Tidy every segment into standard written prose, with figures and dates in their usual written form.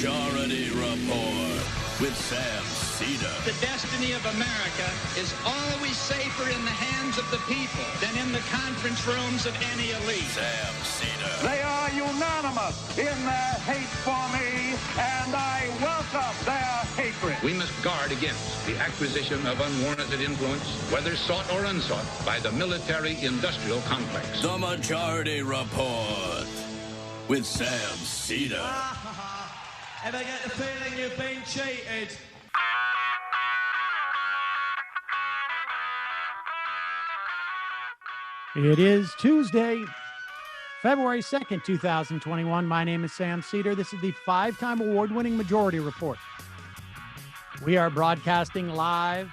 Majority Report with Sam Seder. The destiny of America is always safer in the hands of the people than in the conference rooms of any elite. Sam Seder. They are unanimous in their hate for me, and I welcome their hatred. We must guard against the acquisition of unwarranted influence, whether sought or unsought, by the military-industrial complex. The Majority Report with Sam Seder. Ever get the feeling you've been cheated? It is Tuesday, February 2nd, 2021. My name is Sam Seder. This is the five-time award-winning Majority Report. We are broadcasting live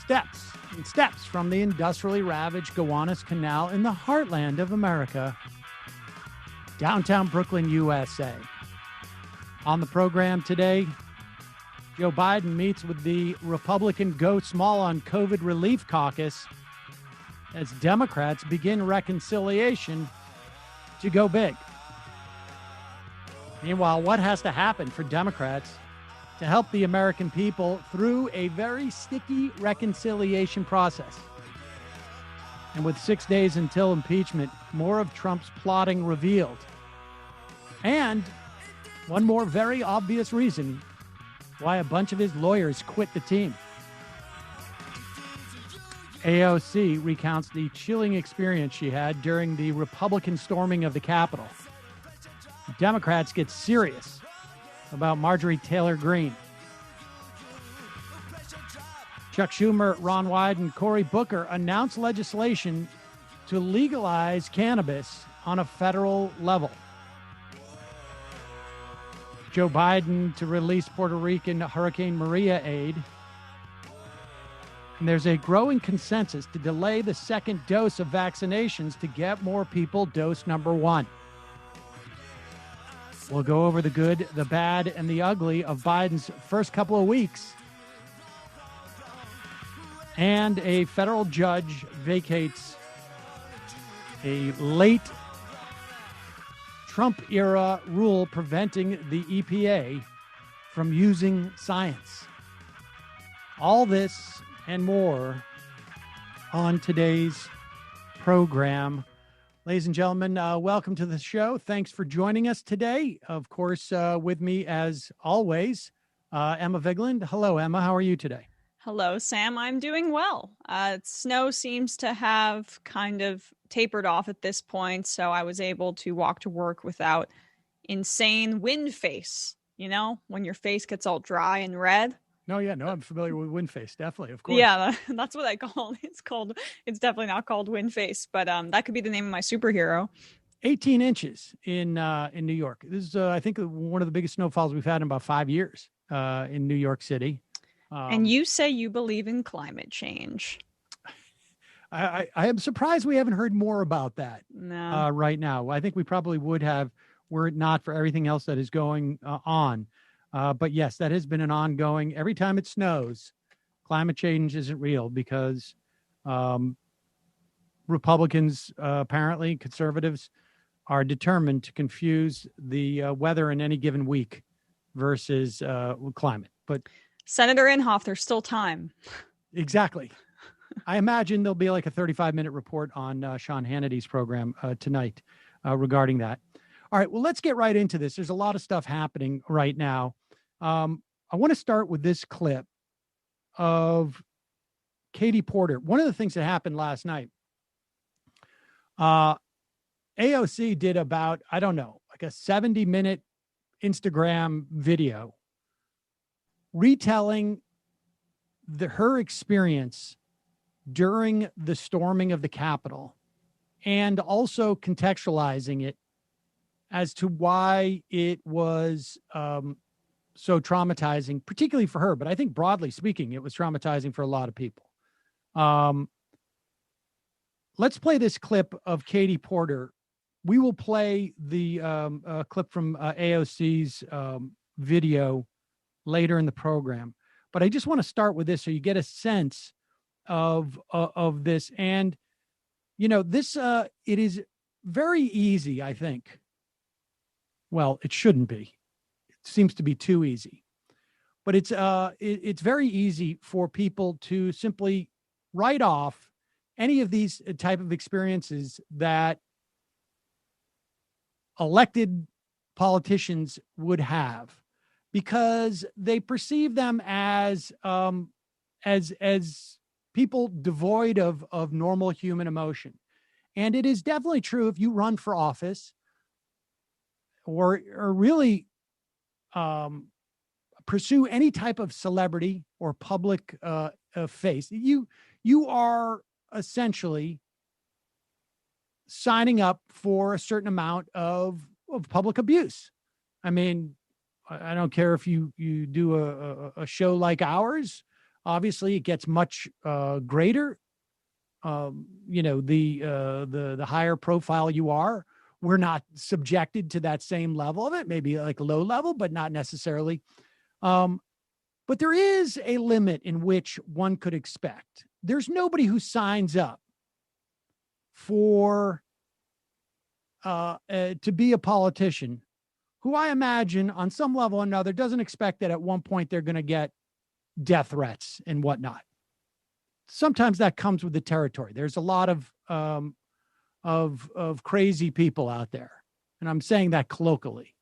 steps from the industrially ravaged Gowanus Canal in the heartland of America, downtown Brooklyn, USA. On the program today, Joe Biden meets with the Republican Go Small on COVID Relief Caucus as Democrats begin reconciliation to go big. Meanwhile, what has to happen for Democrats to help the American people through a very sticky reconciliation process? And with 6 days until impeachment, more of Trump's plotting revealed. And one more very obvious reason why a bunch of his lawyers quit the team. AOC recounts the chilling experience she had during the Republican storming of the Capitol. Democrats get serious about Marjorie Taylor Greene. Chuck Schumer, Ron Wyden, and Cory Booker announced legislation to legalize cannabis on a federal level. Joe Biden to release Puerto Rican Hurricane Maria aid. And there's a growing consensus to delay the second dose of vaccinations to get more people dose number one. We'll go over the good, the bad, and the ugly of Biden's first couple of weeks. And a federal judge vacates a late Trump-era rule preventing the EPA from using science. All this and more on today's program. Ladies and gentlemen, welcome to the show. Thanks for joining us today. Of course, with me, as always, Emma Vigeland. Hello, Emma. How are you today? Hello, Sam. I'm doing well. Snow seems to have kind of tapered off at this point, so I was able to walk to work without insane wind face. You know, when your face gets all dry and red. No, I'm familiar with wind face, definitely, of course. Yeah, that's what I call it. It's definitely not called wind face, but that could be the name of my superhero. 18 inches in New York. This is, I think, one of the biggest snowfalls we've had in about 5 years in New York City. And you say you believe in climate change. I am surprised we haven't heard more about that right now. I think we probably would have were it not for everything else that is going on. But yes, that has been an ongoing, every time it snows, climate change isn't real because Republicans, apparently conservatives, are determined to confuse the weather in any given week versus climate. But Senator Inhofe, there's still time. Exactly. I imagine there'll be like a 35-minute report on Sean Hannity's program tonight regarding that. All right, well, let's get right into this. There's a lot of stuff happening right now. I want to start with this clip of Katie Porter. One of the things that happened last night, AOC did about, I don't know, like a 70-minute Instagram video retelling her experience during the storming of the Capitol and also contextualizing it as to why it was so traumatizing, particularly for her. But I think broadly speaking, it was traumatizing for a lot of people. Let's play this clip of Katie Porter. We will play the clip from AOC's video later in the program. But I just want to start with this so you get a sense of this. And, you know, this, it is very easy, I think. Well, it shouldn't be. seems to be too easy. But it's very easy for people to simply write off any of these type of experiences that elected politicians would have, because they perceive them as people devoid of normal human emotion. And it is definitely true if you run for office or really pursue any type of celebrity or public face, you are essentially signing up for a certain amount of public abuse. I mean, I don't care if you do a show like ours. Obviously, it gets much greater. The higher profile you are, we're not subjected to that same level of it. Maybe like a low level, but not necessarily. But there is a limit in which one could expect. There's nobody who signs up for to be a politician who, I imagine on some level or another, doesn't expect that at one point they're going to get death threats and whatnot. Sometimes that comes with the territory. There's a lot of crazy people out there, and I'm saying that colloquially.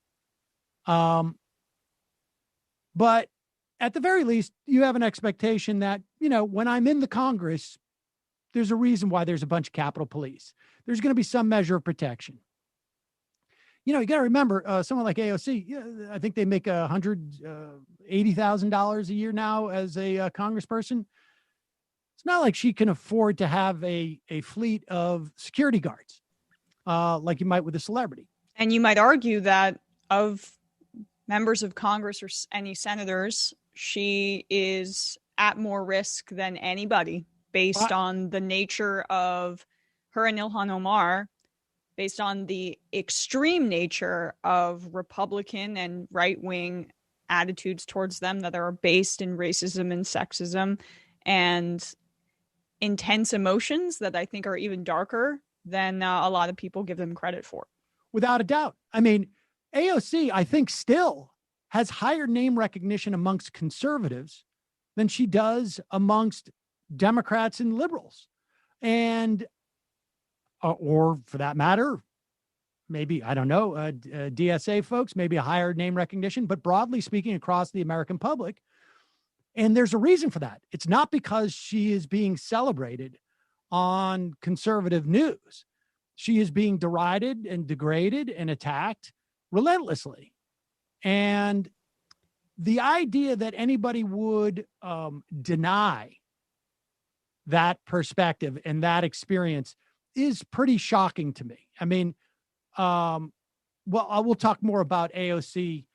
But at the very least, you have an expectation that, when I'm in the Congress, there's a reason why there's a bunch of Capitol Police. There's going to be some measure of protection. You got to remember, someone like AOC, I think they make $180,000 a year now as a congressperson. It's not like she can afford to have a fleet of security guards like you might with a celebrity. And you might argue that of members of Congress or any senators, she is at more risk than anybody based on the nature of her and Ilhan Omar, based on the extreme nature of Republican and right-wing attitudes towards them that are based in racism and sexism and intense emotions that I think are even darker than a lot of people give them credit for. Without a doubt. I mean, AOC, I think, still has higher name recognition amongst conservatives than she does amongst Democrats and liberals. And, or for that matter, maybe, I don't know, DSA folks, maybe a higher name recognition, but broadly speaking across the American public. And there's a reason for that. It's not because she is being celebrated on conservative news. She is being derided and degraded and attacked relentlessly. And the idea that anybody would deny that perspective and that experience is pretty shocking to me. I mean, we'll talk more about AOC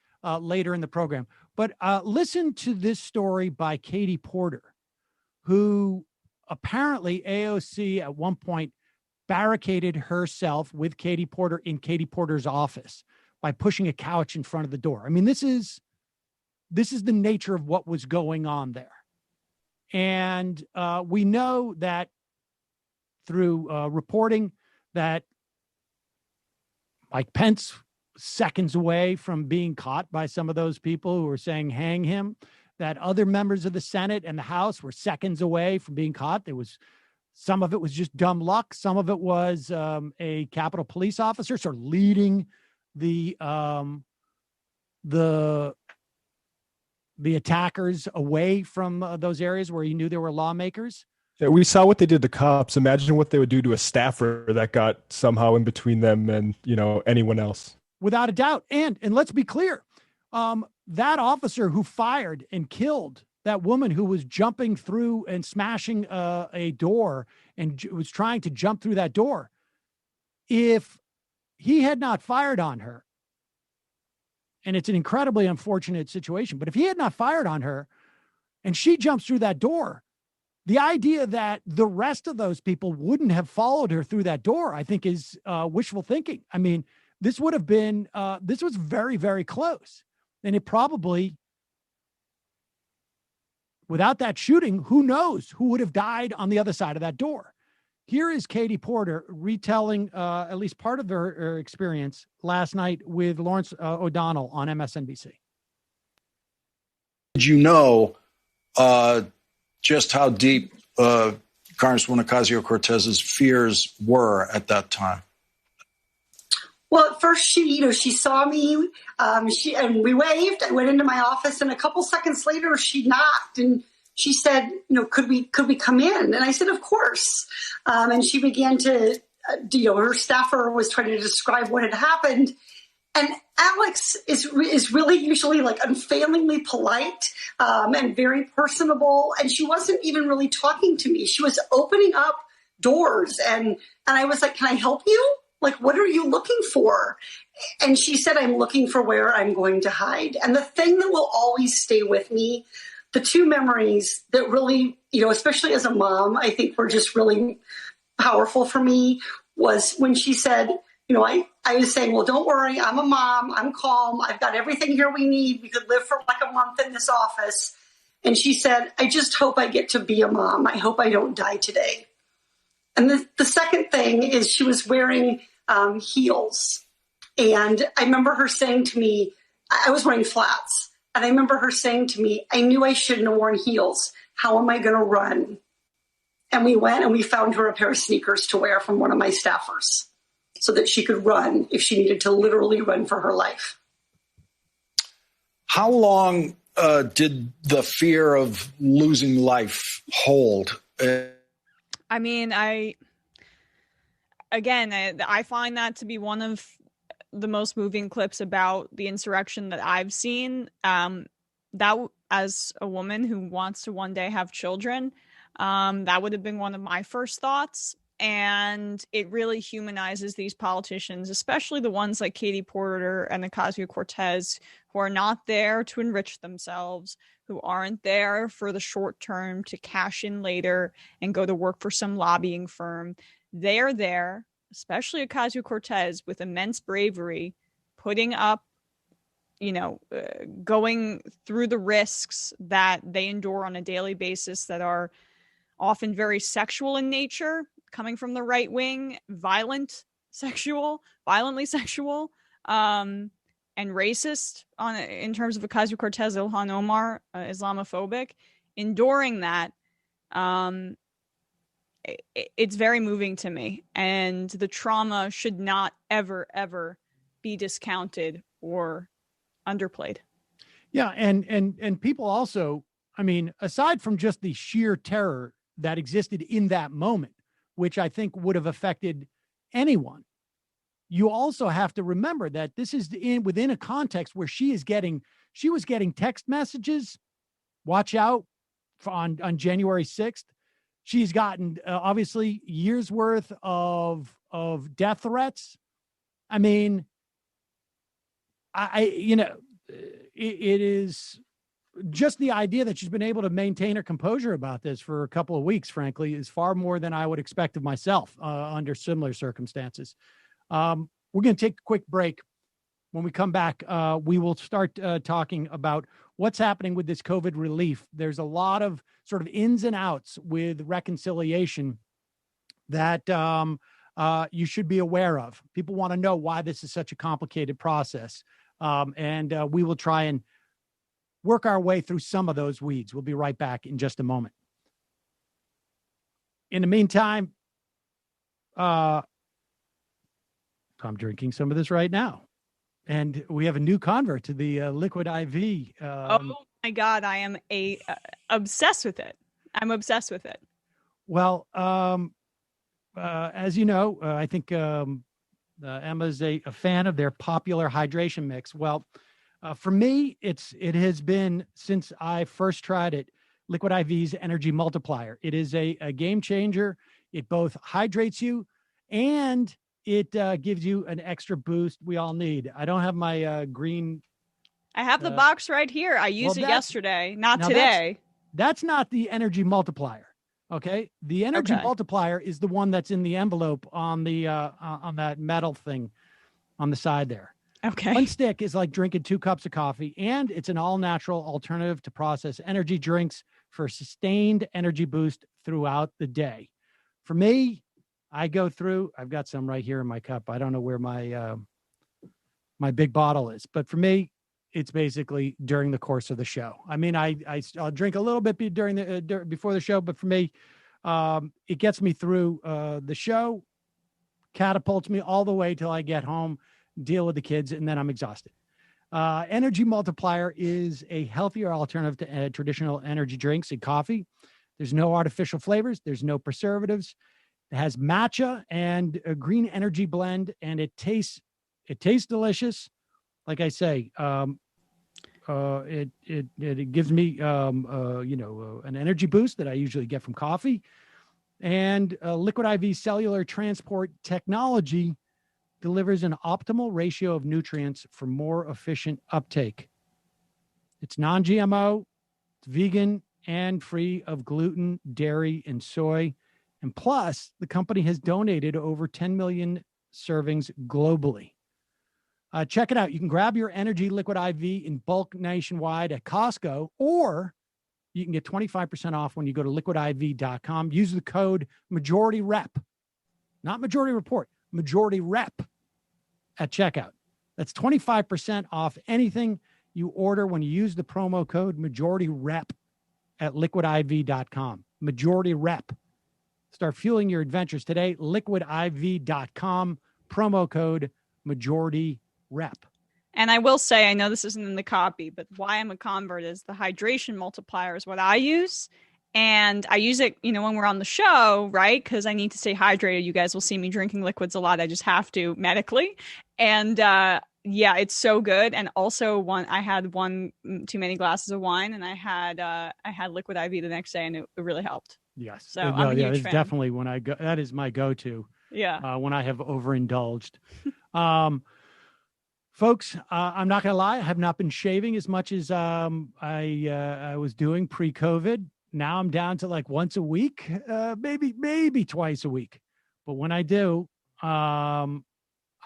later in the program. But listen to this story by Katie Porter, who apparently AOC at one point barricaded herself with Katie Porter in Katie Porter's office by pushing a couch in front of the door. I mean, this is the nature of what was going on there. And we know that through reporting that Mike Pence seconds away from being caught by some of those people who were saying hang him, that other members of the Senate and the House were seconds away from being caught. There was some of it was just dumb luck. Some of it was a Capitol Police officer sort of leading the attackers away from those areas where he knew there were lawmakers. Yeah, we saw what they did to cops. Imagine what they would do to a staffer that got somehow in between them and, anyone else. Without a doubt. And let's be clear. That officer who fired and killed that woman who was jumping through and smashing a door and was trying to jump through that door, if he had not fired on her, and it's an incredibly unfortunate situation, but if he had not fired on her and she jumps through that door, the idea that the rest of those people wouldn't have followed her through that door, I think is wishful thinking. I mean, this would have been, this was very, very close. And it probably, without that shooting, who knows who would have died on the other side of that door. Here is Katie Porter retelling at least part of her experience last night with Lawrence O'Donnell on MSNBC. you know just how deep Congresswoman Ocasio-Cortez's fears were at that time? Well, at first she saw me, and we waved. I went into my office, and a couple seconds later, she knocked and she said, could we come in? And I said, of course. And she began to, her staffer was trying to describe what had happened. And Alex is really usually like unfailingly polite and very personable. And she wasn't even really talking to me. She was opening up doors. And I was like, can I help you? Like, what are you looking for? And she said, I'm looking for where I'm going to hide. And the thing that will always stay with me, the two memories that really, especially as a mom, I think were just really powerful for me, was when she said, I was saying, well, don't worry. I'm a mom. I'm calm. I've got everything here we need. We could live for like a month in this office. And she said, I just hope I get to be a mom. I hope I don't die today. And the second thing is she was wearing heels. And I remember her saying to me, I was wearing flats. And I remember her saying to me, I knew I shouldn't have worn heels. How am I going to run? And we went and we found her a pair of sneakers to wear from one of my staffers so that she could run if she needed to literally run for her life. How long did the fear of losing life hold? I mean, I find that to be one of the most moving clips about the insurrection that I've seen. That, as a woman who wants to one day have children, that would have been one of my first thoughts. And it really humanizes these politicians, especially the ones like Katie Porter and Ocasio-Cortez, who are not there to enrich themselves, who aren't there for the short term to cash in later and go to work for some lobbying firm. They're there, especially Ocasio-Cortez, with immense bravery, putting up, going through the risks that they endure on a daily basis that are often very sexual in nature, coming from the right wing, violently sexual, and racist in terms of Ocasio-Cortez, Ilhan Omar, Islamophobic, enduring that. It's very moving to me, and the trauma should not ever, ever be discounted or underplayed. Yeah, and people also, I mean, aside from just the sheer terror that existed in that moment, which I think would have affected anyone, you also have to remember that this is within a context where she was getting text messages, watch out, on January 6th. She's gotten obviously years worth of death threats. I mean, it is just the idea that she's been able to maintain her composure about this for a couple of weeks, frankly, is far more than I would expect of myself under similar circumstances. We're going to take a quick break. When we come back, we will start talking about what's happening with this COVID relief. There's a lot of sort of ins and outs with reconciliation that you should be aware of. People want to know why this is such a complicated process. And we will try and work our way through some of those weeds. We'll be right back in just a moment. In the meantime, I'm drinking some of this right now. And we have a new convert to the liquid IV. Oh my God, I am obsessed with it. I'm obsessed with it. Well, as you know, I think Emma's a fan of their popular hydration mix. Well, for me, it has been, since I first tried it, Liquid IV's Energy Multiplier. It is a game changer. It both hydrates you and it gives you an extra boost we all need. I don't have my green. I have the box right here. I used it yesterday, not today. That's not the Energy Multiplier. Okay. The Energy Multiplier is the one that's in the envelope on the on that metal thing on the side there. Okay. One stick is like drinking 2 cups of coffee, and it's an all-natural alternative to processed energy drinks for sustained energy boost throughout the day. For me, I go through, I've got some right here in my cup. I don't know where my my big bottle is, but for me, it's basically during the course of the show. I mean, I'll drink a little bit during the before the show, but for me, it gets me through the show, catapults me all the way till I get home, deal with the kids, and then I'm exhausted. Energy Multiplier is a healthier alternative to traditional energy drinks and coffee. There's no artificial flavors. There's no preservatives. It has matcha and a green energy blend, and it tastes delicious. Like I say, it gives me an energy boost that I usually get from coffee, and Liquid IV cellular transport technology delivers an optimal ratio of nutrients for more efficient uptake. It's non-GMO, it's vegan, and free of gluten, dairy, and soy. And plus, the company has donated over 10 million servings globally. Check it out. You can grab your Energy Liquid IV in bulk nationwide at Costco, or you can get 25% off when you go to liquidiv.com. Use the code MajorityRep, not Majority Report, Majority Rep at checkout. That's 25% off anything you order when you use the promo code MajorityRep at liquidiv.com. Majority Rep. Start fueling your adventures today. Liquidiv.com, promo code Majority Rep. And I will say, I know this isn't in the copy, but why I'm a convert is the hydration multiplier is what I use. And I use it, when we're on the show, right? Because I need to stay hydrated. You guys will see me drinking liquids a lot. I just have to medically. And yeah, it's so good. And also I had one too many glasses of wine, and I had Liquid IV the next day, and it really helped. Yes. So I'm a huge fan. Definitely when I go, that is my go-to. Yeah. When I have overindulged. Folks, I'm not going to lie. I have not been shaving as much as I was doing pre-COVID. Now I'm down to like once a week, maybe twice a week. But when I do, I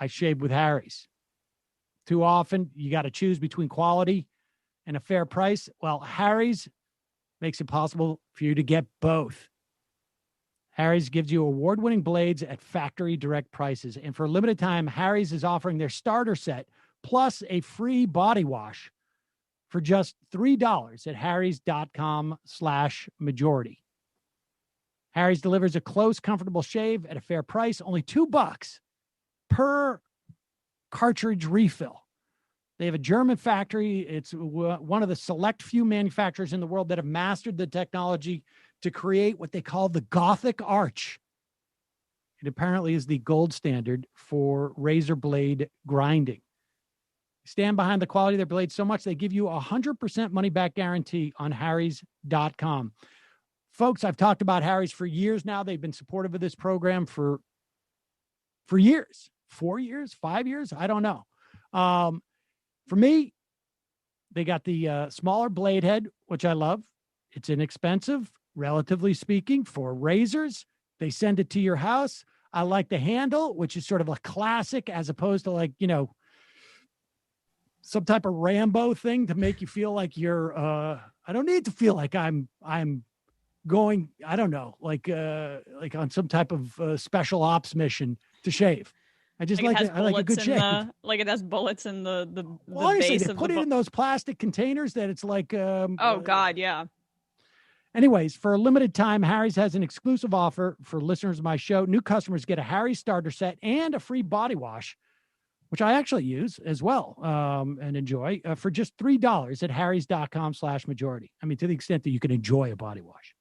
shave with Harry's. Too often, you got to choose between quality and a fair price. Well, Harry's makes it possible for you to get both. Harry's gives you award-winning blades at factory direct prices. And for a limited time, Harry's is offering their starter set plus a free body wash for just $3 at harrys.com/majority. Harry's delivers a close, comfortable shave at a fair price, only $2 per cartridge refill. They have a German factory. It's one of the select few manufacturers in the world that have mastered the technology to create what they call the Gothic arch. It apparently is the gold standard for razor blade grinding. Stand behind the quality of their blades so much they give you 100% money-back guarantee on harrys.com. Folks, I've talked about Harry's for years now. They've been supportive of this program for years. 4 years, 5 years, I don't know. For me, they got the smaller blade head, which I love. It's inexpensive, relatively speaking, for razors. They send it to your house. I like the handle, which is sort of a classic as opposed to some type of Rambo thing to make you feel like you're, I don't need to feel like I'm going, I don't know, like on some type of special ops mission to shave. I just I like a good shave. Like it has bullets in the honestly, base they put it in those plastic containers that it's like. Oh God, yeah. Anyways, for a limited time, Harry's has an exclusive offer for listeners of my show. New customers get a Harry's starter set and a free body wash, which I actually use as well and enjoy for just $3 at harrys.com/majority. I mean, to the extent that you can enjoy a body wash.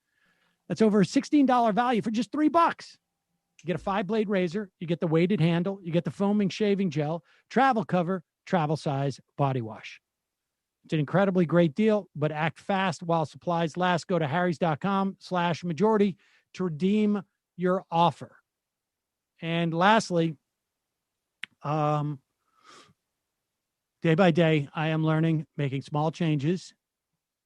That's over a $16 value for just $3. You get a 5-blade razor, you get the weighted handle, you get the foaming shaving gel, travel cover, travel size body wash. It's an incredibly great deal, but act fast while supplies last. Go to harrys.com/majority to redeem your offer. And lastly, day by day, I am learning making small changes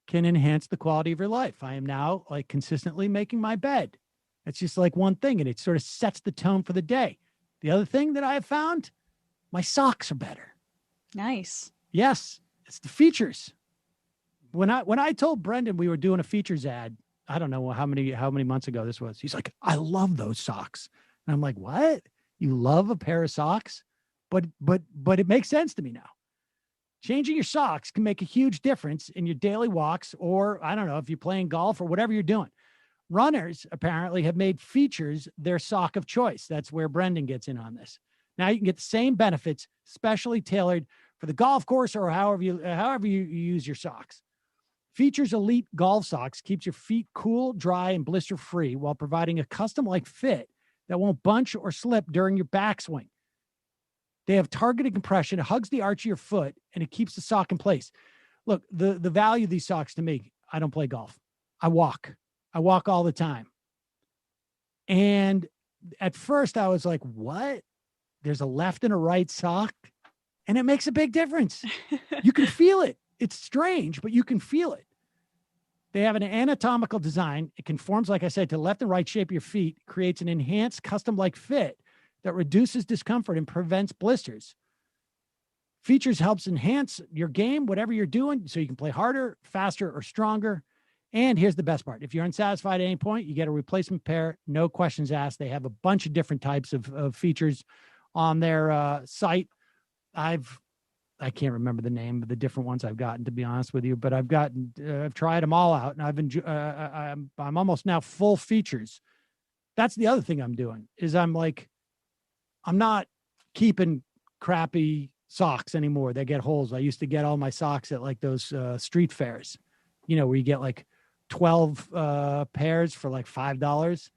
can enhance the quality of your life. I am now consistently making my bed. It's just one thing, and it sort of sets the tone for the day. The other thing that I have found, my socks are better. Nice. Yes, it's the features. When I told Brendan we were doing a features ad, I don't know how many months ago this was. He's like, I love those socks. And I'm like, what? You love a pair of socks? But it makes sense to me now. Changing your socks can make a huge difference in your daily walks, or I don't know, if you're playing golf or whatever you're doing. Runners apparently have made Features their sock of choice. That's where Brendan gets in on this. Now you can get the same benefits, specially tailored for the golf course or however you use your socks. Features Elite Golf Socks keeps your feet cool, dry, and blister-free while providing a custom-like fit that won't bunch or slip during your backswing. They have targeted compression, it hugs the arch of your foot, and it keeps the sock in place. Look, the value of these socks to me, I don't play golf. I walk all the time. And at first I was like, what? There's a left and a right sock? And it makes a big difference. You can feel it. It's strange, but you can feel it. They have an anatomical design. It conforms, like I said, to the left and right shape of your feet, creates an enhanced custom-like fit that reduces discomfort and prevents blisters. Features helps enhance your game, whatever you're doing, so you can play harder, faster, or stronger. And here's the best part. If you're unsatisfied at any point, you get a replacement pair, no questions asked. They have a bunch of different types of features on their site. I can't remember the name of the different ones I've gotten, to be honest with you, but I've tried them all out, and I'm almost now full Features. That's the other thing I'm doing is I'm not keeping crappy socks anymore. They get holes. I used to get all my socks at like those street fairs, where you get like 12 pairs for like $5.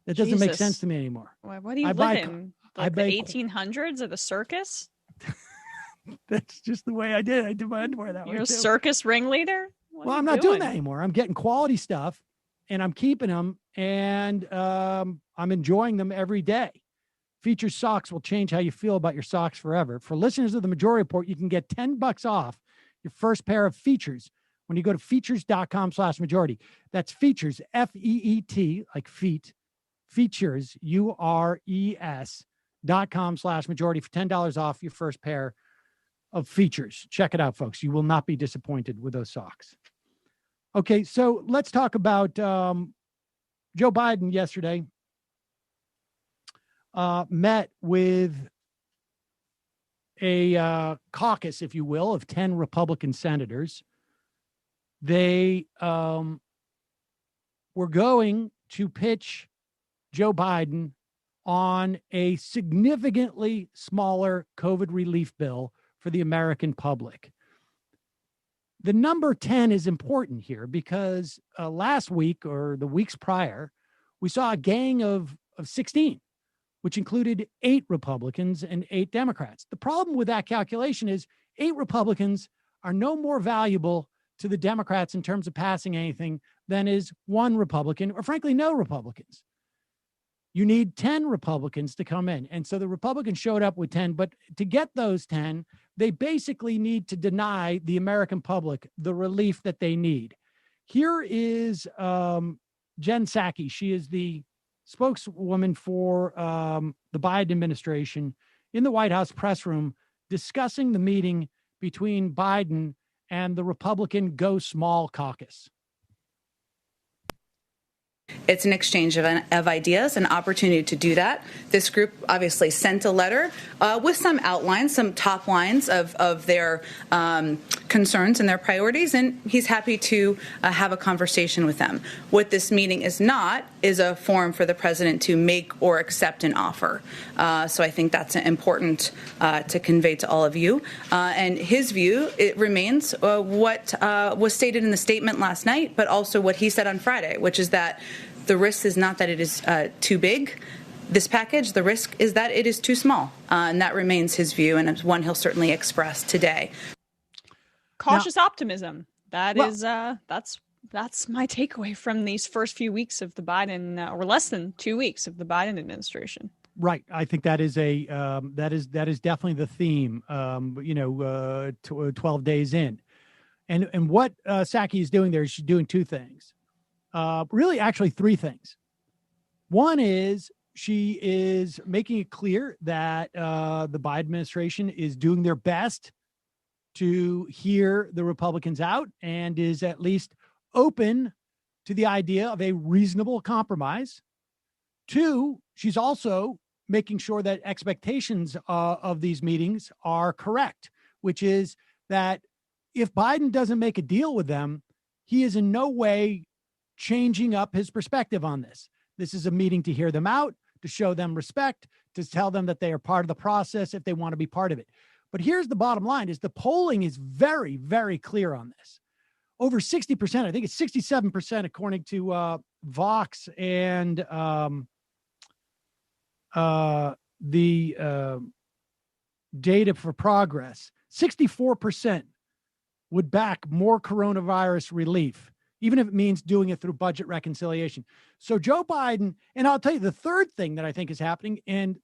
That doesn't make sense to me anymore. What do you live in? Like the 1800s or the circus? That's just the way I did. I did my underwear that way. You're a circus ringleader? Well, I'm not doing that anymore. I'm getting quality stuff and I'm keeping them, and I'm enjoying them every day. Features socks will change how you feel about your socks forever. For listeners of the Majority Report, you can get $10 off your first pair of Features when you go to features.com/majority. That's Features, F-E-E-T, like feet, Features, URES.com/majority for $10 off your first pair of Features. Check it out, folks. You will not be disappointed with those socks. Okay, so let's talk about Joe Biden yesterday. Met with a caucus, if you will, of 10 Republican senators. They were going to pitch Joe Biden on a significantly smaller COVID relief bill for the American public. The number 10 is important here because last week or the weeks prior, we saw a gang of 16, which included 8 Republicans and 8 Democrats. The problem with that calculation is 8 Republicans are no more valuable to the Democrats in terms of passing anything than is 1 Republican, or frankly, no Republicans. You need 10 Republicans to come in. And so the Republicans showed up with 10, but to get those 10, they basically need to deny the American public the relief that they need. Here is Jen Psaki. She is the spokeswoman for the Biden administration in the White House press room discussing the meeting between Biden and the Republican Go Small caucus. It's an exchange of ideas, an opportunity to do that. This group obviously sent a letter with some outlines, some top lines of their concerns and their priorities, and he's happy to have a conversation with them. What this meeting is not is a forum for the president to make or accept an offer. So I think that's important to convey to all of you. And his view, it remains what was stated in the statement last night, but also what he said on Friday, which is that the risk is not that it is too big, this package. The risk is that it is too small. And that remains his view, and it's one he'll certainly express today. Cautious optimism. That's my takeaway from these first few weeks of the Biden, or less than 2 weeks of the Biden administration. Right. I think that is that is definitely the theme, 12 days in. And what Psaki is doing there is she's doing 2 things. Really, actually 3 things. One is she is making it clear that the Biden administration is doing their best to hear the Republicans out and is at least open to the idea of a reasonable compromise. 2, she's also making sure that expectations of these meetings are correct, which is that if Biden doesn't make a deal with them, he is in no way changing up his perspective on this. This is a meeting to hear them out, to show them respect, to tell them that they are part of the process if they want to be part of it. But here's the bottom line is the polling is very, very clear on this. Over 60%, I think it's 67% according to Vox and the Data for Progress. 64% would back more coronavirus relief, even if it means doing it through budget reconciliation. So Joe Biden, and I'll tell you the third thing that I think is happening, and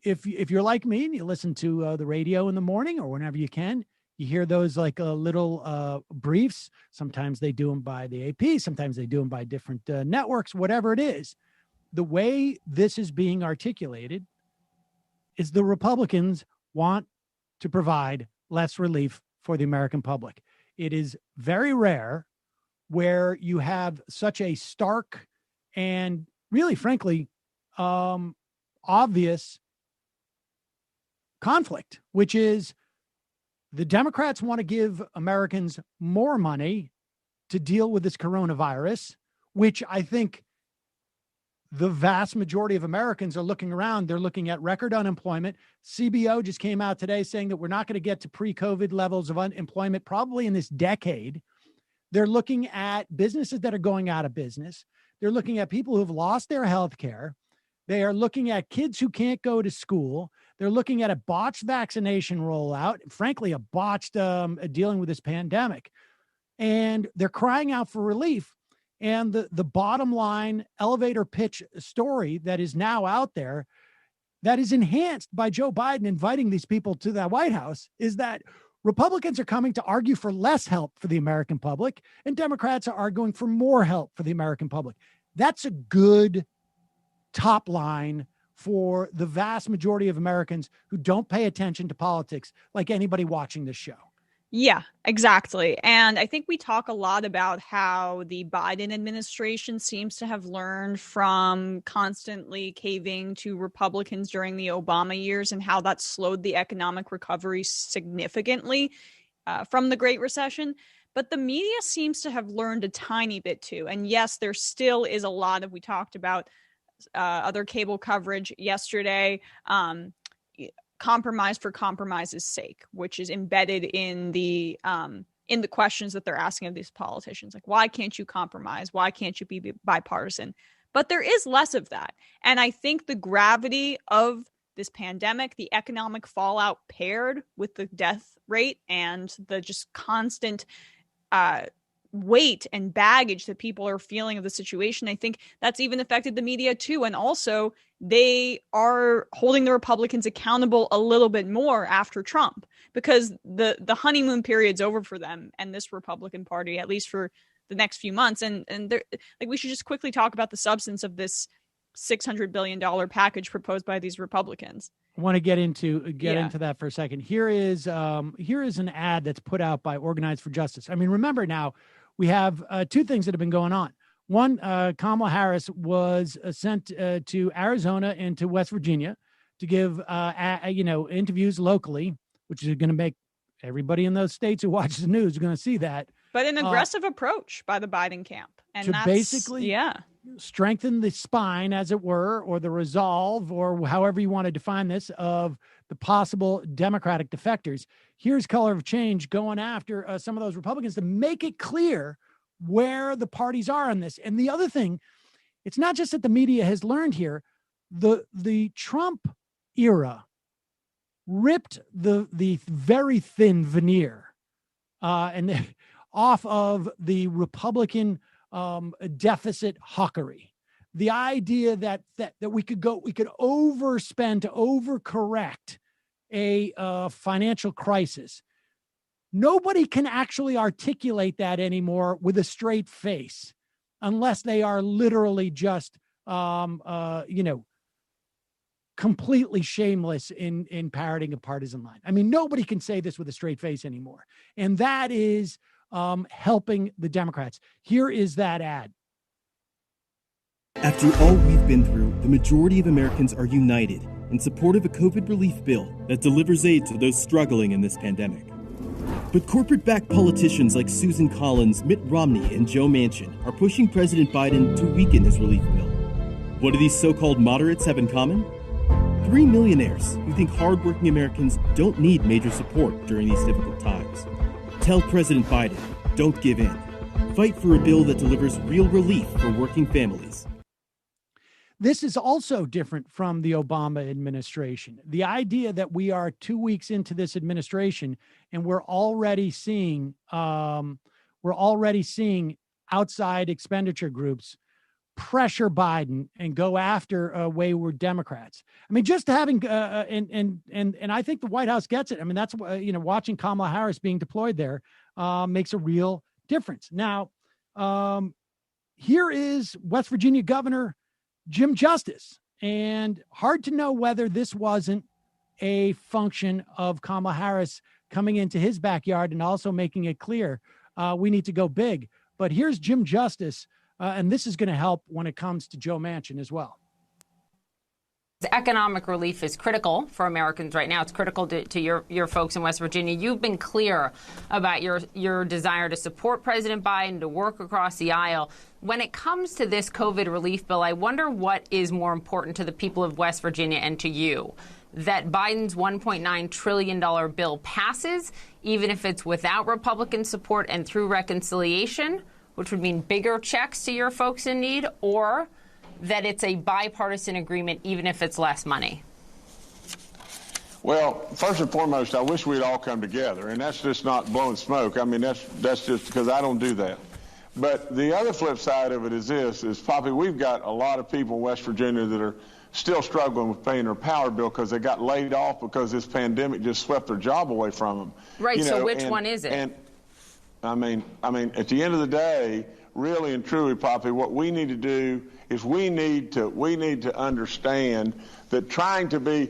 if you're like me and you listen to the radio in the morning or whenever you can, you hear those like little briefs. Sometimes they do them by the AP, sometimes they do them by different networks, whatever it is. The way this is being articulated is the Republicans want to provide less relief for the American public. It is very rare where you have such a stark and really, frankly, obvious conflict, which is the Democrats want to give Americans more money to deal with this coronavirus, which I think the vast majority of Americans are looking around. They're looking at record unemployment. CBO just came out today saying that we're not going to get to pre-COVID levels of unemployment probably in this decade. They're looking at businesses that are going out of business. They're looking at people who have lost their health care. They are looking at kids who can't go to school. They're looking at a botched vaccination rollout, frankly, a botched dealing with this pandemic. And they're crying out for relief. And the bottom line elevator pitch story that is now out there that is enhanced by Joe Biden inviting these people to the White House is that Republicans are coming to argue for less help for the American public, and Democrats are arguing for more help for the American public. That's a good top line for the vast majority of Americans who don't pay attention to politics like anybody watching this show. Yeah, exactly. And I think we talk a lot about how the Biden administration seems to have learned from constantly caving to Republicans during the Obama years and how that slowed the economic recovery significantly from the Great Recession. But the media seems to have learned a tiny bit too. And yes, there still is a lot of, we talked about other cable coverage yesterday, compromise for compromise's sake, which is embedded in the questions that they're asking of these politicians. Like, why can't you compromise? Why can't you be bipartisan? But there is less of that. And I think the gravity of this pandemic, the economic fallout paired with the death rate and the just constant weight and baggage that people are feeling of the situation, I think that's even affected the media too. And also they are holding the Republicans accountable a little bit more after Trump, because the honeymoon period's over for them and this Republican Party, at least for the next few months. And like, we should just quickly talk about the substance of this $600 billion package proposed by these Republicans. I want to get into that for a second. Here is an ad that's put out by Organize for Justice. I mean, remember now, we have two things that have been going on. One, Kamala Harris was sent to Arizona and to West Virginia to give interviews locally, which is going to make everybody in those states who watch the news going to see that. But an aggressive approach by the Biden camp, and to basically strengthen the spine, as it were, or the resolve, or however you want to define this, of the possible Democratic defectors. Here's Color of Change going after some of those Republicans to make it clear where the parties are on this. And the other thing, it's not just that the media has learned here. The Trump era ripped the very thin veneer off of the Republican deficit hawkery. The idea that we could overspend to overcorrect a financial crisis. Nobody can actually articulate that anymore with a straight face, unless they are literally just, completely shameless in parroting a partisan line. I mean, nobody can say this with a straight face anymore, and that is helping the Democrats. Here is that ad. After all we've been through, the majority of Americans are united in support of a COVID relief bill that delivers aid to those struggling in this pandemic. But corporate-backed politicians like Susan Collins, Mitt Romney, and Joe Manchin are pushing President Biden to weaken his relief bill. What do these so-called moderates have in common? 3 millionaires who think hardworking Americans don't need major support during these difficult times. Tell President Biden, don't give in. Fight for a bill that delivers real relief for working families. This is also different from the Obama administration. The idea that we are 2 weeks into this administration and we're already seeing outside expenditure groups pressure Biden and go after wayward Democrats. I mean, just having and I think the White House gets it. I mean, that's watching Kamala Harris being deployed there makes a real difference. Now, here is West Virginia Governor Jim Justice, and hard to know whether this wasn't a function of Kamala Harris coming into his backyard and also making it clear we need to go big. But here's Jim Justice, and this is going to help when it comes to Joe Manchin as well. Economic relief is critical for Americans right now. It's critical to your folks in West Virginia. You've been clear about your desire to support President Biden, to work across the aisle. When it comes to this COVID relief bill, I wonder what is more important to the people of West Virginia and to you. That Biden's $1.9 trillion bill passes, even if it's without Republican support and through reconciliation, which would mean bigger checks to your folks in need, or that it's a bipartisan agreement, even if it's less money? Well, first and foremost, I wish we'd all come together, and that's just not blowing smoke. I mean, that's just because I don't do that. But the other flip side of it is this, Poppy, we've got a lot of people in West Virginia that are still struggling with paying their power bill because they got laid off because this pandemic just swept their job away from them. Right, so which one is it? And I mean, at the end of the day, really and truly, Poppy, what we need to do is we need to understand that trying to be,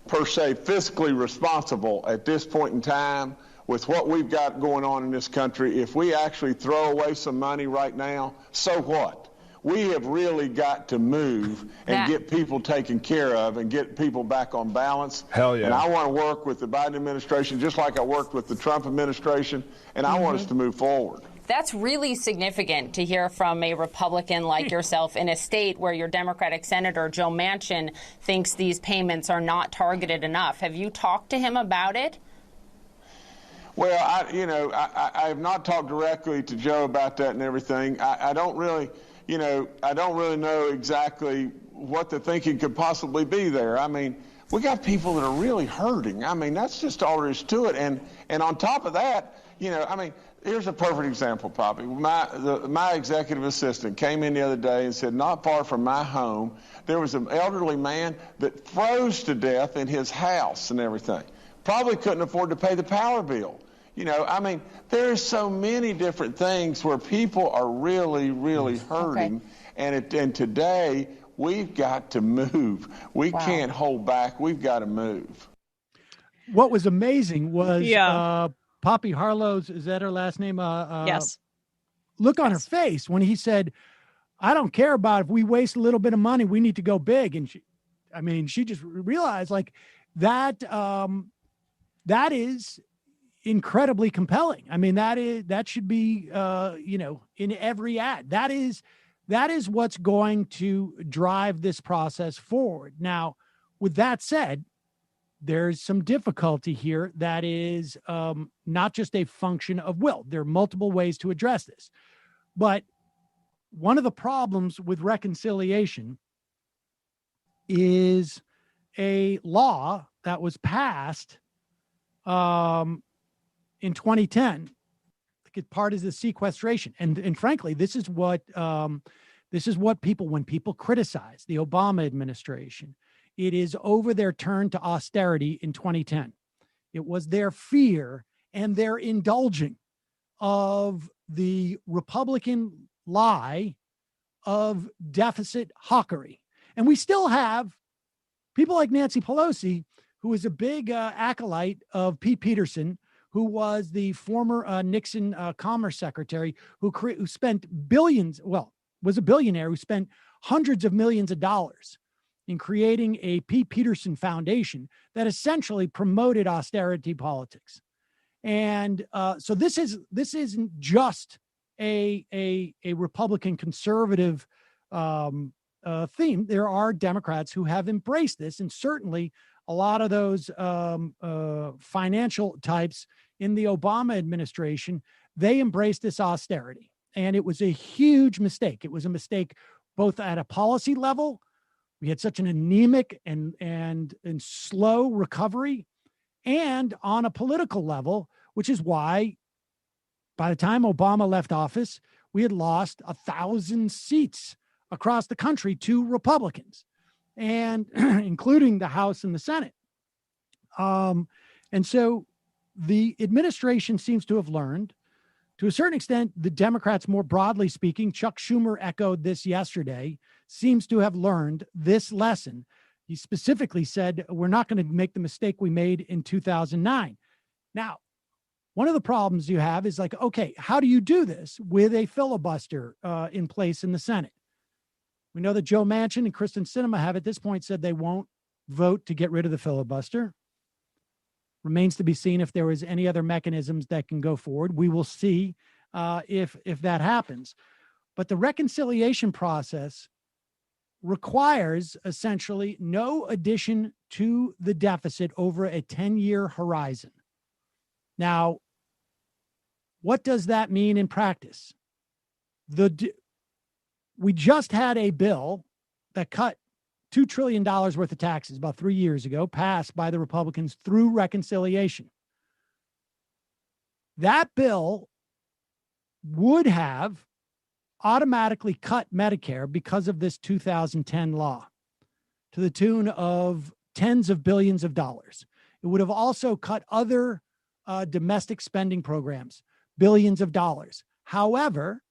per se, fiscally responsible at this point in time with what we've got going on in this country, if we actually throw away some money right now, so what? We have really got to move and get people taken care of and get people back on balance. Hell yeah. And I want to work with the Biden administration just like I worked with the Trump administration, and I want us to move forward. That's really significant to hear from a Republican like yourself in a state where your Democratic Senator Joe Manchin thinks these payments are not targeted enough. Have you talked to him about it? Well, I have not talked directly to Joe about that and everything. I don't really know exactly what the thinking could possibly be there. I mean, we got people that are really hurting. I mean, that's just all there is to it. And on top of that, here's a perfect example, Poppy. My executive assistant came in the other day and said, not far from my home, there was an elderly man that froze to death in his house and everything. Probably couldn't afford to pay the power bill. There's so many different things where people are really, really hurting. Okay. And today, we've got to move. We can't hold back. We've got to move. What was amazing was Poppy Harlow's, is that her last name? Yes. Look on her face when he said, I don't care about if we waste a little bit of money, we need to go big. And she just realized like that, that is incredibly compelling. I mean, that should be, in every ad. That is what's going to drive this process forward. Now, with that said, there's some difficulty here that is not just a function of will. There are multiple ways to address this. But one of the problems with reconciliation is a law that was passed in 2010. Part is the sequestration. And frankly, this is what people, when people criticize the Obama administration, it is over their turn to austerity in 2010. It was their fear and their indulging of the Republican lie of deficit hawkery. And we still have people like Nancy Pelosi, who is a big acolyte of Pete Peterson, who was the former Nixon Commerce Secretary, who spent billions, was a billionaire who spent hundreds of millions of dollars in creating a Pete Peterson Foundation that essentially promoted austerity politics. And so this isn't just a Republican conservative theme. There are Democrats who have embraced this, and certainly a lot of those financial types in the Obama administration, they embraced this austerity. And it was a huge mistake. It was a mistake both at a policy level. We had such an anemic and slow recovery, and on a political level, which is why by the time Obama left office, we had lost 1,000 seats across the country to Republicans, and including the House and the Senate. And so the administration seems to have learned, to a certain extent, the Democrats, more broadly speaking, Chuck Schumer echoed this yesterday, seems to have learned this lesson. He specifically said, we're not going to make the mistake we made in 2009. Now, one of the problems you have is like, okay, how do you do this with a filibuster in place in the Senate? We know that Joe Manchin and Kristen Sinema have at this point said they won't vote to get rid of the filibuster. Remains to be seen if there was any other mechanisms that can go forward. We will see if that happens. But the reconciliation process requires essentially no addition to the deficit over a 10-year horizon. Now, what does that mean in practice? We just had a bill that cut $2 trillion worth of taxes about 3 years ago, passed by the Republicans through reconciliation. That bill would have automatically cut Medicare because of this 2010 law to the tune of tens of billions of dollars. It would have also cut other domestic spending programs, billions of dollars. However,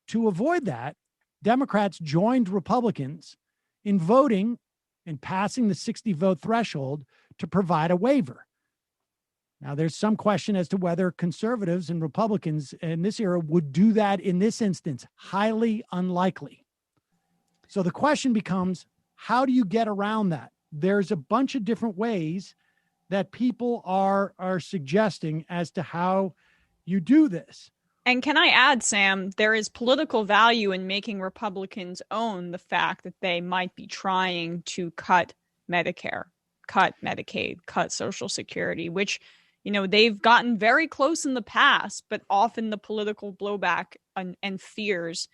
to avoid that, Democrats joined Republicans in voting and passing the 60 vote threshold to provide a waiver. Now, there's some question as to whether conservatives and Republicans in this era would do that in this instance. Highly unlikely. So the question becomes, how do you get around that? There's a bunch of different ways that people are suggesting as to how you do this. And can I add, Sam, there is political value in making Republicans own the fact that they might be trying to cut Medicare, cut Medicaid, cut Social Security, which, you know, they've gotten very close in the past, but often the political blowback and fears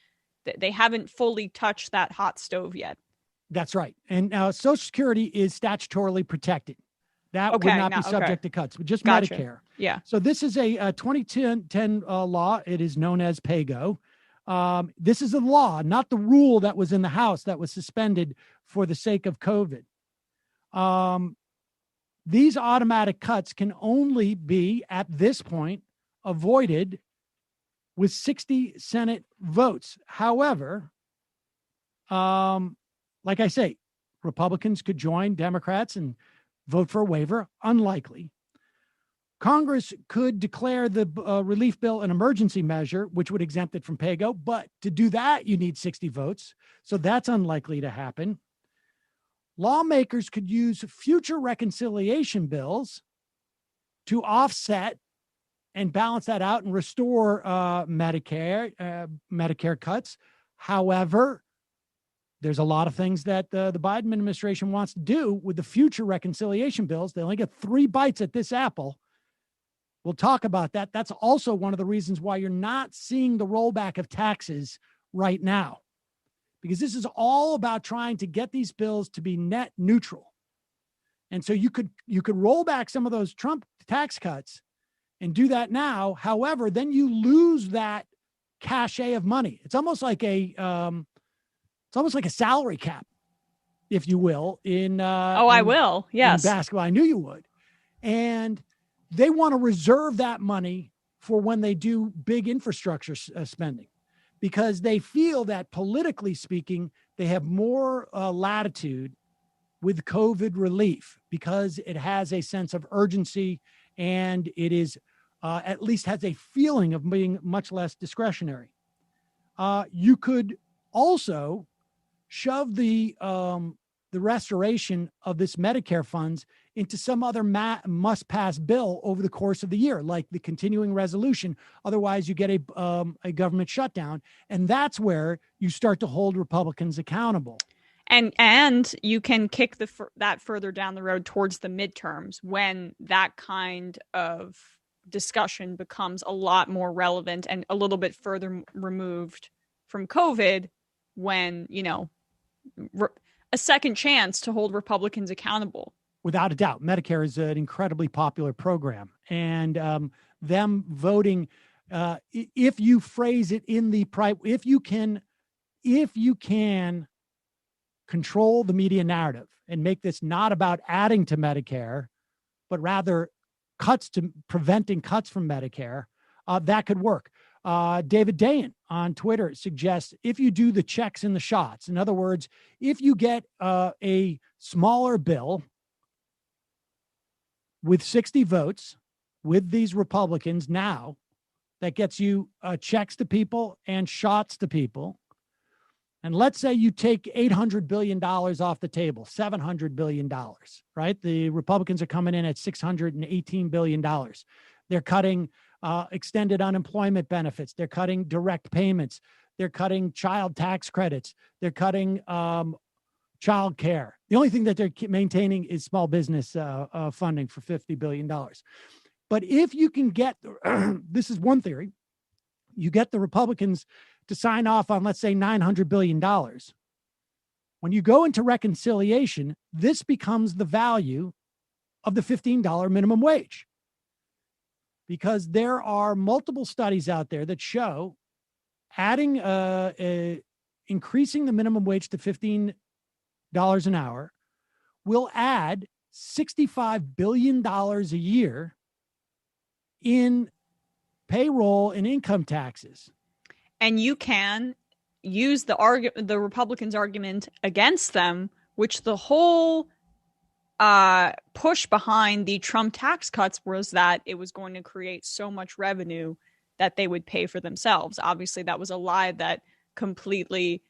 that they haven't fully touched that hot stove yet. That's right. And Social Security is statutorily protected. That would not be subject to cuts, but just Medicare. Yeah. So this is a 2010 law. It is known as PAYGO. This is a law, not the rule that was in the House that was suspended for the sake of COVID. These automatic cuts can only be, at this point, avoided with 60 Senate votes. However, like I say, Republicans could join Democrats and vote for a waiver. Unlikely. Congress could declare the relief bill an emergency measure, which would exempt it from PAYGO. But to do that, you need 60 votes. So that's unlikely to happen. Lawmakers could use future reconciliation bills to offset and balance that out and restore Medicare cuts. However, there's a lot of things that the Biden administration wants to do with the future reconciliation bills. They only get 3 bites at this apple. We'll talk about that. That's also one of the reasons why you're not seeing the rollback of taxes right now, because this is all about trying to get these bills to be net neutral. And so you could roll back some of those Trump tax cuts and do that now. However, then you lose that cachet of money. It's almost like a salary cap, if you will, in I will. Yes. In basketball. I knew you would. And they want to reserve that money for when they do big infrastructure spending, because they feel that politically speaking, they have more latitude with COVID relief because it has a sense of urgency and it is at least has a feeling of being much less discretionary. You could also shove the restoration of this Medicare funds into some other must-pass bill over the course of the year, like the continuing resolution. Otherwise, you get a government shutdown, and that's where you start to hold Republicans accountable. And you can kick that further down the road towards the midterms when that kind of discussion becomes a lot more relevant and a little bit further removed from COVID, when, a second chance to hold Republicans accountable. Without a doubt, Medicare is an incredibly popular program, and them voting, if you phrase it in the if you can control the media narrative and make this not about adding to Medicare, but rather preventing cuts from Medicare, that could work. David Dayen on Twitter suggests if you do the checks and the shots, in other words, if you get a smaller bill with 60 votes with these Republicans now, that gets you checks to people and shots to people. And let's say you take $800 billion off the table, $700 billion, right? The Republicans are coming in at $618 billion. They're cutting extended unemployment benefits. They're cutting direct payments. They're cutting child tax credits. They're cutting child care. The only thing that they're maintaining is small business funding for $50 billion. But if you can get, this is one theory, you get the Republicans to sign off on, let's say, $900 billion. When you go into reconciliation, this becomes the value of the $15 minimum wage. Because there are multiple studies out there that show adding, increasing the minimum wage to $15 an hour will add $65 billion a year in payroll and income taxes. And you can use the Republicans' argument against them, which the whole push behind the Trump tax cuts was that it was going to create so much revenue that they would pay for themselves. Obviously, that was a lie that completely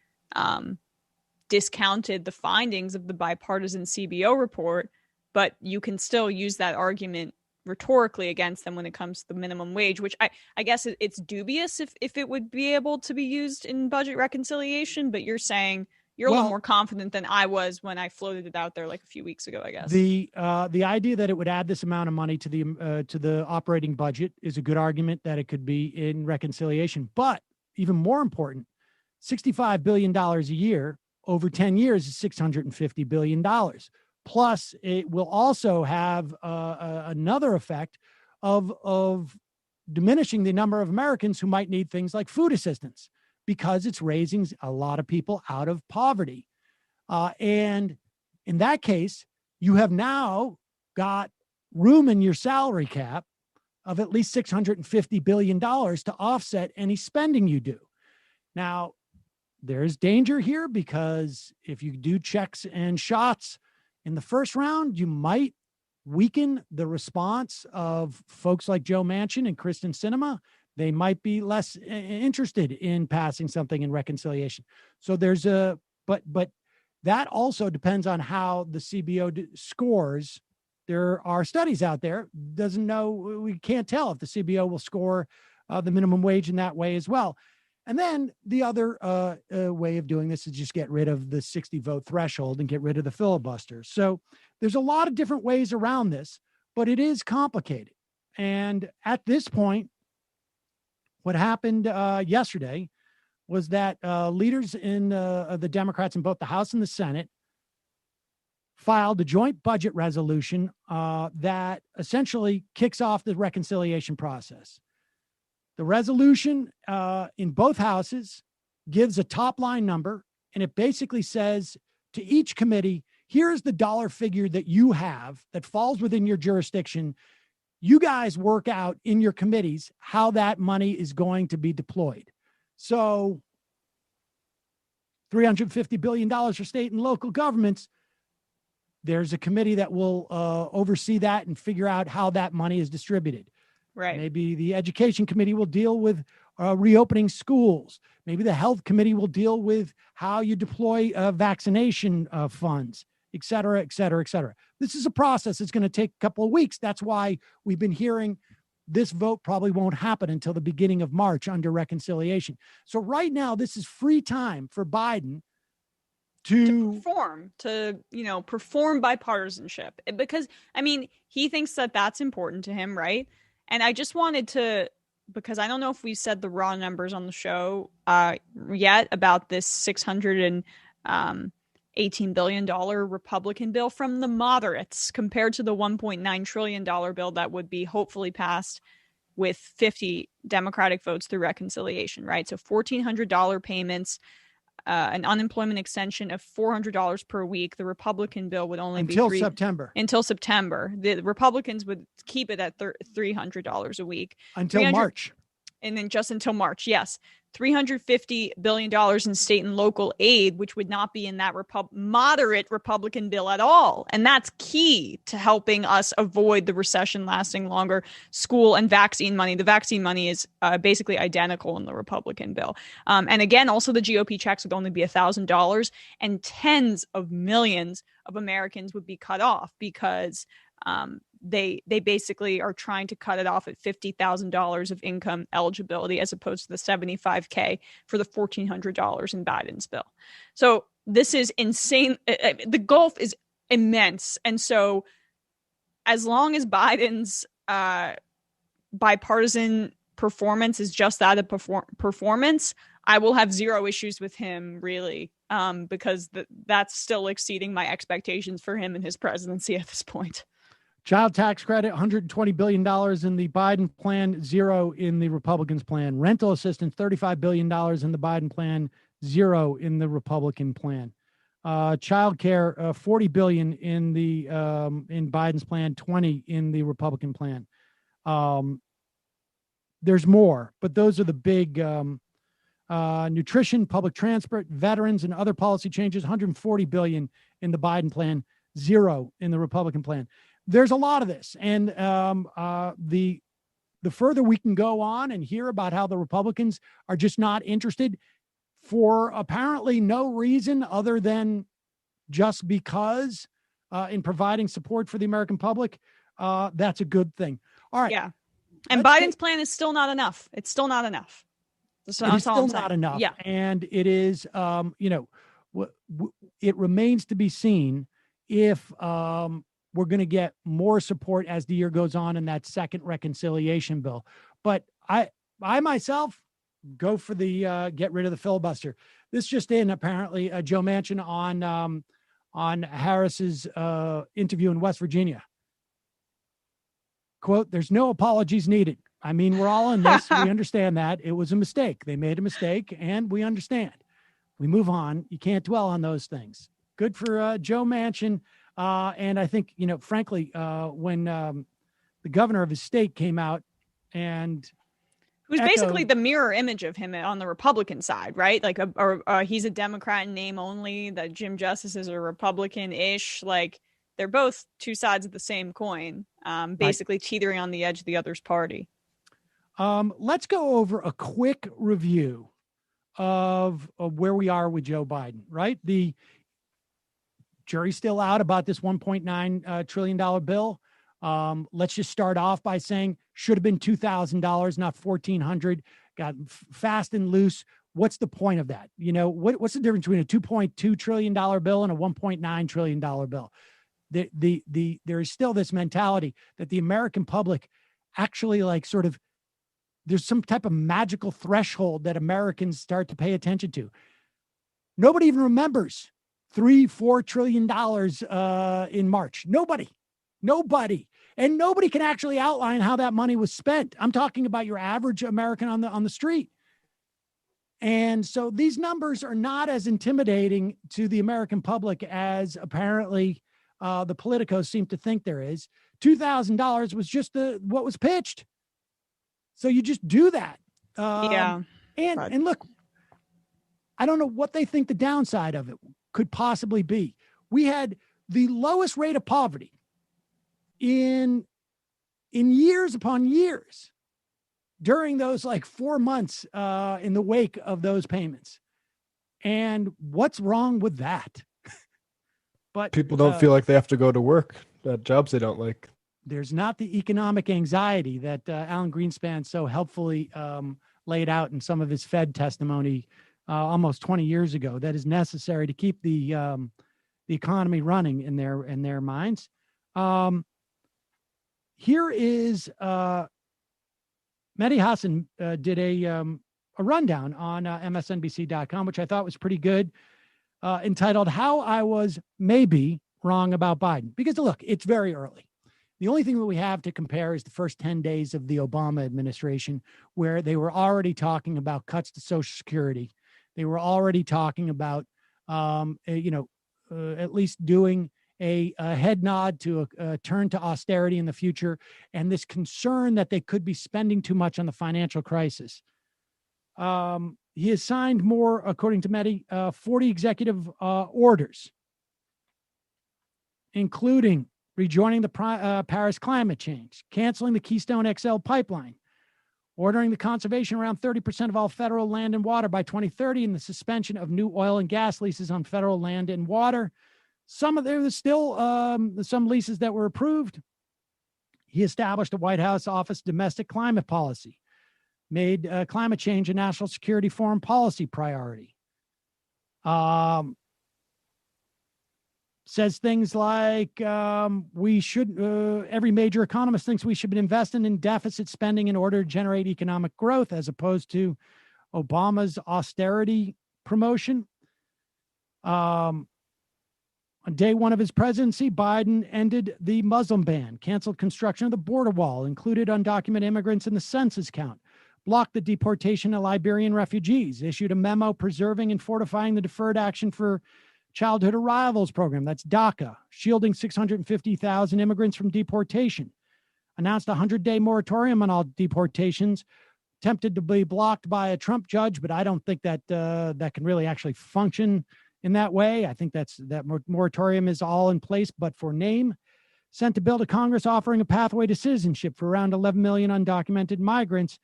discounted the findings of the bipartisan CBO report, but you can still use that argument rhetorically against them when it comes to the minimum wage, which I guess it's dubious if it would be able to be used in budget reconciliation, but you're saying you're a little more confident than I was when I floated it out there like a few weeks ago, I guess. The idea that it would add this amount of money to the operating budget is a good argument that it could be in reconciliation. But even more important, $65 billion a year over 10 years is $650 billion. Plus, it will also have another effect of diminishing the number of Americans who might need things like food assistance, because it's raising a lot of people out of poverty. And in that case, you have now got room in your salary cap of at least $650 billion to offset any spending you do. Now, there's danger here, because if you do checks and shots in the first round, you might weaken the response of folks like Joe Manchin and Kristen Sinema. They might be less interested in passing something in reconciliation. So there's but that also depends on how the CBO scores. There are studies out there, we can't tell if the CBO will score the minimum wage in that way as well. And then the other way of doing this is just get rid of the 60 vote threshold and get rid of the filibuster. So there's a lot of different ways around this, but it is complicated. And at this point, what happened yesterday was that leaders in the Democrats in both the House and the Senate filed a joint budget resolution that essentially kicks off the reconciliation process. The resolution in both houses gives a top line number, and it basically says to each committee, here's the dollar figure that you have that falls within your jurisdiction. You guys work out in your committees how that money is going to be deployed. So $350 billion for state and local governments. There's a committee that will oversee that and figure out how that money is distributed. Right. Maybe the education committee will deal with reopening schools. Maybe the health committee will deal with how you deploy vaccination funds. et cetera, et cetera, et cetera. This is a process. It's going to take a couple of weeks. That's why we've been hearing this vote probably won't happen until the beginning of March under reconciliation. So right now, this is free time for Biden to perform bipartisanship, because he thinks that that's important to him, right? And I just wanted to, because I don't know if we said the raw numbers on the show yet about this $618 billion Republican bill from the moderates compared to the $1.9 trillion bill that would be hopefully passed with 50 Democratic votes through reconciliation, right? So $1,400 payments, an unemployment extension of $400 per week. The Republican bill would only until be September. Until September. The Republicans would keep it at $300 a week. Until March. And then just until March, yes. $350 billion in state and local aid, which would not be in that moderate Republican bill at all. And that's key to helping us avoid the recession lasting longer. School and vaccine money. The vaccine money is basically identical in the Republican bill. And again, also the GOP checks would only be $1,000, and tens of millions of Americans would be cut off because they basically are trying to cut it off at $50,000 of income eligibility as opposed to the $75K for the $1,400 in Biden's bill. So this is insane. The gulf is immense. And so as long as Biden's bipartisan performance is just that, a performance, I will have zero issues with him, really, because that's still exceeding my expectations for him and his presidency at this point. Child tax credit, $120 billion in the Biden plan, zero in the Republicans' plan. Rental assistance, $35 billion in the Biden plan, zero in the Republican plan. Child care, $40 billion in Biden's plan, 20 in the Republican plan. There's more, but those are the big nutrition, public transport, veterans, and other policy changes. $140 billion in the Biden plan, zero in the Republican plan. There's a lot of this, and the further we can go on and hear about how the Republicans are just not interested for apparently no reason other than just because in providing support for the American public, that's a good thing. All right. Yeah. And Biden's plan is still not enough. It's still not enough. It's still not enough. Yeah. And it is, it remains to be seen if we're going to get more support as the year goes on in that second reconciliation bill. But I myself go for the get rid of the filibuster. This just in, apparently, Joe Manchin on Harris's interview in West Virginia. Quote, "There's no apologies needed. I mean, we're all in this. We understand that. It was a mistake. They made a mistake, and we understand. We move on. You can't dwell on those things." Good for Joe Manchin. And I think, frankly, when the governor of his state came out and who's basically the mirror image of him on the Republican side, right? Like, he's a Democrat in name only, that Jim Justice is a Republican-ish. Like, they're both two sides of the same coin, basically teetering on the edge of the other's party. Let's go over a quick review of where we are with Joe Biden, right? The jury's still out about this $1.9 trillion bill. Let's just start off by saying should have been $2,000, not $1,400. Got fast and loose. What's the point of that? What's the difference between a $2.2 trillion bill and a $1.9 trillion bill? There is still this mentality that the American public actually there's some type of magical threshold that Americans start to pay attention to. Nobody even remembers $3-4 trillion in March. Nobody, and nobody can actually outline how that money was spent. I'm talking about your average American on the street. And so these numbers are not as intimidating to the American public as apparently the politicos seem to think there is. $2,000 was just what was pitched. So you just do that. And look, I don't know what they think the downside of it could possibly be. We had the lowest rate of poverty in years upon years during those 4 months in the wake of those payments. And what's wrong with that? But people don't feel like they have to go to work at jobs they don't like. There's not the economic anxiety that Alan Greenspan so helpfully laid out in some of his Fed testimony almost 20 years ago that is necessary to keep the economy running in their minds. Here is Mehdi Hassan did a rundown on MSNBC.com, which I thought was pretty good, entitled "How I Was Maybe Wrong About Biden." Because look, it's very early. The only thing that we have to compare is the first 10 days of the Obama administration, where they were already talking about cuts to Social Security. They were already talking about, at least doing a head nod to a turn to austerity in the future, and this concern that they could be spending too much on the financial crisis. He has signed more, according to Mehdi, 40 executive orders, including rejoining the Paris climate change, canceling the Keystone XL pipeline, ordering the conservation around 30% of all federal land and water by 2030, and the suspension of new oil and gas leases on federal land and water. There's still some leases that were approved. He established a White House office domestic climate policy, made climate change a national security foreign policy priority. Says things like we should, every major economist thinks we should be investing in deficit spending in order to generate economic growth, as opposed to Obama's austerity promotion. On day one of his presidency, Biden ended the Muslim ban, canceled construction of the border wall, included undocumented immigrants in the census count, blocked the deportation of Liberian refugees, issued a memo preserving and fortifying the Deferred Action for Childhood Arrivals program, that's DACA, shielding 650,000 immigrants from deportation, announced a 100-day moratorium on all deportations, tempted to be blocked by a Trump judge, but I don't think that that can really actually function in that way. I think that moratorium is all in place, but for name. Sent a bill to Congress offering a pathway to citizenship for around 11 million undocumented migrants,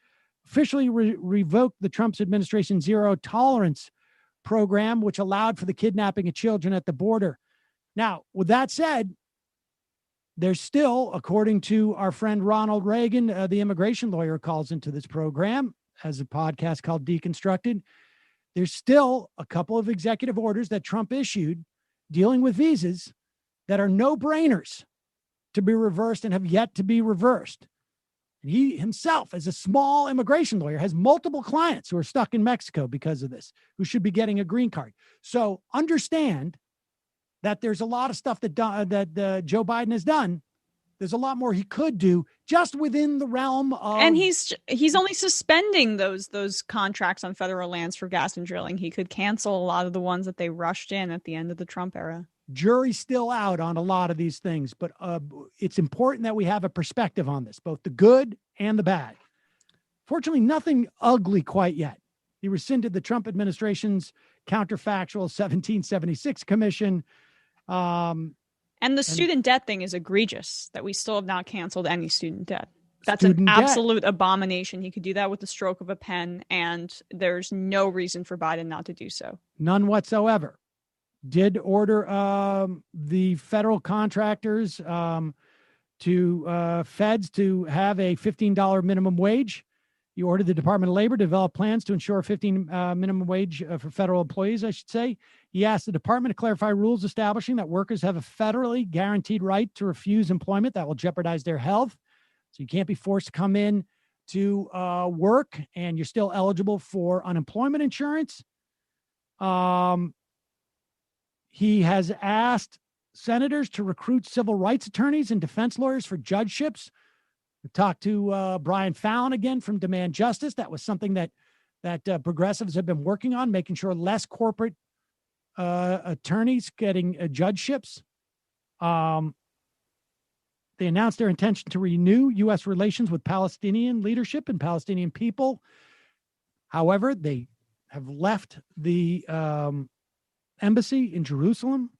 officially revoked the Trump's administration zero tolerance program, which allowed for the kidnapping of children at the border. Now, with that said, there's still, according to our friend Ronald Reagan, the immigration lawyer, calls into this program, has a podcast called Deconstructed. There's still a couple of executive orders that Trump issued dealing with visas that are no-brainers to be reversed and have yet to be reversed. And he himself, as a small immigration lawyer, has multiple clients who are stuck in Mexico because of this, who should be getting a green card. So understand that there's a lot of stuff that Joe Biden has done. There's a lot more he could do just within the realm of... And he's only suspending those contracts on federal lands for gas and drilling. He could cancel a lot of the ones that they rushed in at the end of the Trump era. Jury's still out on a lot of these things, but it's important that we have a perspective on this, both the good and the bad. Fortunately, nothing ugly quite yet. He rescinded the Trump administration's counterfactual 1776 commission. And the student debt thing is egregious, that we still have not canceled any student debt. That's an absolute abomination. He could do that with the stroke of a pen, and there's no reason for Biden not to do so. None whatsoever. Did order the federal contractors to feds to have a $15 minimum wage. He ordered the Department of Labor to develop plans to ensure $15 minimum wage for federal employees, I should say. He asked the department to clarify rules establishing that workers have a federally guaranteed right to refuse employment that will jeopardize their health. So you can't be forced to come in to work and you're still eligible for unemployment insurance. He has asked senators to recruit civil rights attorneys and defense lawyers for judgeships. We talked to Brian Fallon again from Demand Justice. That was something that progressives have been working on, making sure less corporate attorneys getting judgeships. They announced their intention to renew U.S. relations with Palestinian leadership and Palestinian people. However, they have left the embassy in Jerusalem.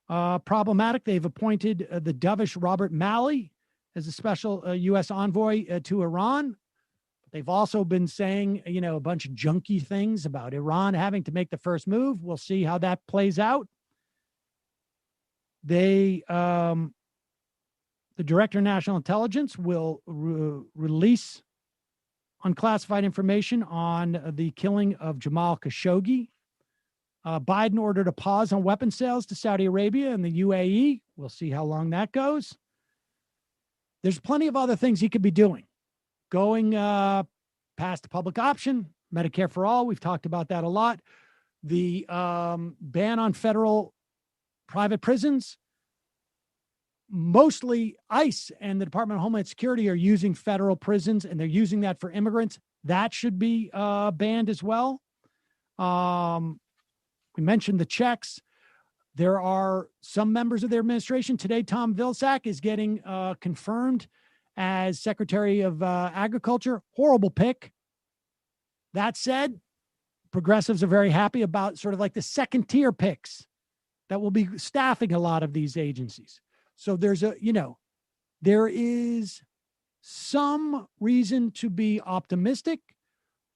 Problematic. They've appointed the dovish Robert Malley as a special U.S. envoy to Iran. They've also been saying, a bunch of junky things about Iran having to make the first move. We'll see how that plays out. They, the Director of National Intelligence will release unclassified information on the killing of Jamal Khashoggi. Biden ordered a pause on weapon sales to Saudi Arabia and the UAE. We'll see how long that goes. There's plenty of other things he could be doing. Going past the public option, Medicare for all. We've talked about that a lot. The ban on federal private prisons. Mostly ICE and the Department of Homeland Security are using federal prisons, and they're using that for immigrants. That should be banned as well. We mentioned the checks. There are some members of their administration. Today, Tom Vilsack is getting confirmed as Secretary of Agriculture. Horrible pick. That said, progressives are very happy about sort of like the second tier picks that will be staffing a lot of these agencies. So there's there is some reason to be optimistic,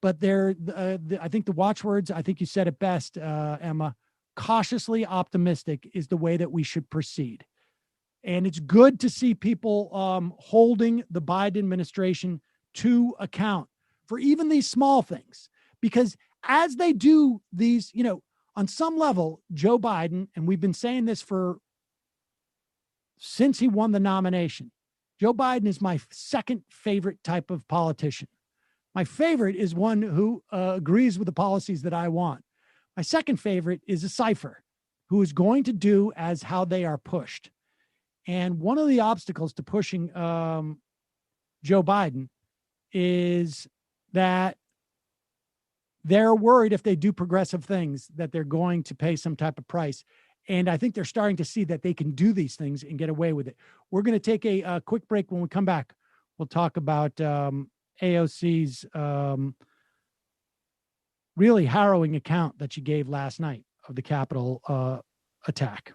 but I think the watchwords, I think you said it best, Emma, cautiously optimistic is the way that we should proceed. And it's good to see people holding the Biden administration to account for even these small things, because as they do these, on some level, Joe Biden, and we've been saying this since he won the nomination, Joe Biden is my second favorite type of politician. My favorite is one who agrees with the policies that I want. My second favorite is a cipher who is going to do as how they are pushed. And one of the obstacles to pushing Joe Biden is that they're worried if they do progressive things that they're going to pay some type of price. And I think they're starting to see that they can do these things and get away with it. We're going to take a quick break. When we come back, we'll talk about AOC's really harrowing account that she gave last night of the Capitol attack.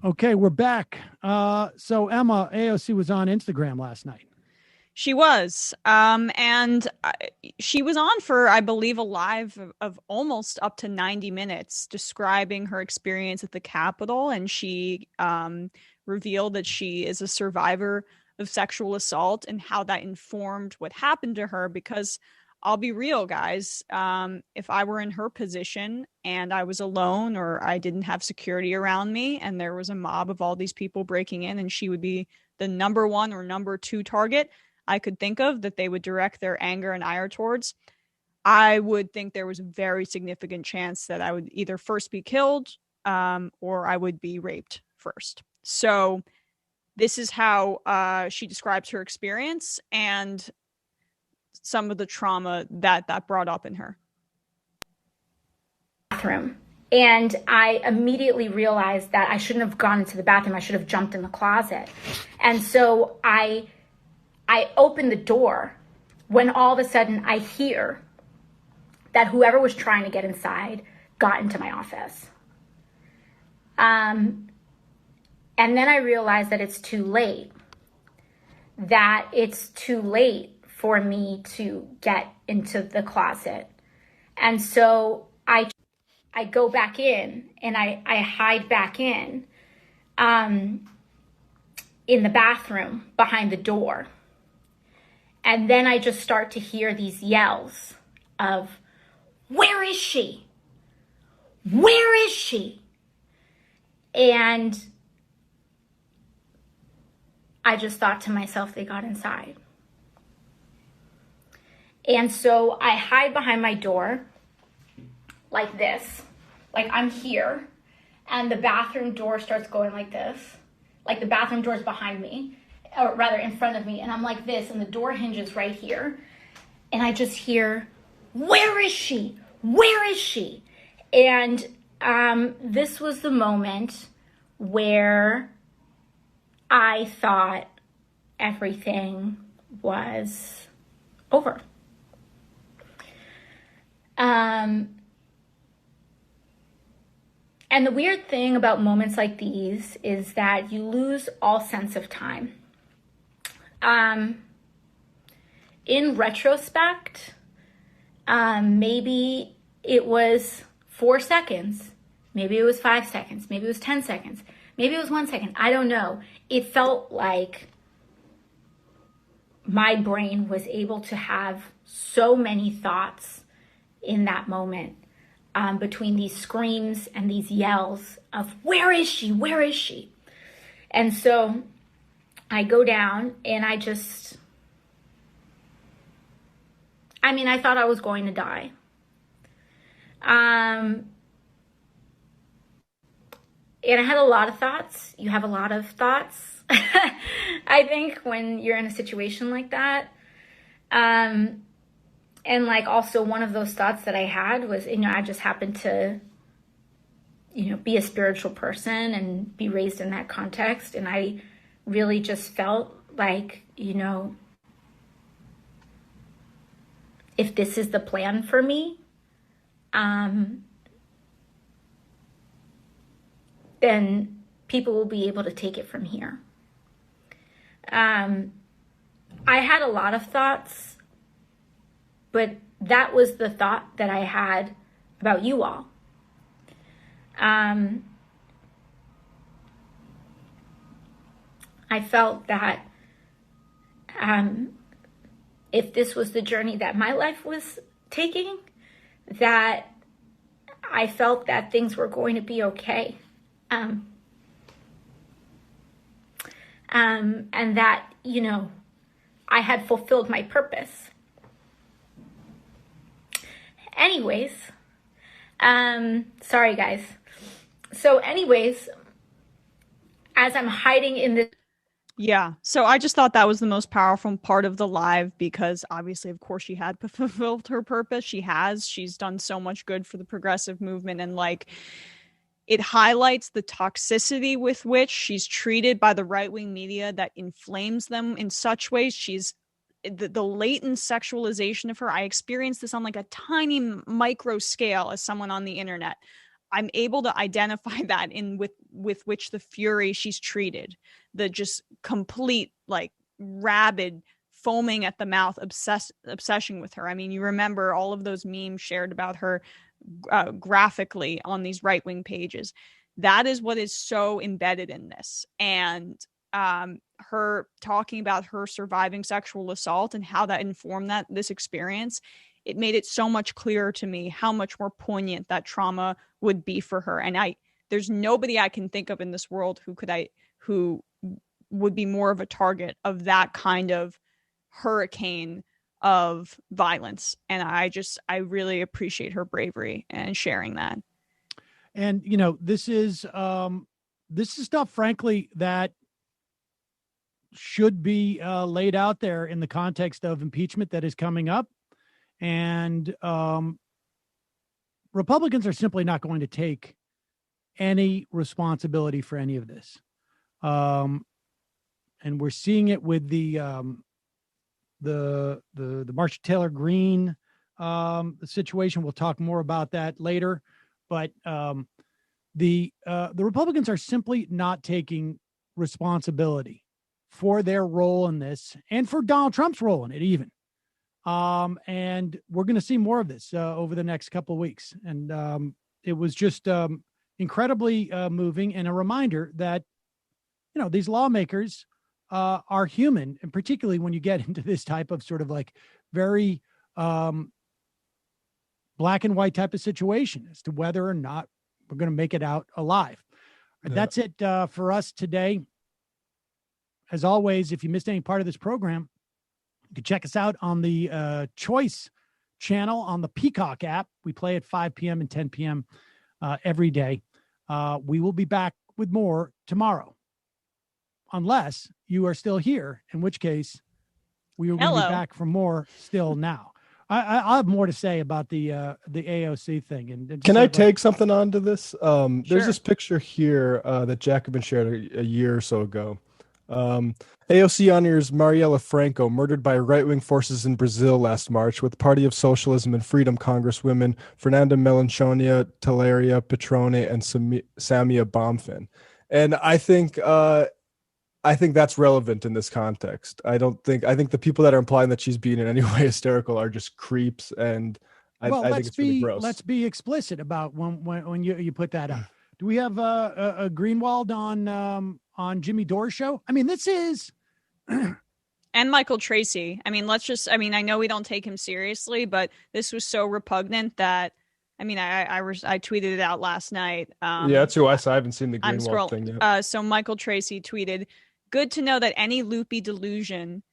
Okay, we're back. So Emma, AOC was on Instagram last night. She was. And she was on for, I believe, a live of almost up to 90 minutes describing her experience at the Capitol. And she revealed that she is a survivor of sexual assault and how that informed what happened to her. Because I'll be real, guys. If I were in her position and I was alone or I didn't have security around me and there was a mob of all these people breaking in and she would be the number one or number two target I could think of that they would direct their anger and ire towards, I would think there was a very significant chance that I would either first be killed or I would be raped first. So this is how she describes her experience and some of the trauma that brought up in her. Bathroom. And I immediately realized that I shouldn't have gone into the bathroom. I should have jumped in the closet. And so I opened the door when all of a sudden I hear that whoever was trying to get inside got into my office. And then I realized that it's too late. That it's too late for me to get into the closet. And so I go back in and I hide back in the bathroom behind the door. And then I just start to hear these yells of, "Where is she? Where is she?" And I just thought to myself, they got inside. And so I hide behind my door like this, like I'm here, and the bathroom door starts going like this, like the bathroom door is behind me, or rather in front of me, and I'm like this, and the door hinges right here, and I just hear, "Where is she? Where is she?" And this was the moment where I thought everything was over. And the weird thing about moments like these is that you lose all sense of time. In retrospect, maybe it was 4 seconds, maybe it was 5 seconds, maybe it was 10 seconds, maybe it was 1 second. I don't know. It felt like my brain was able to have so many thoughts in that moment. Between these screams and these yells of, where is she? Where is she? And so I go down and I thought I was going to die. And I had a lot of thoughts. You have a lot of thoughts, I think, when you're in a situation like that. And like also one of those thoughts that I had was, I just happened to, be a spiritual person and be raised in that context. And I really just felt like, if this is the plan for me, then people will be able to take it from here. I had a lot of thoughts, but that was the thought that I had about you all. I felt that if this was the journey that my life was taking, that I felt that things were going to be okay. And that, I had fulfilled my purpose. Anyways, sorry guys. So anyways, as I'm hiding in this. Yeah. So I just thought that was the most powerful part of the live, because obviously, of course, she had fulfilled her purpose. She's done so much good for the progressive movement, and like, it highlights the toxicity with which she's treated by the right-wing media that inflames them in such ways. She's the latent sexualization of her. I experienced this on like a tiny micro scale as someone on the internet. I'm able to identify that in with which the fury she's treated, the just complete like rabid foaming at the mouth obsession with her. I mean, you remember all of those memes shared about her graphically on these right-wing pages. That is what is so embedded in this. And her talking about her surviving sexual assault and how that informed this experience, it made it so much clearer to me how much more poignant that trauma would be for her. And there's nobody I can think of in this world who would be more of a target of that kind of hurricane of violence. And I really appreciate her bravery and sharing that. And, this is stuff, frankly, that should be laid out there in the context of impeachment that is coming up. And Republicans are simply not going to take any responsibility for any of this. And we're seeing it with the Marjorie Taylor Greene situation. We'll talk more about that later. But the Republicans are simply not taking responsibility for their role in this, and for Donald Trump's role in it even. And we're going to see more of this over the next couple of weeks. And it was just incredibly moving, and a reminder that, these lawmakers are human, and particularly when you get into this type of sort of like very black and white type of situation as to whether or not we're going to make it out alive. Yeah. That's it for us today. As always, if you missed any part of this program, you can check us out on the Choice channel on the Peacock app. We play at 5 p.m. and 10 p.m. Every day. We will be back with more tomorrow, unless you are still here, in which case we will be back for more still now. I'll have more to say about the AOC thing. And can I take something onto this? Sure. There's this picture here that Jacobin shared a year or so ago. AOC honors Marielle Franco, murdered by right-wing forces in Brazil last March, with Party of Socialism and Freedom Congresswomen Fernanda Melanchonia, Teleria Petrone, and Samia Bonfin. And I think that's relevant in this context. I think the people that are implying that she's being in any way hysterical are just creeps, and I think it's really gross. Let's be explicit about when you put that up. Do we have a Greenwald on Jimmy Dore's show? I mean, this is and Michael Tracy. I mean, I know we don't take him seriously, but this was so repugnant that, I mean, I tweeted it out last night. Yeah, that's who I saw. I haven't seen the Greenwald thing yet. So Michael Tracy tweeted, "Good to know that any loopy delusion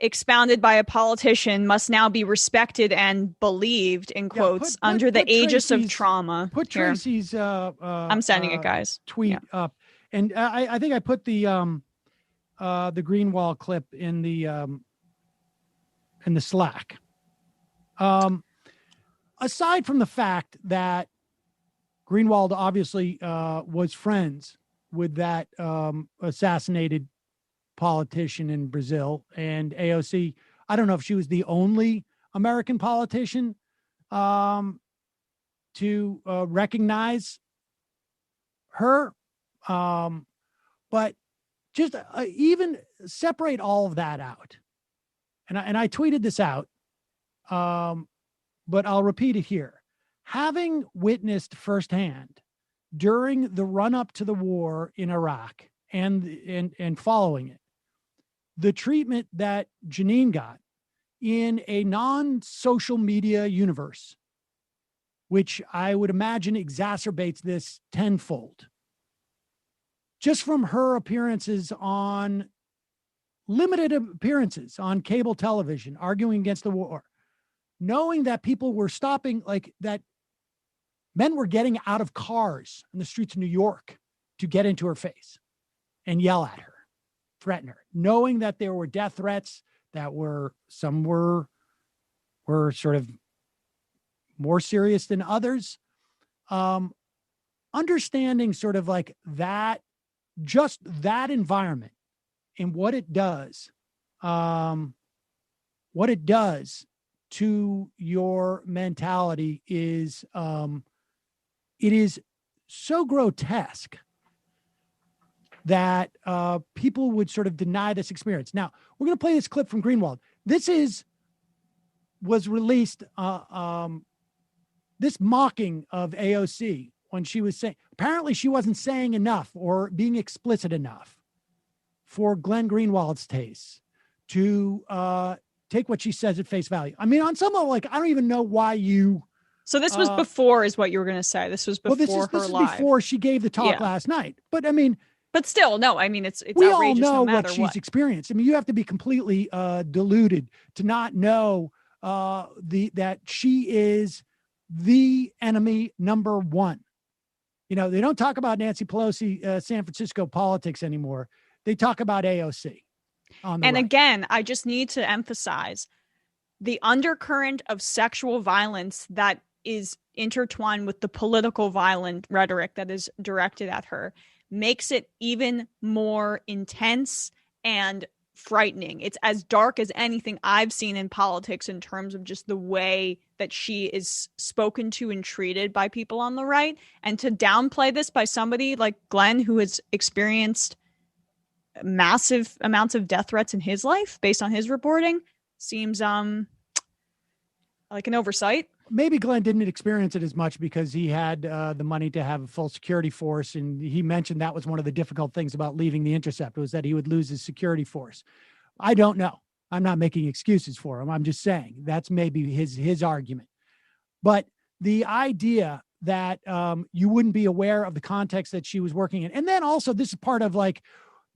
expounded by a politician must now be respected and believed," in quotes, under the aegis of trauma. Put Here. Tracy's I'm sending it, guys. Tweet up. And I think I put the Greenwald clip in the Slack. Aside from the fact that Greenwald obviously was friends with that assassinated politician in Brazil, and AOC, I don't know if she was the only American politician to recognize her, but just even separate all of that out. And I tweeted this out, but I'll repeat it here. Having witnessed firsthand during the run-up to the war in Iraq and following it, the treatment that Janine got in a non-social media universe, which I would imagine exacerbates this tenfold. Just from her limited appearances on cable television, arguing against the war, knowing that people were stopping, like that men were getting out of cars in the streets of New York to get into her face and yell at her, threaten her, knowing that there were death threats that some were sort of more serious than others. Understanding sort of like that, just that environment and what it does to your mentality is, it is so grotesque that people would sort of deny this experience. Now, we're going to play this clip from Greenwald. This was released, this mocking of AOC when she was saying, apparently she wasn't saying enough or being explicit enough for Glenn Greenwald's taste to take what she says at face value. I mean, on some level, like, I don't even know why you... So this was before, is what you were going to say. This was before this is live. Before she gave the talk last night. But I mean... But still, no, I mean, it's we outrageous all know no matter what she's experienced. I mean, you have to be completely deluded to not know that she is the enemy number one. You know, they don't talk about Nancy Pelosi, San Francisco politics anymore. They talk about AOC. And again, I just need to emphasize the undercurrent of sexual violence that is intertwined with the political violent rhetoric that is directed at her makes it even more intense and frightening. It's as dark as anything I've seen in politics in terms of just the way that she is spoken to and treated by people on the right. And to downplay this by somebody like Glenn, who has experienced massive amounts of death threats in his life based on his reporting, seems like an oversight. Maybe Glenn didn't experience it as much because he had the money to have a full security force. And he mentioned that was one of the difficult things about leaving The Intercept, was that he would lose his security force. I don't know. I'm not making excuses for him. I'm just saying that's maybe his argument. But the idea that you wouldn't be aware of the context that she was working in. And then also this is part of like,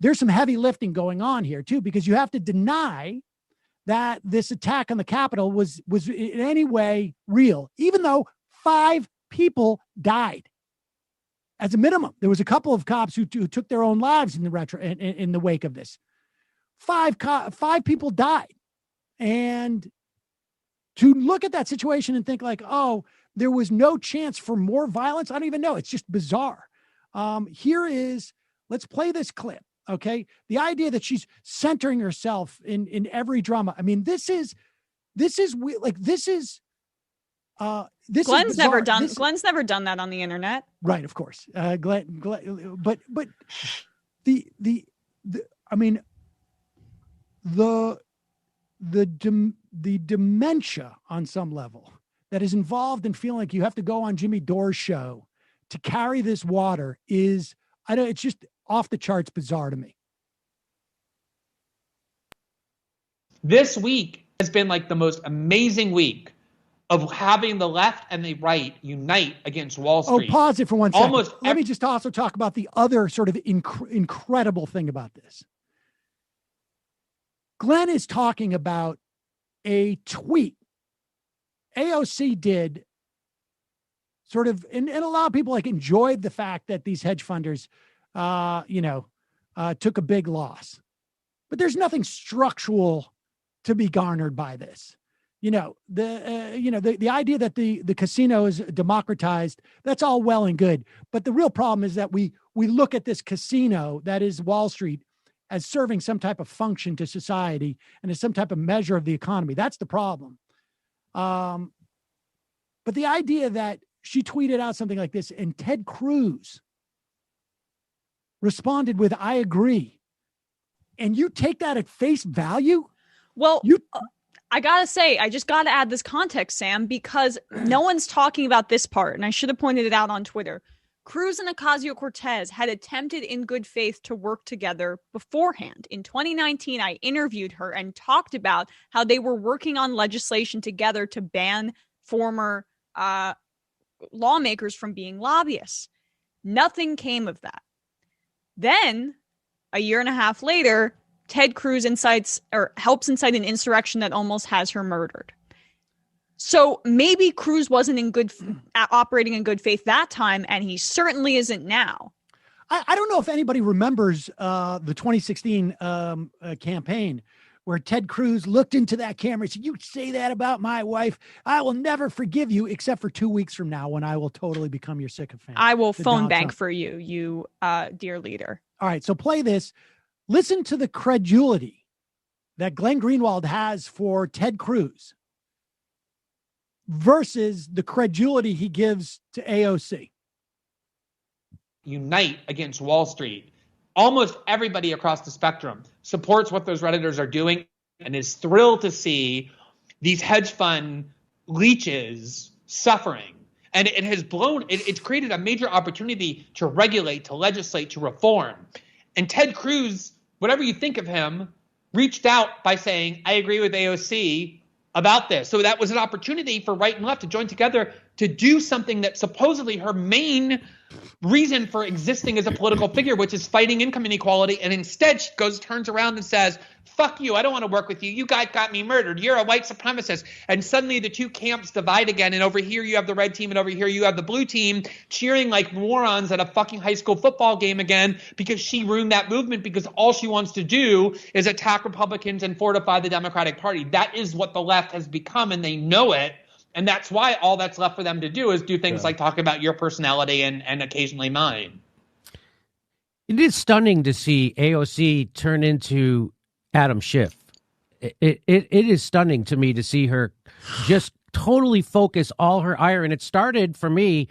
there's some heavy lifting going on here too, because you have to deny that this attack on the Capitol was in any way real, even though 5 people died. As a minimum, there was a couple of cops who took their own lives in the wake of this. 5 people died, and to look at that situation and think like, oh, there was no chance for more violence. I don't even know. It's just bizarre. Let's play this clip. Okay. The idea that she's centering herself in every drama. I mean, this is Glenn's never done that on the internet. Right. Of course. Glenn, but the dementia on some level that is involved in feeling like you have to go on Jimmy Dore's show to carry this water it's just off the charts bizarre to me. This week has been like the most amazing week of having the left and the right unite against Wall Street. Oh, pause it for 1 second. Let me just also talk about the other sort of incredible thing about this. Glenn is talking about a tweet AOC did sort of, and a lot of people like enjoyed the fact that these hedge funders, took a big loss, but there's nothing structural to be garnered by this. The idea that the casino is democratized, that's all well and good. But the real problem is that we look at this casino that is Wall Street as serving some type of function to society and as some type of measure of the economy. That's the problem. But the idea that she tweeted out something like this and Ted Cruz responded with, "I agree," and you take that at face value? Well, I gotta say, I just gotta add this context, Sam, because no one's talking about this part, and I should have pointed it out on Twitter. Cruz and Ocasio-Cortez had attempted in good faith to work together beforehand. In 2019, I interviewed her and talked about how they were working on legislation together to ban former lawmakers from being lobbyists. Nothing came of that. Then, a year and a half later, Ted Cruz helps incite an insurrection that almost has her murdered. So maybe Cruz wasn't operating in good faith that time, and he certainly isn't now. I don't know if anybody remembers the 2016 campaign where Ted Cruz looked into that camera and said, "You say that about my wife, I will never forgive you, except for 2 weeks from now when I will totally become your sycophant. I will phone bank for you, dear leader." All right, so play this. Listen to the credulity that Glenn Greenwald has for Ted Cruz versus the credulity he gives to AOC. Unite against Wall Street. Almost everybody across the spectrum supports what those Redditors are doing and is thrilled to see these hedge fund leeches suffering. And it has it's created a major opportunity to regulate, to legislate, to reform. And Ted Cruz, whatever you think of him, reached out by saying, "I agree with AOC about this." So that was an opportunity for right and left to join together to do something that supposedly her main reason for existing as a political figure, which is fighting income inequality. And instead she turns around and says, "Fuck you, I don't want to work with you. You guys got me murdered. You're a white supremacist." And suddenly the two camps divide again. And over here you have the red team and over here you have the blue team cheering like morons at a fucking high school football game again because she ruined that movement because all she wants to do is attack Republicans and fortify the Democratic Party. That is what the left has become, and they know it. And that's why all that's left for them to do is do things like talk about your personality and occasionally mine. It is stunning to see AOC turn into Adam Schiff. It is stunning to me to see her just totally focus all her ire. And it started for me.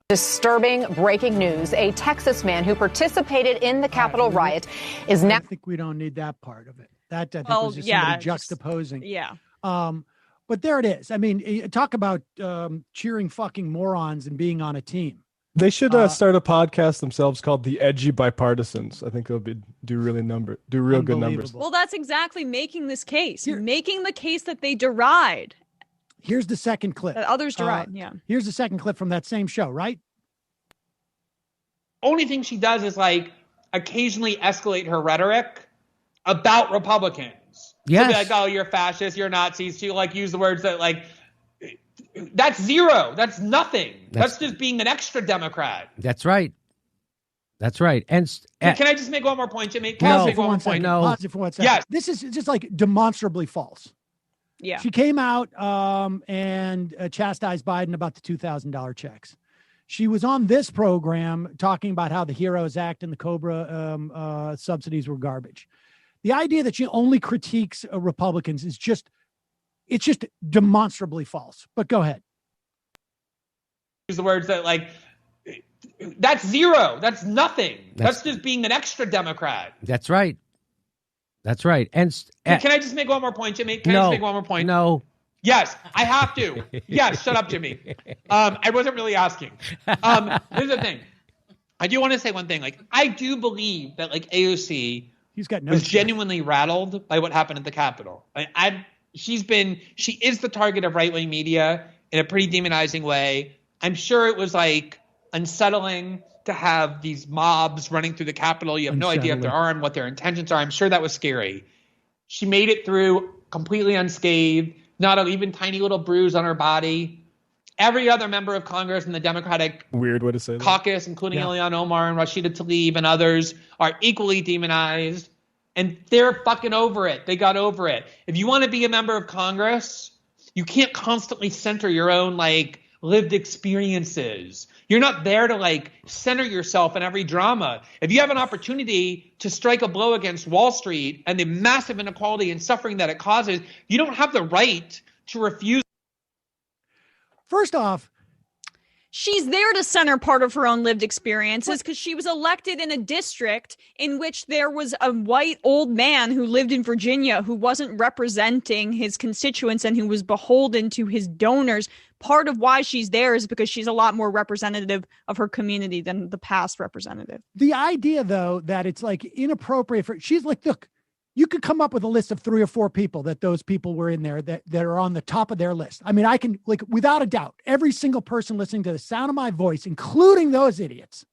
Disturbing breaking news. A Texas man who participated in the Capitol riot is now. I think we don't need that part of it. That I think was just somebody juxtaposing. But there it is. I mean, talk about cheering fucking morons and being on a team. They should start a podcast themselves called The Edgy Bipartisans. I think they'll do real good numbers. Well, that's exactly making this case, making the case that they deride. Here's the second clip. That others deride, Here's the second clip from that same show, right? Only thing she does is occasionally escalate her rhetoric about Republicans. Yes. She'll be like, "Oh, you're fascist, you're Nazis." She'll use the words that that's zero. That's nothing. That's just being an extra Democrat. That's right. That's right. And can I just make one more point, Jimmy? Pause it for 1 second. Yes. This is just demonstrably false. Yeah. She came out and chastised Biden about the $2,000 checks. She was on this program talking about how the HEROES Act and the COBRA subsidies were garbage. The idea that she only critiques Republicans is just demonstrably false. But go ahead. Use the words that like, that's zero. That's nothing. That's just being an extra Democrat. That's right. That's right. And can I just make one more point, Jimmy? Can I just make one more point? No. Yes, I have to. Yes, shut up, Jimmy. I wasn't really asking. Here's the thing. I do want to say one thing. Like, I do believe that like AOC was genuinely rattled by what happened at the Capitol. She is the target of right-wing media in a pretty demonizing way. I'm sure it was like unsettling to have these mobs running through the Capitol. You have no idea if they're armed, what their intentions are. I'm sure that was scary. She made it through completely unscathed, not an even tiny little bruise on her body. Every other member of Congress in the Democratic weird way to say caucus, including Ilhan Omar and Rashida Tlaib and others, are equally demonized. And they're fucking over it. They got over it. If you want to be a member of Congress, you can't constantly center your own like lived experiences. You're not there to like center yourself in every drama. If you have an opportunity to strike a blow against Wall Street and the massive inequality and suffering that it causes, you don't have the right to refuse. First off, she's there to center part of her own lived experiences because she was elected in a district in which there was a white old man who lived in Virginia who wasn't representing his constituents and who was beholden to his donors. Part of why she's there is because she's a lot more representative of her community than the past representative. The idea, though, that it's like inappropriate for, she's like, look, you could come up with a list of 3 or 4 people that those people were in there that are on the top of their list. I mean, I can, like, without a doubt, every single person listening to the sound of my voice, including those idiots,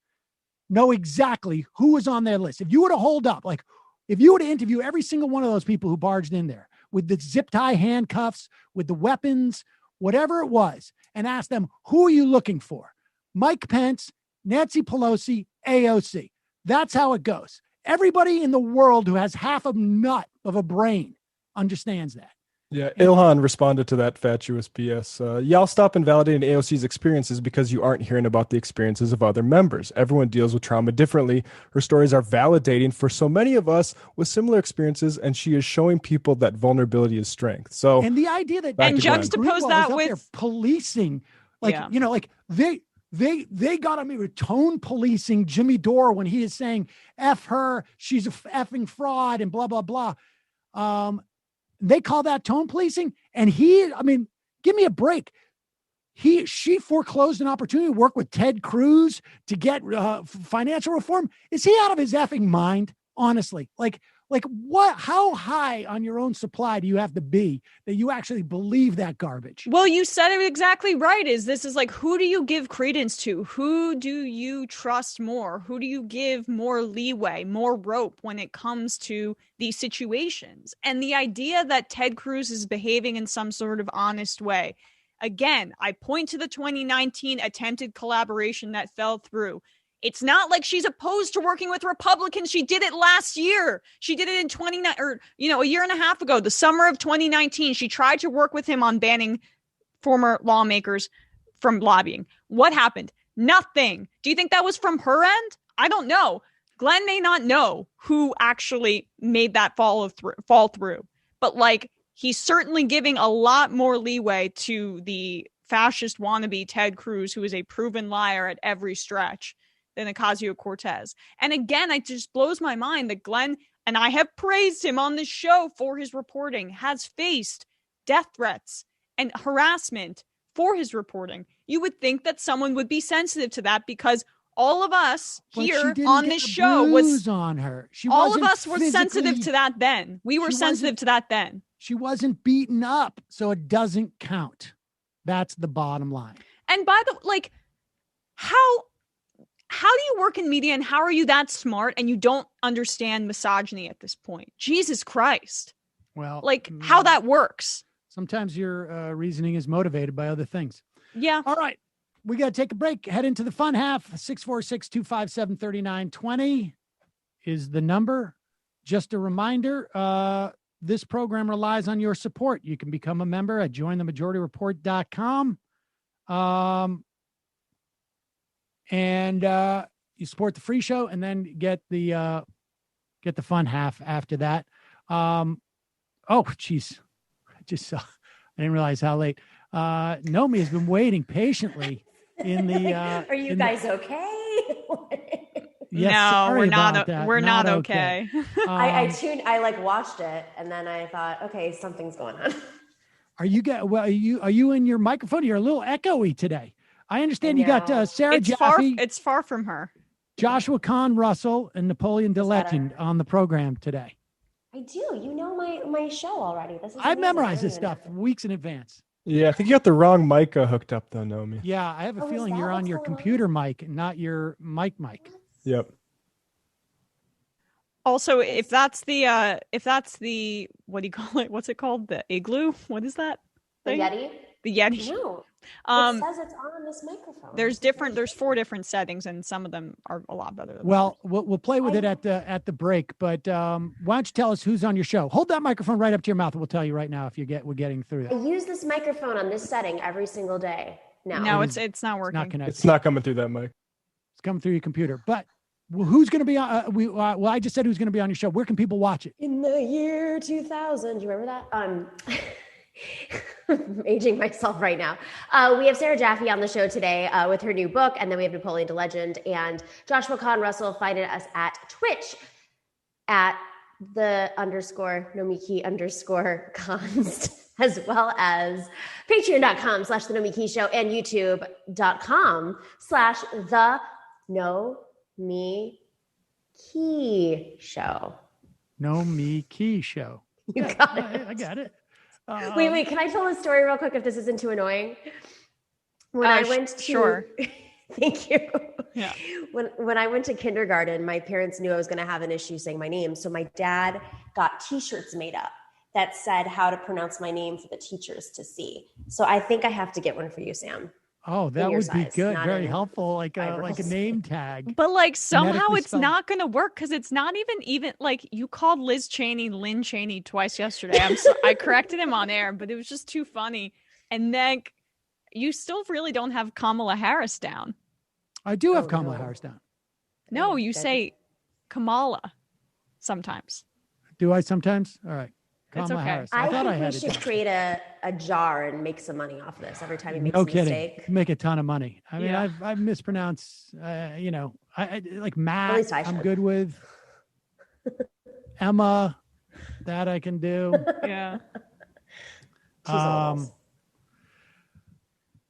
know exactly who was on their list. If you were to hold up, like, if you were to interview every single one of those people who barged in there with the zip tie handcuffs, with the weapons, whatever it was, and ask them, who are you looking for? Mike Pence, Nancy Pelosi, AOC. That's how it goes. Everybody in the world who has half a nut of a brain understands that. Yeah, Ilhan responded to that fatuous BS. Y'all stop invalidating AOC's experiences because you aren't hearing about the experiences of other members. Everyone deals with trauma differently. Her stories are validating for so many of us with similar experiences, and she is showing people that vulnerability is strength. So, and the idea that and juxtapose that with policing, like like they got on me with tone policing Jimmy Dore when he is saying F her, she's a effing fraud and blah blah blah. They call that tone policing, and give me a break. She foreclosed an opportunity to work with Ted Cruz to get financial reform. Is he out of his effing mind? Honestly, like what? How high on your own supply do you have to be that you actually believe that garbage? Well, you said it exactly right. This is like, who do you give credence to? Who do you trust more? Who do you give more leeway, more rope when it comes to these situations? And the idea that Ted Cruz is behaving in some sort of honest way. Again, I point to the 2019 attempted collaboration that fell through. It's not like she's opposed to working with Republicans. She did it last year. She did it in a year and a half ago, the summer of 2019. She tried to work with him on banning former lawmakers from lobbying. What happened? Nothing. Do you think that was from her end? I don't know. Glenn may not know who actually made that fall through, but like, he's certainly giving a lot more leeway to the fascist wannabe Ted Cruz, who is a proven liar at every stretch, than Ocasio-Cortez. And again, it just blows my mind that Glenn, and I have praised him on this show for his reporting, has faced death threats and harassment for his reporting. You would think that someone would be sensitive to that, because all of us here on this show was on her. All of us were sensitive to that then. We were sensitive to that then. She wasn't beaten up, so it doesn't count. That's the bottom line. And by the like, how do you work in media, and how are you that smart and you don't understand misogyny at this point? Jesus Christ. Well, like how that works. Sometimes your reasoning is motivated by other things. Yeah. All right. We got to take a break. Head into the fun half. 646-257-3920 is the number. Just a reminder, this program relies on your support. You can become a member at jointhemajorityreport.com. And you support the free show and then get the fun half after that. Oh, geez. I just saw, I didn't realize how late. Nomi has been waiting patiently in the. Are you guys okay? Yes, no, sorry we're not. about that. We're not okay. I watched it and then I thought, okay, something's going on. Are you in your microphone? You're a little echoey today. I understand you got Sarah Jaffe. It's far from her. Joshua Kahn Russell and Napoleon de Legend on the program today. I do. You know my show already. This is I memorized this stuff weeks in advance. Yeah, I think you got the wrong mic hooked up though, Nomi. Yeah, I have a feeling you're on your computer mic and not your mic. Yep. Also, if that's the what do you call it? What's it called? The igloo? What is that thing? The Yeti? The Yeti. No. It says it's on this microphone. There's 4 different settings, and some of them are a lot better than Well, we'll play with it at the break. But why don't you tell us who's on your show? Hold that microphone right up to your mouth, and we'll tell you right now if we're getting through that. I use this microphone on this setting every single day. No, it's not working. It's not connected. It's not coming through that mic. It's coming through your computer. But who's going to be on? I just said who's going to be on your show. Where can people watch it? In the year 2000. Do you remember that? I'm aging myself right now. We have Sarah Jaffe on the show today with her new book, and then we have Napoleon de Legend and Joshua Kahn Russell. Find us at Twitch at the _Nomi Konst, as well as patreon.com/the Nomi Show and youtube.com/the Nomi Show. Nomi Show. You got it. I got it. Wait, can I tell a story real quick if this isn't too annoying? When I went to sure. Thank you. Yeah. When I went to kindergarten, my parents knew I was going to have an issue saying my name. So my dad got t-shirts made up that said how to pronounce my name for the teachers to see. So I think I have to get one for you, Sam. Oh, that would be good. Very helpful. Like a name tag. But like somehow it's not going to work because it's not even like you called Liz Cheney Lynn Cheney twice yesterday. I corrected him on air, but it was just too funny. And then you still really don't have Kamala Harris down. I do have Kamala Harris down. No, you say Kamala sometimes. Do I sometimes? All right. It's okay. Harris. I thought think I had we should create a jar and make some money off this every time you make no a kidding. mistake. Make a ton of money. I mean, Yeah. I've mispronounced, I like Matt, At least I I'm should. good with. Emma, that I can do. Yeah.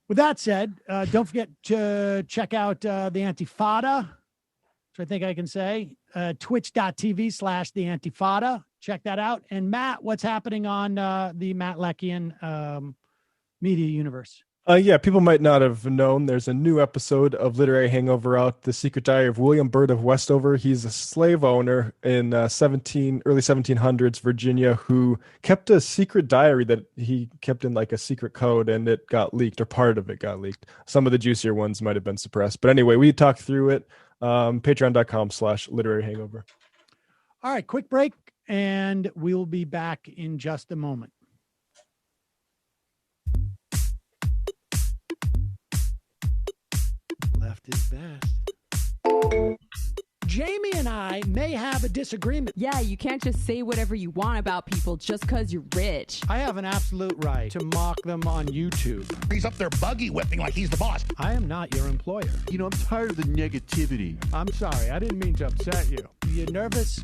With that said, don't forget to check out the Antifada, which I think I can say, twitch.tv/the Antifada. Check that out. And Matt, what's happening on the Matt Leckian media universe? Yeah, people might not have known there's a new episode of Literary Hangover out, The Secret Diary of William Byrd of Westover. He's a slave owner in early 1700s Virginia who kept a secret diary that he kept in like a secret code, and it got leaked, or part of it got leaked. Some of the juicier ones might have been suppressed. But anyway, we talked through it. Patreon.com/Literary Hangover. All right, quick break, and we'll be back in just a moment. Left is best. Jamie and I may have a disagreement. Yeah, you can't just say whatever you want about people just because you're rich. I have an absolute right to mock them on YouTube. He's up there buggy whipping like he's the boss. I am not your employer. You know, I'm tired of the negativity. I'm sorry. I didn't mean to upset you. You're nervous.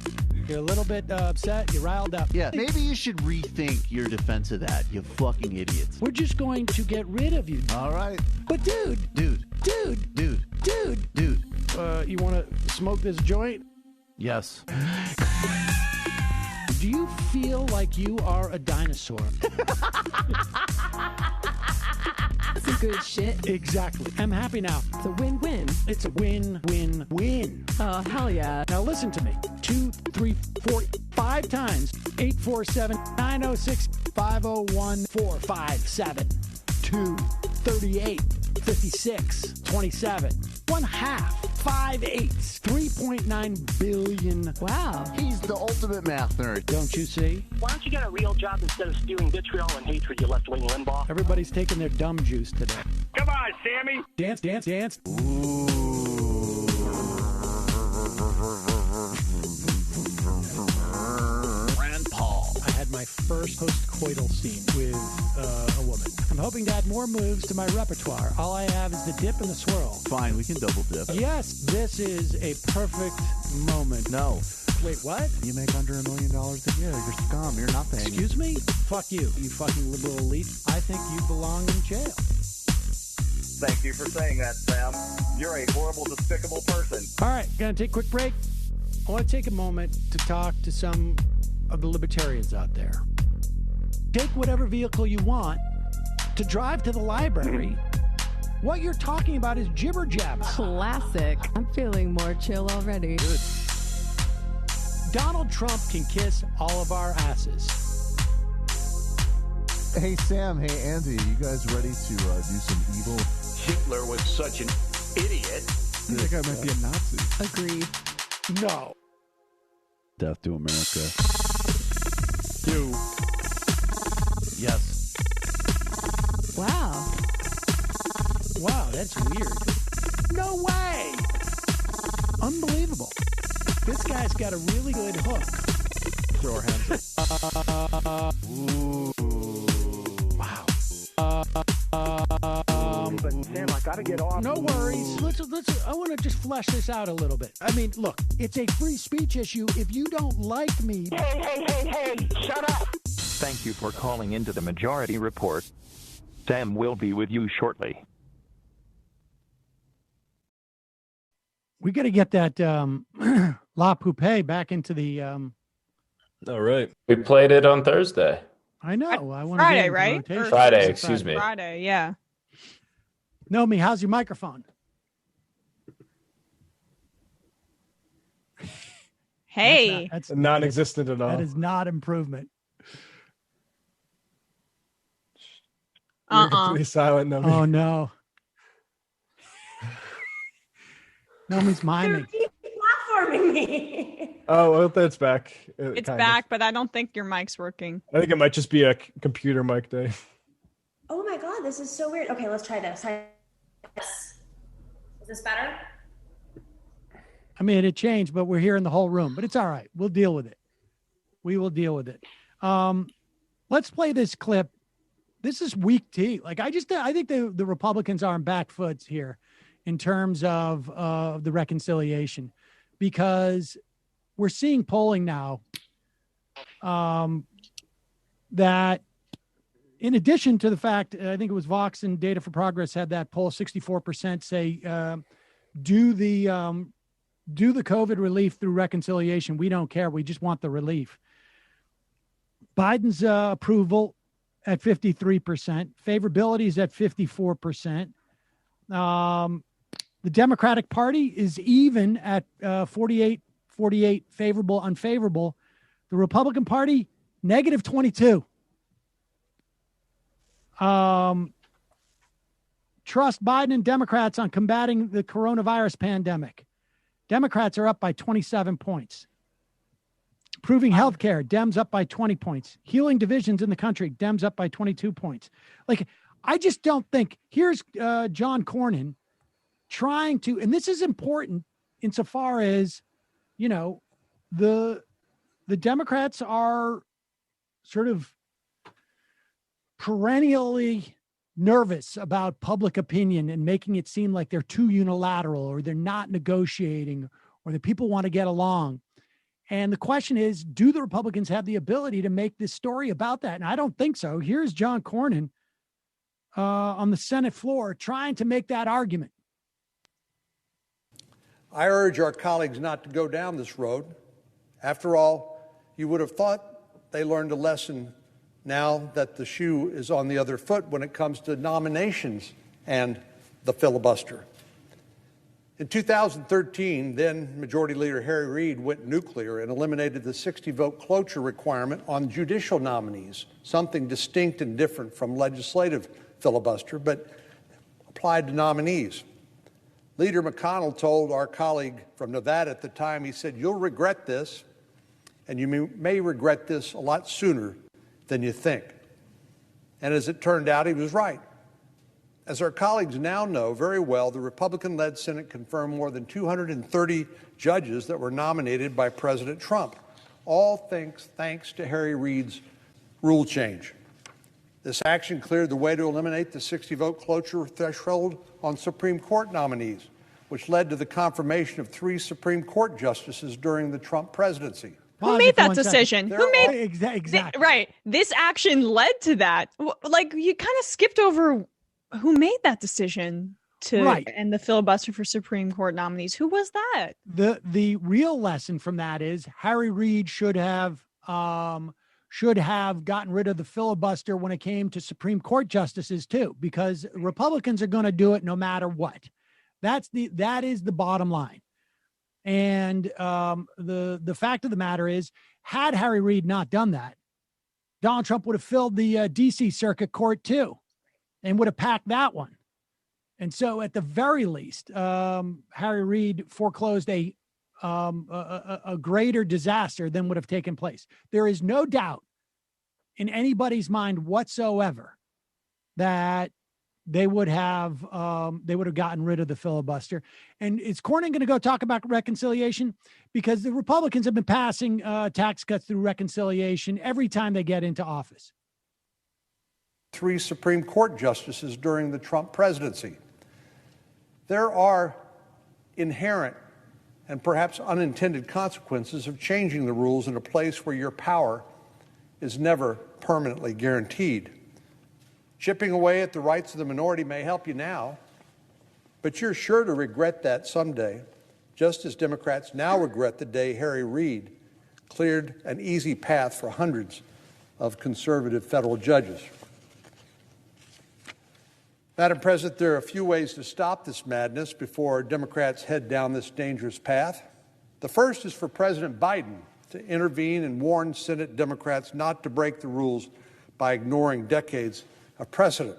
You're a little bit upset. You're riled up. Yeah, maybe you should rethink your defense of that, you fucking idiots. We're just going to get rid of you. All right. But dude. You want to smoke this joint? Yes. Do you feel like you are a dinosaur? Some good shit. Exactly. I'm happy now. It's a win-win. It's a win-win-win. Oh, hell yeah. Now listen to me. 2, 3, 4, 5 times. 847-906-501-457. 238. 56, 27, 1/2, 5 eighths, 3.9 billion. Wow. He's the ultimate math nerd. Don't you see? Why don't you get a real job instead of spewing vitriol and hatred, you left-wing Limbaugh? Everybody's taking their dumb juice today. Come on, Sammy. Dance, dance, dance. Rand Paul. I had my first post-coital scene with a woman. I'm hoping to add more moves to my repertoire. All I have is the dip and the swirl. Fine, we can double dip. Yes, this is a perfect moment. No. Wait, what? You make under $1 million a year. You're scum. You're nothing. Excuse me? Fuck you, you fucking liberal elite. I think you belong in jail. Thank you for saying that, Sam. You're a horrible, despicable person. All right, gonna take a quick break. I want to take a moment to talk to some of the libertarians out there. Take whatever vehicle you want to drive to the library. What you're talking about is jibber jabber. Classic. I'm feeling more chill already. Good. Donald Trump can kiss all of our asses. Hey, Sam. Hey, Andy. You guys ready to do some evil? Hitler was such an idiot. That guy might be a Nazi. Agreed. No. Death to America. You. Yes. Wow. Wow, that's weird. No way. Unbelievable. This guy's got a really good hook. Throw our hands up. Ooh. Wow. But Sam, I gotta get off. No worries. Let's. I want to just flesh this out a little bit. I mean, look, it's a free speech issue. If you don't like me, Hey! Shut up! Thank you for calling into the Majority Report. Sam will be with you shortly. we got to get that La Poupée back into the. All right. We played it on Thursday. I know. I want Friday, to right? Friday, excuse me. Friday, yeah. Nomi, how's your microphone? Hey. That's non-existent at all. That is not improvement. Pretty silent, Nomi. Oh, no. Nomi's miming. Platforming me. Oh, well, that's back. It's back, but I don't think your mic's working. I think it might just be a computer mic day. Oh my God, this is so weird. Okay, let's try this. Is this better? I mean, it changed, but we're here in the whole room. But it's all right. We'll deal with it. We will deal with it. Let's play this clip. This is weak tea. Like, I think the Republicans are on back foot here in terms of the reconciliation, because we're seeing polling now that, in addition to the fact, I think it was Vox and Data for Progress had that poll, 64% say do the COVID relief through reconciliation. We don't care. We just want the relief. Biden's approval at 53%. Favorability is at 54%. The Democratic Party is even at 48, favorable, unfavorable. The Republican Party, negative 22. Trust Biden and Democrats on combating the coronavirus pandemic. Democrats are up by 27 points. Improving healthcare, Dems up by 20 points. Healing divisions in the country, Dems up by 22 points. Like, I just don't think, here's John Cornyn trying to, and this is important insofar as, you know, the Democrats are sort of perennially nervous about public opinion and making it seem like they're too unilateral, or they're not negotiating, or that people want to get along. And the question is, do the Republicans have the ability to make this story about that? And I don't think so. Here's John Cornyn on the Senate floor trying to make that argument. I urge our colleagues not to go down this road. After all, you would have thought they learned a lesson now that the shoe is on the other foot when it comes to nominations and the filibuster. In 2013, then Majority Leader Harry Reid went nuclear and eliminated the 60-vote cloture requirement on judicial nominees, something distinct and different from legislative filibuster. But applied to nominees. Leader McConnell told our colleague from Nevada at the time, he said, "You'll regret this, and you may regret this a lot sooner than you think." And as it turned out, he was right. As our colleagues now know very well, the Republican-led Senate confirmed more than 230 judges that were nominated by President Trump, all thanks to Harry Reid's rule change. This action cleared the way to eliminate the 60-vote cloture threshold on Supreme Court nominees, which led to the confirmation of 3 Supreme Court justices during the Trump presidency. Who made that decision? Who made exactly right? This action led to that. Like, you kind of skipped over who made that decision to end the filibuster for Supreme Court nominees. Who was that? The real lesson from that is Harry Reid should have gotten rid of the filibuster when it came to Supreme Court justices too, because Republicans are going to do it no matter what. That is the bottom line. And the fact of the matter is, had Harry Reid not done that, Donald Trump would have filled the D.C. Circuit Court too, and would have packed that one. And so, at the very least, Harry Reid foreclosed a greater disaster than would have taken place. There is no doubt in anybody's mind whatsoever that they would have gotten rid of the filibuster. And is Cornyn going to go talk about reconciliation? Because the Republicans have been passing tax cuts through reconciliation every time they get into office. 3 Supreme Court justices during the Trump presidency. There are inherent and perhaps unintended consequences of changing the rules in a place where your power is never permanently guaranteed. Chipping away at the rights of the minority may help you now, but you're sure to regret that someday, just as Democrats now regret the day Harry Reid cleared an easy path for hundreds of conservative federal judges. Madam President, there are a few ways to stop this madness before Democrats head down this dangerous path. The first is for President Biden to intervene and warn Senate Democrats not to break the rules by ignoring decades of precedent.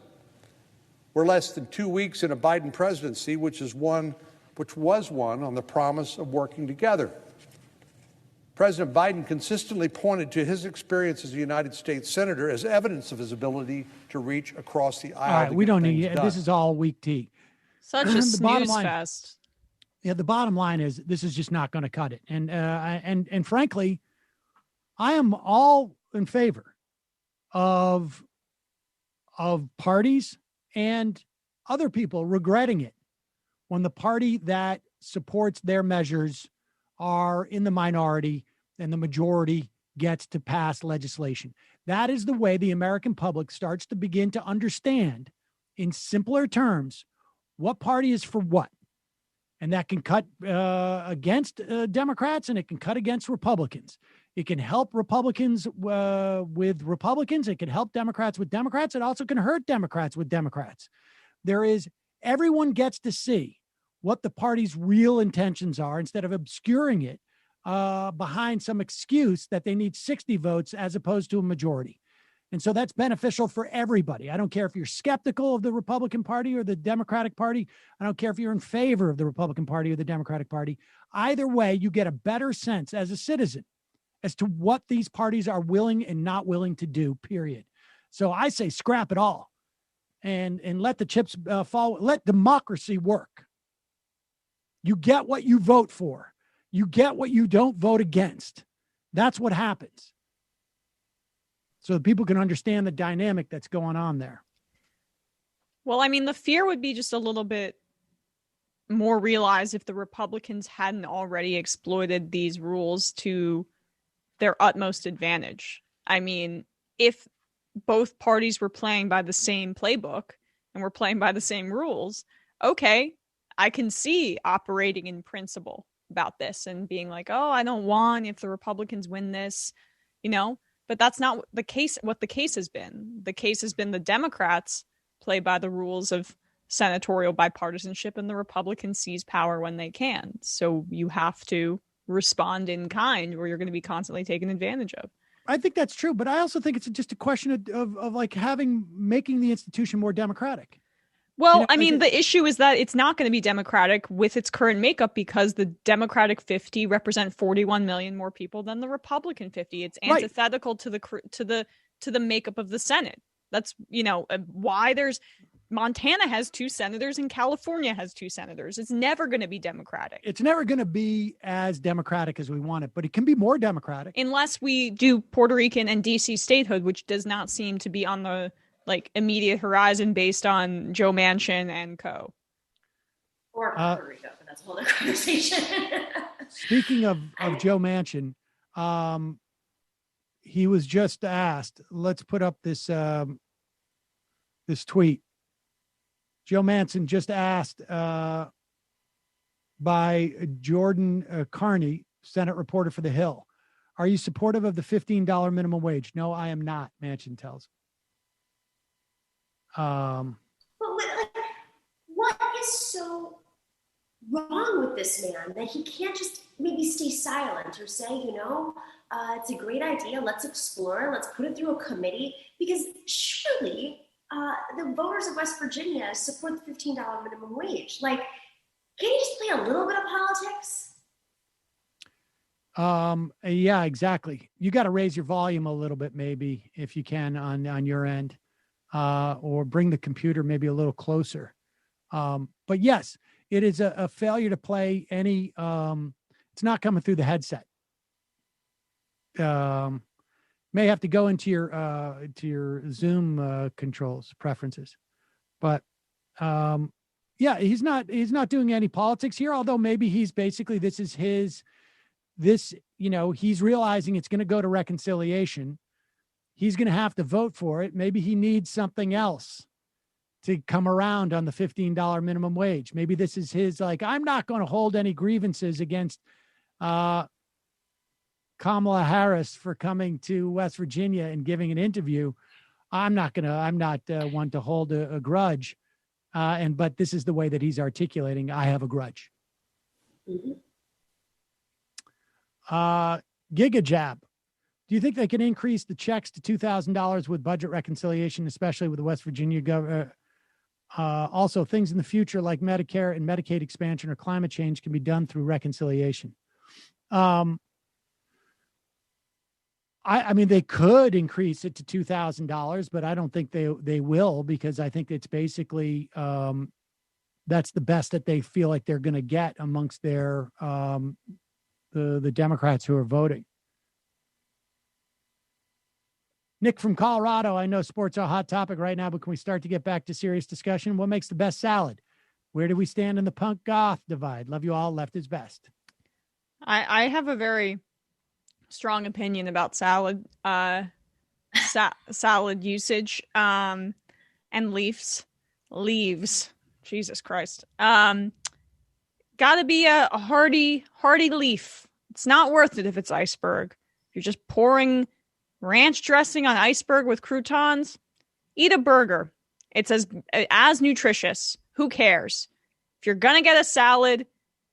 We're less than 2 weeks in a Biden presidency, which was won on the promise of working together. President Biden consistently pointed to his experience as a United States Senator as evidence of his ability to reach across the aisle. All right, we don't need this is all weak tea. Such a snooze fest. Yeah, the bottom line is this is just not going to cut it. And frankly, I am all in favor of parties and other people regretting it when the party that supports their measures are in the minority and the majority gets to pass legislation. That is the way the American public starts to begin to understand in simpler terms what party is for what. And that can cut against Democrats, and it can cut against Republicans. It can help Republicans with Republicans. It can help Democrats with Democrats. It also can hurt Democrats with Democrats. Everyone gets to see what the party's real intentions are instead of obscuring it behind some excuse that they need 60 votes as opposed to a majority. And so that's beneficial for everybody. I don't care if you're skeptical of the Republican Party or the Democratic Party. I don't care if you're in favor of the Republican Party or the Democratic Party. Either way, you get a better sense as a citizen as to what these parties are willing and not willing to do, period. So I say scrap it all and let the chips fall. Let democracy work. You get what you vote for. You get what you don't vote against. That's what happens. So that people can understand the dynamic that's going on there. Well, I mean, the fear would be just a little bit more realized if the Republicans hadn't already exploited these rules to their utmost advantage. I mean, if both parties were playing by the same playbook and were playing by the same rules, okay, I can see operating in principle about this and being like, oh, I don't want if the Republicans win this, but that's not the case. What the case has been. The case has been the Democrats play by the rules of senatorial bipartisanship and the Republicans seize power when they can. So you have to respond in kind or you're going to be constantly taken advantage of. I think that's true, but I also think it's just a question of like making the institution more democratic. Well, I mean, the issue is that it's not going to be Democratic with its current makeup because the Democratic 50 represent 41 million more people than the Republican 50. It's antithetical to the makeup of the Senate. That's, why Montana has 2 senators and California has 2 senators. It's never going to be Democratic. It's never going to be as Democratic as we want it, but it can be more Democratic. Unless we do Puerto Rican and DC statehood, which does not seem to be on the immediate horizon based on Joe Manchin and co. Or Puerto Rico, but that's a whole other conversation. Speaking of Joe Manchin, he was just asked, let's put up this tweet. Joe Manchin just asked by Jordan Carney, Senate reporter for The Hill, are you supportive of the $15 minimum wage? No, I am not, Manchin tells him. What is so wrong with this man that he can't just maybe stay silent or say, it's a great idea, let's explore, let's put it through a committee, because surely the voters of West Virginia support the $15 minimum wage. Can you just play a little bit of politics? Yeah, exactly. You got to raise your volume a little bit, maybe, if you can on your end. Or bring the computer maybe a little closer. But yes, it is a failure to play any, it's not coming through the headset. May have to go into your Zoom controls preferences, but yeah, he's not doing any politics here. Although maybe he's basically, he's realizing it's going to go to reconciliation. He's going to have to vote for it. Maybe he needs something else to come around on the $15 minimum wage. Maybe this is his, I'm not going to hold any grievances against Kamala Harris for coming to West Virginia and giving an interview. I'm not one to hold a grudge. But this is the way that he's articulating, I have a grudge. Mm-hmm. Gigajab. Do you think they can increase the checks to $2,000 with budget reconciliation, especially with the West Virginia governor? Also, things in the future like Medicare and Medicaid expansion or climate change can be done through reconciliation. I mean, they could increase it to $2,000, but I don't think they will, because I think it's basically that's the best that they feel like they're going to get amongst their the Democrats who are voting. Nick from Colorado, I know sports are a hot topic right now, but can we start to get back to serious discussion? What makes the best salad? Where do we stand in the punk goth divide? Love you all. Left is best. I have a very strong opinion about salad salad usage and leaves. Jesus Christ. Gotta be a hearty leaf. It's not worth it if it's iceberg. If you're just pouring ranch dressing on iceberg with croutons, eat a burger. It's as nutritious. Who cares? If you're gonna get a salad,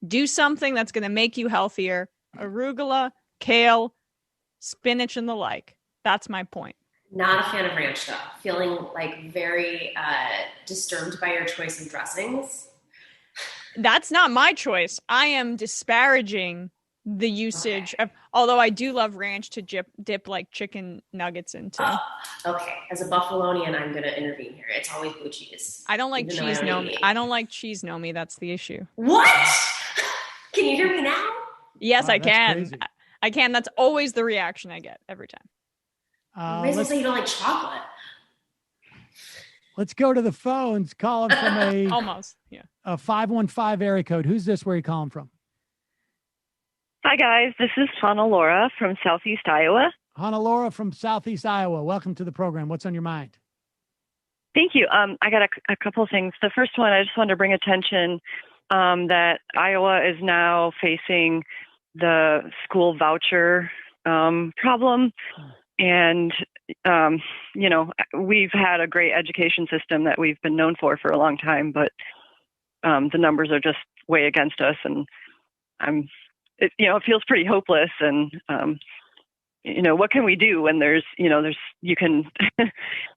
do something that's gonna make you healthier. Arugula, kale, spinach, and the like. That's my point. Not a fan of ranch, though. Feeling very disturbed by your choice of dressings. That's not my choice. I am disparaging the usage of, although I do love ranch to dip chicken nuggets into. Okay. As a Buffalonian, I'm going to intervene here. It's always blue cheese. I don't like cheese, Nomi. I don't like cheese, Nomi. That's the issue. What? Can you hear me now? Yes, I can. Crazy. I can. That's always the reaction I get every time. May as well say you don't like chocolate. Let's go to the phones. Calling from a 515 area code. Who's this? Where are you calling from? Hi, guys. This is Hannah-Laura from Southeast Iowa. Hannah-Laura from Southeast Iowa. Welcome to the program. What's on your mind? Thank you. I got a couple of things. The first one, I just wanted to bring attention that Iowa is now facing the school voucher problem. And, we've had a great education system that we've been known for a long time, but the numbers are just way against us. And it feels pretty hopeless. And, what can we do when you can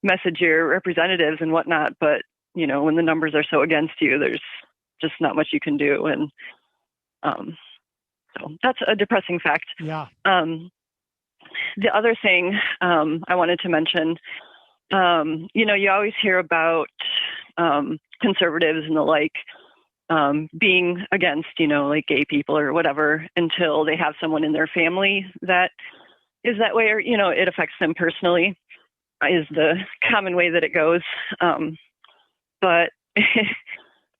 message your representatives and whatnot, but when the numbers are so against you, there's just not much you can do. And so that's a depressing fact. Yeah. The other thing I wanted to mention, you always hear about conservatives and the like being against, like gay people or whatever until they have someone in their family that is that way, or, it affects them personally, is the common way that it goes. But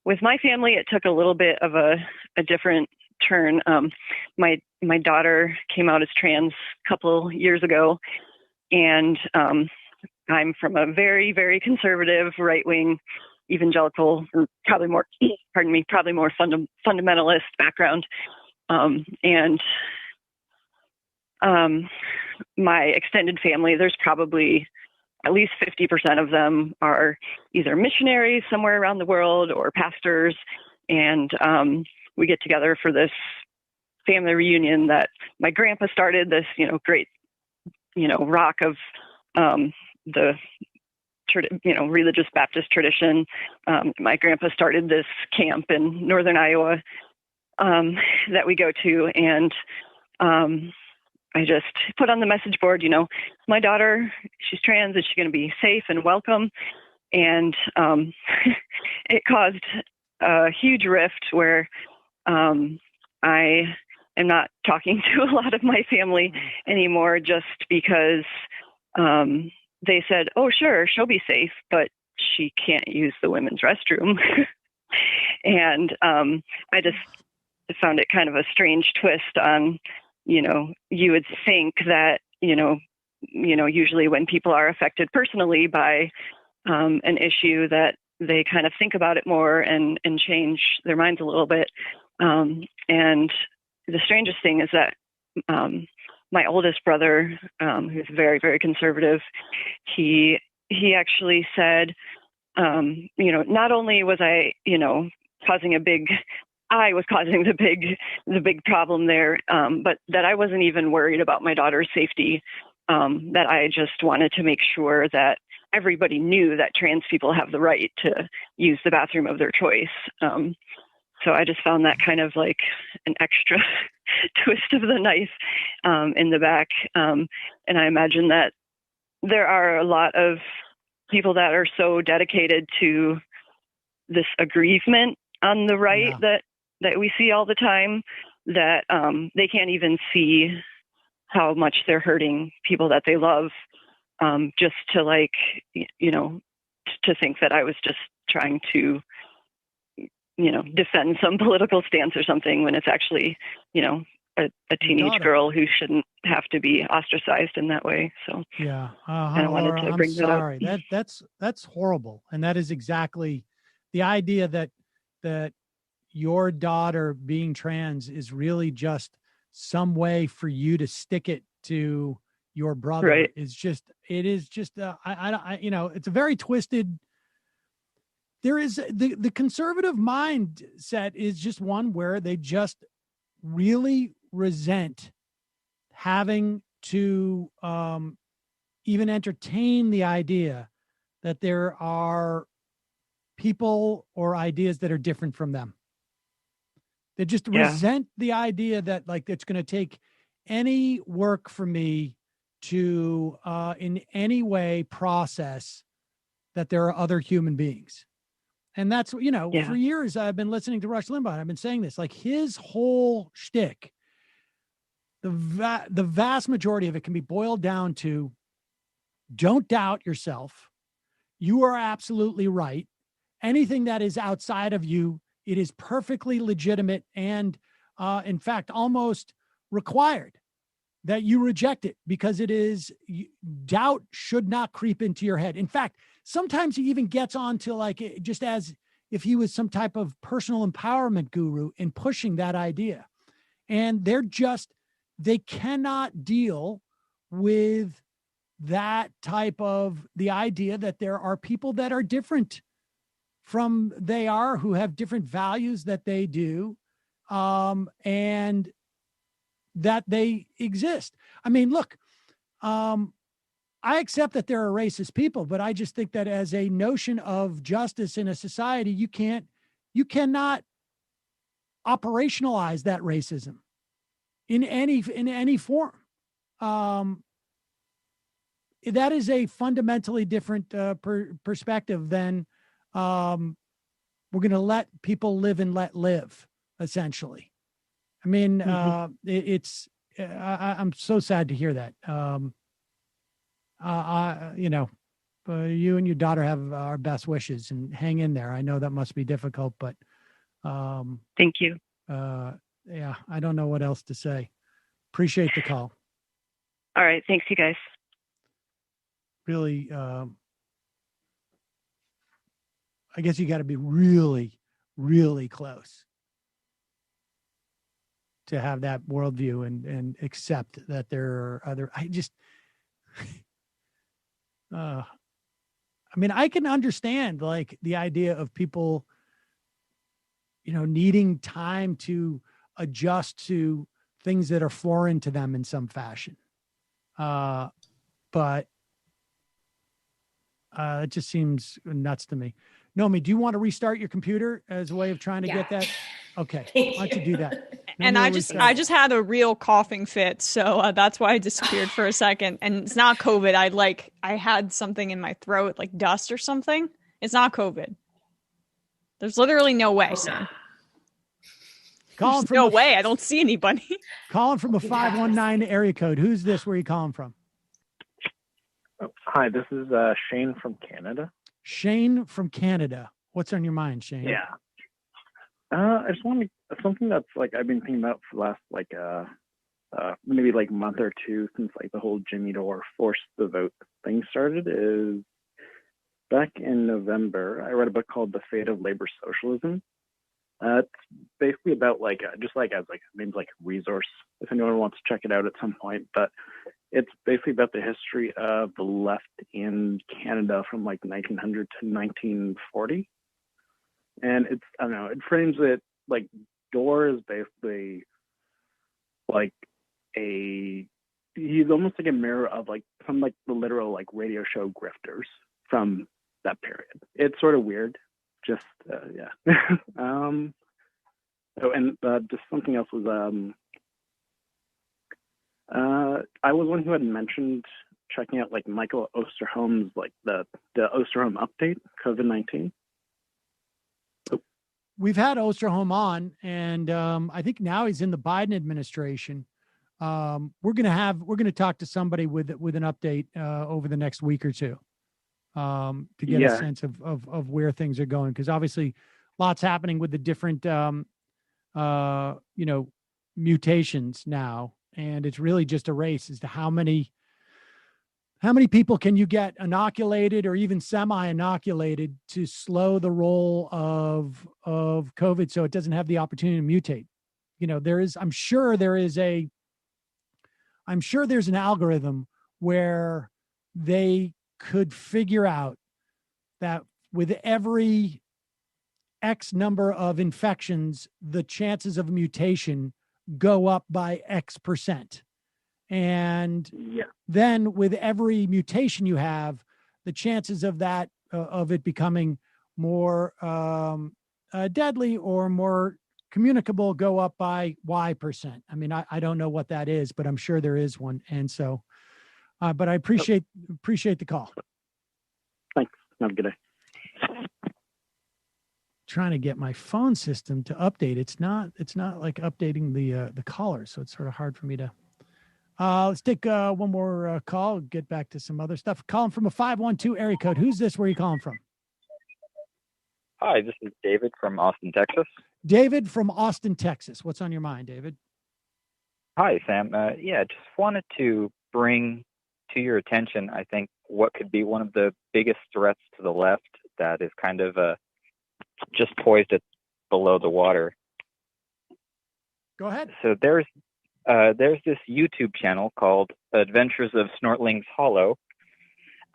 with my family, it took a little bit of a different turn. My daughter came out as trans a couple years ago, and I'm from a very, very conservative, right-wing, evangelical, or probably more fundamentalist background. And my extended family, there's probably at least 50% of them are either missionaries somewhere around the world or pastors. And we get together for this family reunion that my grandpa started, this, great, rock of the, religious Baptist tradition. My grandpa started this camp in northern Iowa that we go to. And I just put on the message board, my daughter, she's trans, is she going to be safe and welcome? And it caused a huge rift where I am not talking to a lot of my family anymore, just because they said, oh, sure, she'll be safe, but she can't use the women's restroom. And I just found it kind of a strange twist on, you would think that, usually when people are affected personally by an issue, that they kind of think about it more and change their minds a little bit. And the strangest thing is that my oldest brother, who's very, very conservative, he actually said, not only was I was causing the big problem there, but that I wasn't even worried about my daughter's safety, that I just wanted to make sure that everybody knew that trans people have the right to use the bathroom of their choice. So I just found that kind of like an extra twist of the knife in the back. And I imagine that there are a lot of people that are so dedicated to this aggrievement on the right that we see all the time that they can't even see how much they're hurting people that they love, just to to think that I was just trying to, defend some political stance or something, when it's actually, a teenage girl who shouldn't have to be ostracized in that way. So yeah, I wanted to bring that up. That's horrible. And that is exactly the idea that your daughter being trans is really just some way for you to stick it to your brother. Right. It is just, it's a very twisted. There is the conservative mindset is just one where they just really resent having to even entertain the idea that there are people or ideas that are different from them. They just resent the idea that it's going to take any work for me to in any way process that there are other human beings. And that's, for years I've been listening to Rush Limbaugh. I've been saying this, his whole shtick, the vast majority of it can be boiled down to, don't doubt yourself. You are absolutely right. Anything that is outside of you, it is perfectly legitimate and, in fact, almost required that you reject it, because doubt should not creep into your head. In fact, sometimes he even gets on to just as if he was some type of personal empowerment guru in pushing that idea. And they cannot deal with that type of the idea that there are people that are different from they are, who have different values that they do, and that they exist. I mean, look, I accept that there are racist people, but I just think that as a notion of justice in a society, you cannot operationalize that racism in any form. That is a fundamentally different perspective than we're going to let people live and let live, essentially. I mean, I'm so sad to hear that. You and your daughter have our best wishes, and hang in there. I know that must be difficult, but thank you. Yeah, I don't know what else to say. Appreciate the call. All right. Thanks, you guys. Really, I guess you got to be really, really close to have that worldview and accept that there are other. I mean, I can understand like the idea of people, needing time to adjust to things that are foreign to them in some fashion. But it just seems nuts to me. Nomi, do you want to restart your computer as a way of trying to get that? Okay. Why don't you do that? And I just had a real coughing fit, so that's why I disappeared for a second. And it's not COVID. I had something in my throat, like dust or something. It's not COVID. There's literally no way, Sam. No way. I don't see anybody. Calling from a 519 area code. Who's this? Where are you calling from? Hi, this is Shane from Canada. Shane from Canada. What's on your mind, Shane? Yeah. I just want something that's like I've been thinking about for the last maybe like month or two since like the whole Jimmy Dore forced the vote thing started is back in November, I read a book called The Fate of Labor Socialism. It's basically about just as maybe like a resource if anyone wants to check it out at some point, but it's basically about the history of the left in Canada from like 1900 to 1940. And it frames it like Dore is basically like he's almost like a mirror of like some like the literal like radio show grifters from that period. It's sort of weird. Just, yeah. Just something else was, I was one who had mentioned checking out like Michael Osterholm's, like the Osterholm update, COVID-19. We've had Osterholm on, and I think now he's in the Biden administration. We're going to talk to somebody with an update over the next week or two to get a sense of where things are going. Because obviously lots happening with the different, mutations now. And it's really just a race as to how many people can you get inoculated or even semi-inoculated to slow the roll of COVID so it doesn't have the opportunity to mutate. I'm sure there's an algorithm where they could figure out that with every X number of infections, the chances of mutation go up by X percent. And then with every mutation you have, the chances of that, of it becoming more deadly or more communicable go up by Y percent. I mean, I don't know what that is, but I'm sure there is one. And so, but I appreciate the call. Thanks. Have a good day. Trying to get my phone system to update. It's not like updating the caller, so it's sort of hard for me to. Let's take one more call. Get back to some other stuff. Calling from a 512 area code. Who's this? Where are you calling from? Hi, this is David from Austin, Texas. David from Austin, Texas. What's on your mind, David? Hi, Sam. Just wanted to bring to your attention, I think, what could be one of the biggest threats to the left that is kind of just poised at below the water. Go ahead. So there's this YouTube channel called Adventures of Snortlings Hollow,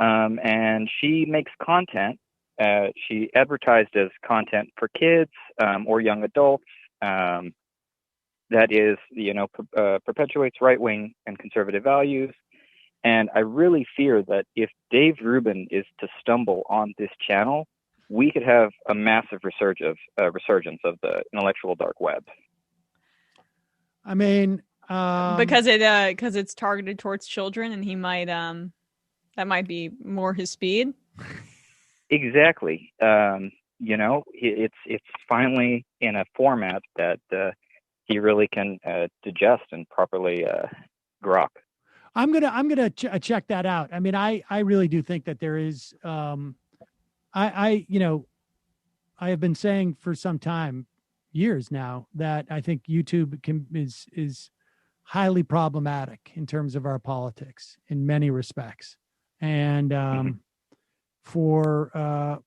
and she makes content. She advertised as content for kids or young adults that is, perpetuates right-wing and conservative values And I really fear that if Dave Rubin is to stumble on this channel, we could have a massive resurgence of the intellectual dark web. I mean, because it's targeted towards children, and he might that might be more his speed. Exactly. You know, it's finally in a format that he really can digest and properly grok. I'm gonna check that out. I mean, I really do think that there is. I have been saying for some time, years now, that I think YouTube is highly problematic in terms of our politics in many respects, and for a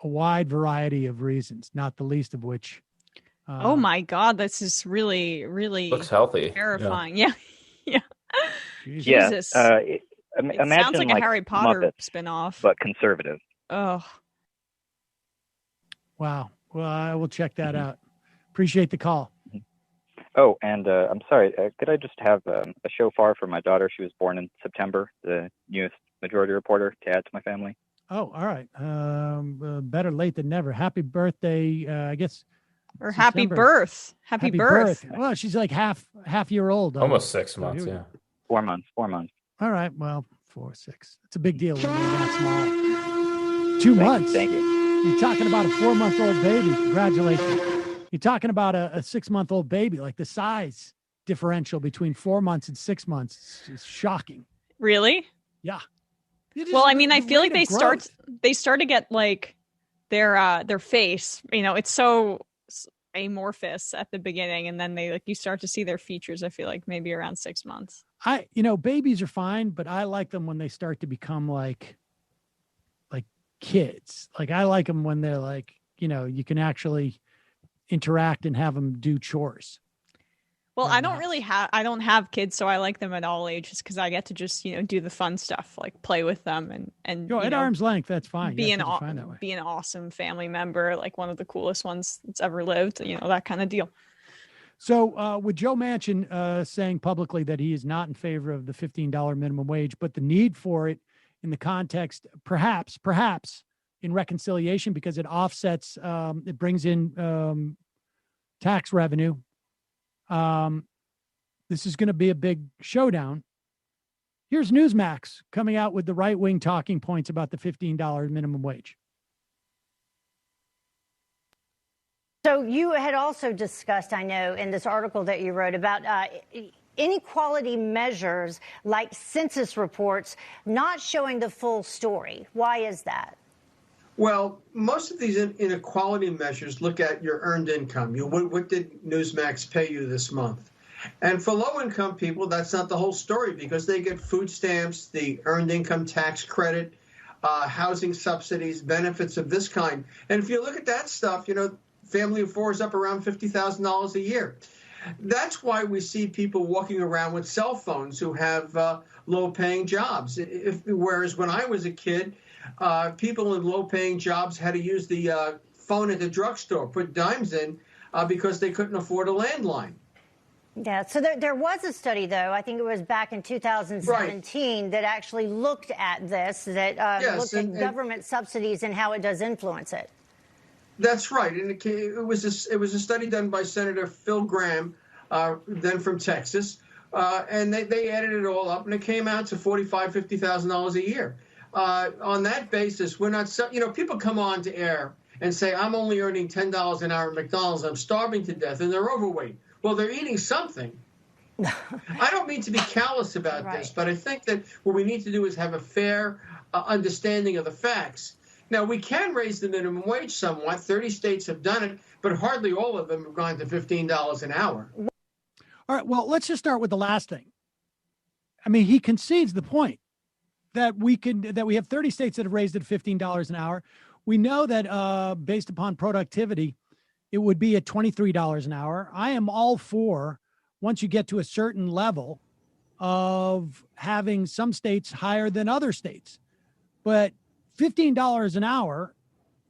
wide variety of reasons, not the least of which. Oh my God, this is really, really looks healthy, terrifying. Yeah. Jesus. It imagine sounds like a Harry Potter Muppets, spinoff, but conservative. Oh. Wow. Well, I will check that out. Appreciate the call. Oh, and I'm sorry. Could I just have a shofar for my daughter? She was born in September, the newest Majority Reporter, to add to my family. Oh, all right. Better late than never. Happy birthday, I guess. Or September. happy birth. Happy birth. Well, she's like half year old. Almost 6 months, yeah. 4 months. 4 months. All right. Well, 4, 6. It's a big deal when they're that small. 2 months. Thank you. You're talking about a 4-month-old baby. Congratulations. You're talking about a 6-month-old baby. Like the size differential between 4 months and 6 months is shocking. Really? Yeah. Well, I mean, I feel like they start to get like their face, you know, it's so amorphous at the beginning, and then you start to see their features. I feel like maybe around 6 months. Babies are fine, but I like them when they start to become like kids. Like I like them when they're like, you can actually interact and have them do chores. Well, I don't have kids, so I like them at all ages because I get to just, do the fun stuff, like play with them and at arm's length, that's fine. Be an awesome family member, like one of the coolest ones that's ever lived, that kind of deal. So with Joe Manchin saying publicly that he is not in favor of the $15 minimum wage, but the need for it in the context, perhaps in reconciliation, because it offsets, it brings in tax revenue. This is going to be a big showdown. Here's Newsmax coming out with the right-wing talking points about the $15 minimum wage. So you had also discussed, I know, in this article that you wrote about inequality measures like census reports not showing the full story. Why is that? Well, most of these inequality measures look at your earned income. What did Newsmax pay you this month? And for low-income people, that's not the whole story because they get food stamps, the earned income tax credit, housing subsidies, benefits of this kind. And if you look at that stuff, family of four is up around $50,000 a year. That's why we see people walking around with cell phones who have low-paying jobs. Whereas when I was a kid, people in low-paying jobs had to use the phone at the drugstore, put dimes in, because they couldn't afford a landline. Yeah, so there was a study, though, I think it was back in 2017, that actually looked at this, looked at government subsidies and how it does influence it. That's right. And it was a study done by Senator Phil Gramm, then from Texas, and they added it all up, and it came out to $45,000, $50,000 a year. On that basis, we're not, people come on to air and say, I'm only earning $10 an hour at McDonald's, I'm starving to death, and they're overweight. Well, they're eating something. I don't mean to be callous about this, but I think that what we need to do is have a fair understanding of the facts. Now, we can raise the minimum wage somewhat. 30 states have done it, but hardly all of them have gone to $15 an hour. All right, well, let's just start with the last thing. I mean, he concedes the point that we have 30 states that have raised it $15 an hour. We know that based upon productivity, it would be at $23 an hour. I am all for, once you get to a certain level, of having some states higher than other states. But $15 an hour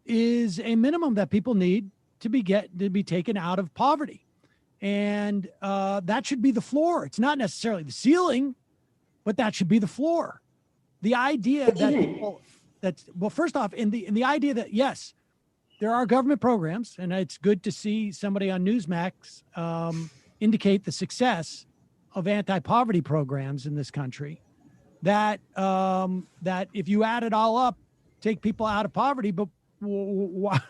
is a minimum that people need to be taken out of poverty. And that should be the floor. It's not necessarily the ceiling, but that should be the floor. The idea that people, well, first off, in the idea that, yes, there are government programs, and it's good to see somebody on Newsmax indicate the success of anti-poverty programs in this country, that that if you add it all up, take people out of poverty, but why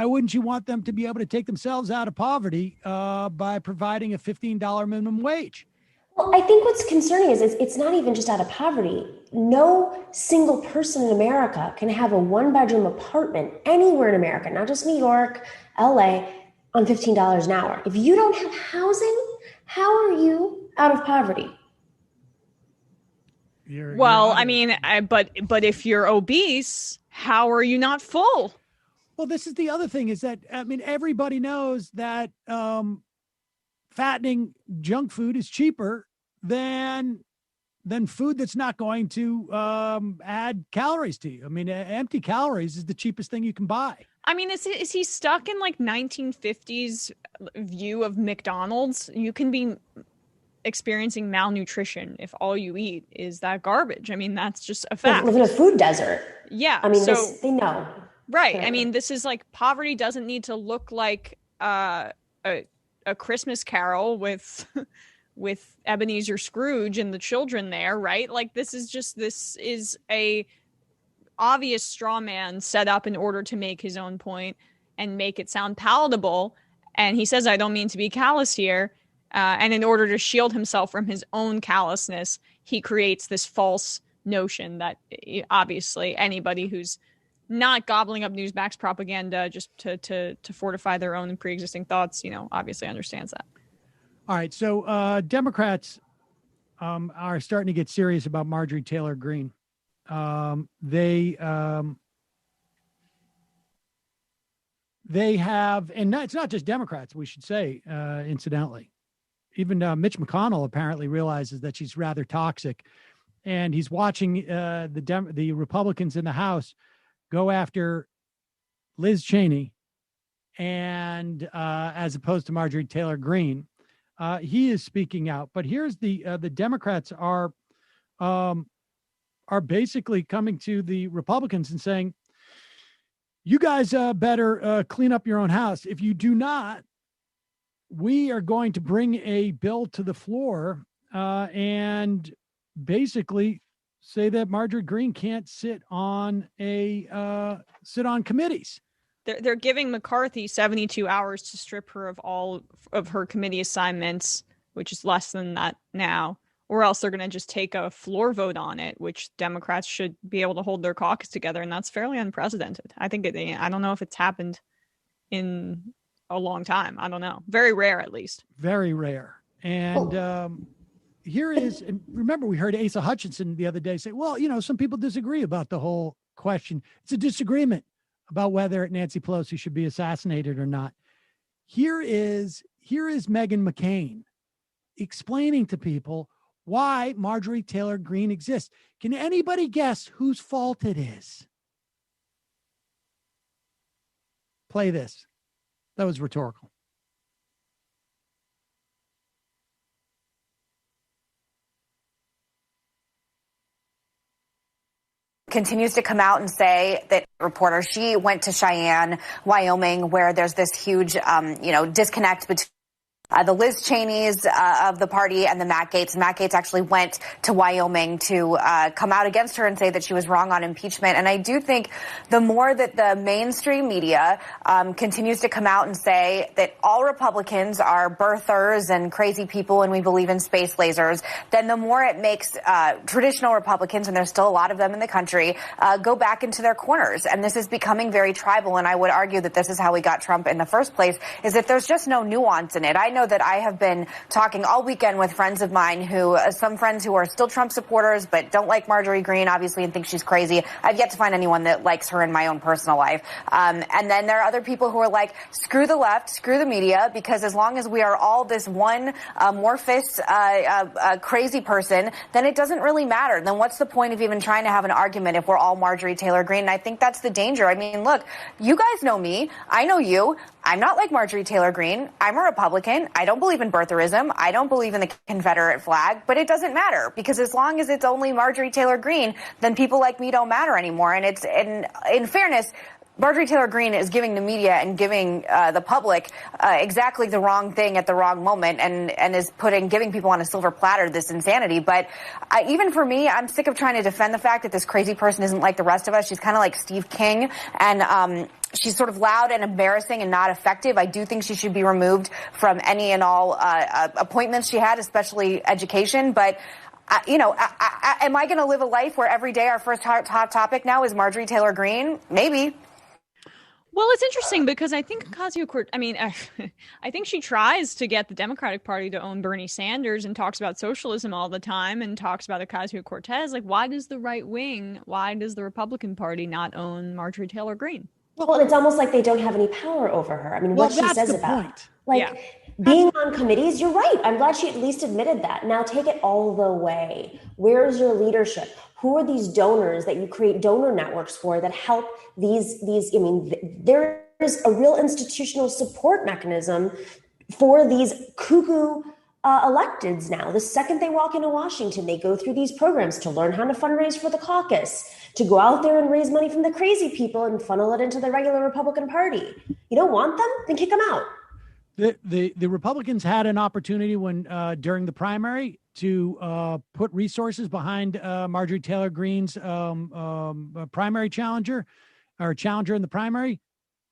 wouldn't you want them to be able to take themselves out of poverty by providing a $15 minimum wage? Well, I think what's concerning is it's not even just out of poverty. No single person in America can have a one-bedroom apartment anywhere in America, not just New York, LA, on $15 an hour. If you don't have housing, how are you out of poverty? I mean, but if you're obese, how are you not full? Well, this is the other thing is that, I mean, everybody knows that fattening junk food is cheaper than food that's not going to add calories to you. I mean, empty calories is the cheapest thing you can buy. I mean, is he stuck in like 1950s view of McDonald's? You can be experiencing malnutrition if all you eat is that garbage. I mean, that's just a fact. Live in a food desert. Yeah. I mean, they know. Right. I mean, this is like poverty doesn't need to look like a Christmas Carol with Ebenezer Scrooge and the children there, right? Like this is a obvious straw man set up in order to make his own point and make it sound palatable. And he says, I don't mean to be callous here. And in order to shield himself from his own callousness, he creates this false notion that obviously anybody who's not gobbling up Newsmax propaganda just to fortify their own pre-existing thoughts, obviously understands that. All right. So Democrats are starting to get serious about Marjorie Taylor Greene. They have, and it's not just Democrats, we should say, incidentally. Even Mitch McConnell apparently realizes that she's rather toxic, and he's watching the Republicans in the House go after Liz Cheney, and as opposed to Marjorie Taylor Greene. He is speaking out, but here's the Democrats are basically coming to the Republicans and saying, you guys better clean up your own house. If you do not, we are going to bring a bill to the floor and basically say that Marjorie Greene can't sit on committees. They're giving McCarthy 72 hours to strip her of all of her committee assignments, which is less than that now, or else they're going to just take a floor vote on it, which Democrats should be able to hold their caucus together, and that's fairly unprecedented. I don't know if it's happened in a long time. I don't know. Very rare, at least. Very rare. And here is, and remember, we heard Asa Hutchinson the other day say, well, some people disagree about the whole question. It's a disagreement about whether Nancy Pelosi should be assassinated or not. Here is Meghan McCain explaining to people why Marjorie Taylor Greene exists. Can anybody guess whose fault it is? Play this. That was rhetorical. Continues to come out and say that reporter, she went to Cheyenne, Wyoming, where there's this huge, disconnect between the Liz Cheneys of the party and the Matt Gaetz. Matt Gaetz actually went to Wyoming to come out against her and say that she was wrong on impeachment. And I do think the more that the mainstream media continues to come out and say that all Republicans are birthers and crazy people and we believe in space lasers, then the more it makes traditional Republicans, and there's still a lot of them in the country, go back into their corners. And this is becoming very tribal. And I would argue that this is how we got Trump in the first place, is that there's just no nuance in it. I know that I have been talking all weekend with friends of mine some friends who are still Trump supporters but don't like Marjorie Greene, obviously, and think she's crazy. I've yet to find anyone that likes her in my own personal life. And then there are other people who are like, screw the left, screw the media, because as long as we are all this one amorphous, crazy person, then it doesn't really matter. Then what's the point of even trying to have an argument if we're all Marjorie Taylor Greene? And I think that's the danger. I mean, look, you guys know me. I know you. I'm not like Marjorie Taylor Greene. I'm a Republican. I don't believe in birtherism. I don't believe in the Confederate flag, but it doesn't matter because as long as it's only Marjorie Taylor Greene, then people like me don't matter anymore. And it's in fairness, Marjorie Taylor Greene is giving the media and giving the public exactly the wrong thing at the wrong moment and is giving people on a silver platter this insanity. But even for me, I'm sick of trying to defend the fact that this crazy person isn't like the rest of us. She's kind of like Steve King, and she's sort of loud and embarrassing and not effective. I do think she should be removed from any and all appointments she had, especially education. But am I going to live a life where every day our first hot topic now is Marjorie Taylor Greene? Maybe. Well, it's interesting because I think I think she tries to get the Democratic Party to own Bernie Sanders and talks about socialism all the time and talks about Ocasio-Cortez. Like, why does the the Republican Party not own Marjorie Taylor Greene? Well, and it's almost like they don't have any power over her. I mean, what she says about being on committees, you're right. I'm glad she at least admitted that. Now take it all the way. Where's your leadership? Who are these donors that you create donor networks for that help these? I mean, there is a real institutional support mechanism for these cuckoo electeds now. The second they walk into Washington, they go through these programs to learn how to fundraise for the caucus, to go out there and raise money from the crazy people and funnel it into the regular Republican Party. You don't want them? Then kick them out. The Republicans had an opportunity when during the primary to put resources behind Marjorie Taylor Greene's primary challenger in the primary.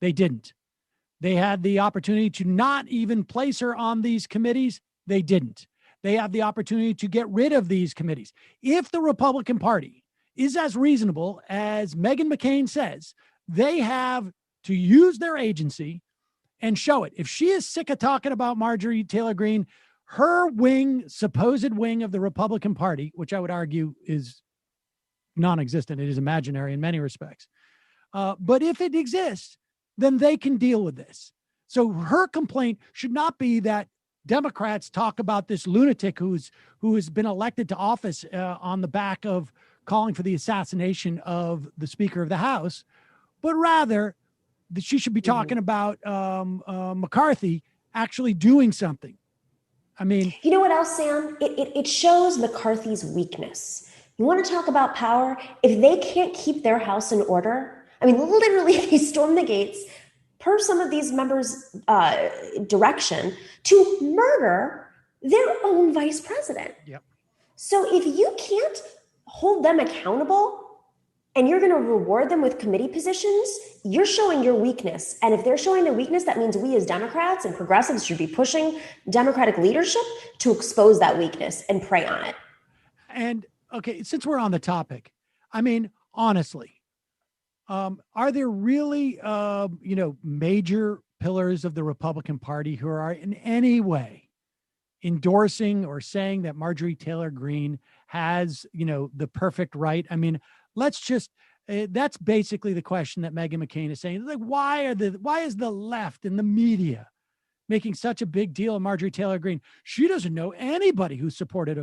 They didn't. They had the opportunity to not even place her on these committees. They didn't. They have the opportunity to get rid of these committees. If the Republican Party is as reasonable as Meghan McCain says, they have to use their agency and show it. If she is sick of talking about Marjorie Taylor Greene, her supposed wing of the Republican Party, which I would argue is non-existent, it is imaginary in many respects. But if it exists, then they can deal with this. So her complaint should not be that Democrats talk about this lunatic who has been elected to office on the back of calling for the assassination of the Speaker of the House, but rather that she should be talking about McCarthy actually doing something. I mean, you know what else, Sam? It shows McCarthy's weakness. You want to talk about power? If they can't keep their house in order, I mean, literally, they storm the gates per some of these members' direction to murder their own vice president. Yep. So if you can't hold them accountable and you're going to reward them with committee positions, you're showing your weakness. And if they're showing their weakness, that means we as Democrats and progressives should be pushing Democratic leadership to expose that weakness and prey on it. And okay, since we're on the topic, I mean, honestly, are there really, major pillars of the Republican Party who are in any way endorsing or saying that Marjorie Taylor Greene has, the perfect right? I mean, that's basically the question that Meghan McCain is saying. Like, why is the left and the media making such a big deal of Marjorie Taylor Greene? She doesn't know anybody who's supportive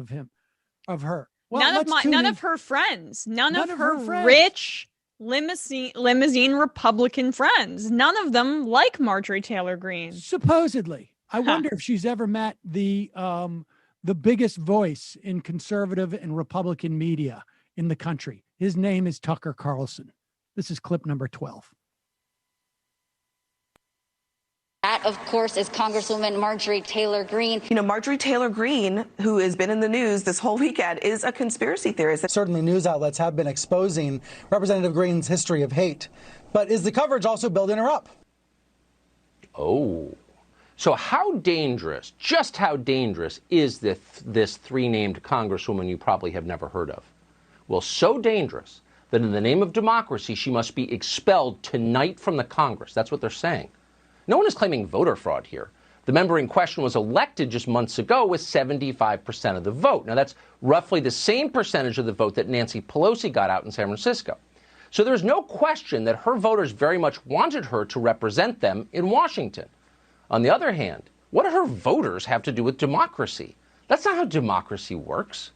of her. Well, none of her friends, none of her rich limousine Republican friends. None of them like Marjorie Taylor Greene. Supposedly. I wonder if she's ever met the biggest voice in conservative and Republican media in the country. His name is Tucker Carlson. This is clip number 12. That, of course, is Congresswoman Marjorie Taylor Greene. You know, Marjorie Taylor Greene, who has been in the news this whole weekend, is a conspiracy theorist. Certainly news outlets have been exposing Representative Greene's history of hate. But is the coverage also building her up? Oh. So how dangerous, just how dangerous is this three-named Congresswoman you probably have never heard of? Well, so dangerous that in the name of democracy, she must be expelled tonight from the Congress. That's what they're saying. No one is claiming voter fraud here. The member in question was elected just months ago with 75% of the vote. Now, that's roughly the same percentage of the vote that Nancy Pelosi got out in San Francisco. So there's no question that her voters very much wanted her to represent them in Washington. On the other hand, what do her voters have to do with democracy? That's not how democracy works.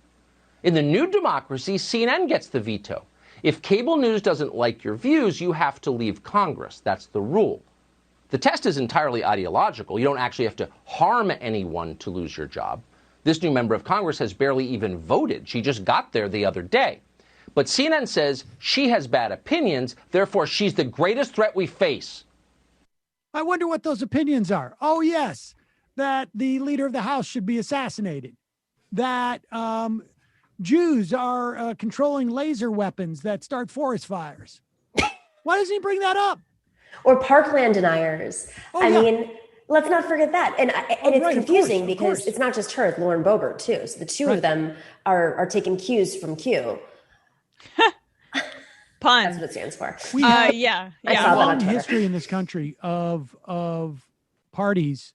In the new democracy, CNN gets the veto. If cable news doesn't like your views, you have to leave Congress. That's the rule. The test is entirely ideological. You don't actually have to harm anyone to lose your job. This new member of Congress has barely even voted. She just got there the other day. But CNN says she has bad opinions, therefore she's the greatest threat we face. I wonder what those opinions are. Oh, yes, that the leader of the House should be assassinated, that Jews are controlling laser weapons that start forest fires. Why doesn't he bring that up? Or parkland deniers. I mean, let's not forget that. And it's confusing because it's not just her, it's Lauren Boebert too. So the two of them are taking cues from Q. Pun. That's what it stands for. We have yeah. a long history in this country of parties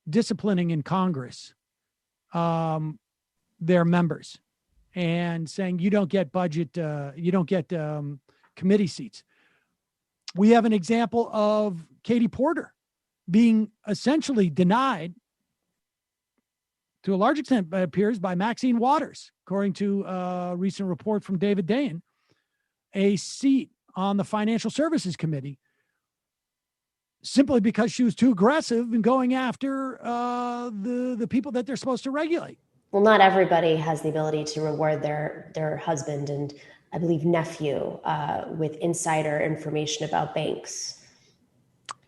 disciplining in Congress their members and saying you don't get budget, you don't get committee seats. We have an example of Katie Porter being essentially denied, to a large extent, it appears, by Maxine Waters, according to a recent report from David Dayen, a seat on the Financial Services Committee, simply because she was too aggressive in going after the people that they're supposed to regulate. Well, not everybody has the ability to reward their husband and, I believe, nephew with insider information about banks,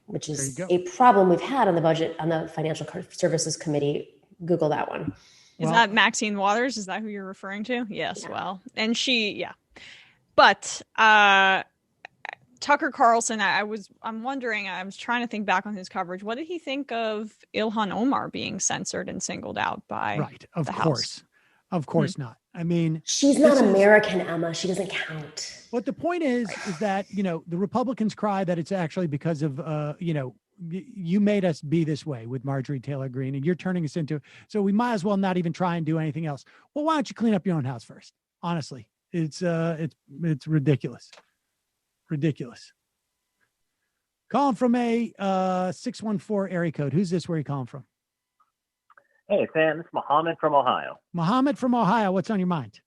which is a problem we've had on the budget, on the Financial Services Committee. Google that one. Is that Maxine Waters? Is that who you're referring to? Yes. Yeah. Well, and but Tucker Carlson, I'm wondering, I was trying to think back on his coverage. What did he think of Ilhan Omar being censored and singled out by Of House? Of course not. I mean, she's not American, Emma. She doesn't count. But the point is that, the Republicans cry that it's actually because of, you made us be this way with Marjorie Taylor Greene, and you're turning us into, so we might as well not even try and do anything else. Well, why don't you clean up your own house first? Honestly, it's ridiculous. Ridiculous. Calling from a 614 area code. Who's this? Where are you calling from? Hey, Sam, it's Mohammed from Ohio. Mohammed from Ohio. What's on your mind?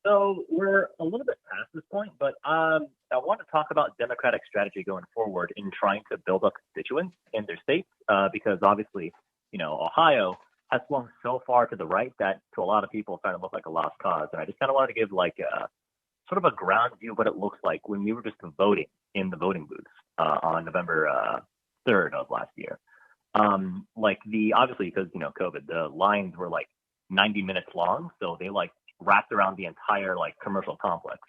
So we're a little bit past this point, but I want to talk about Democratic strategy going forward in trying to build up constituents in their states, because obviously, Ohio has swung so far to the right that to a lot of people it's starting to look like a lost cause. And I just kind of wanted to give like a sort of a ground view of what it looks like when we were just voting in the voting booths on November 3rd of last year. Obviously because, COVID, the lines were like 90 minutes long. So they wrapped around the entire commercial complex,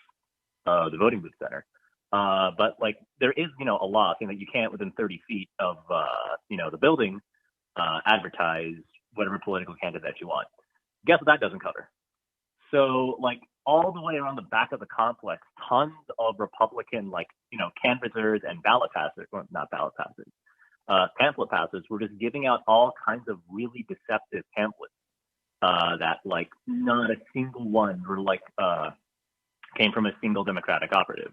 the voting booth center. But there is, a law saying that you can't within 30 feet of, the building, advertise whatever political candidate you want. Guess what that doesn't cover? So all the way around the back of the complex, tons of Republican, canvassers and ballot passers, well, not ballot passers, pamphlet passers were just giving out all kinds of really deceptive pamphlets that not a single one were came from a single Democratic operative.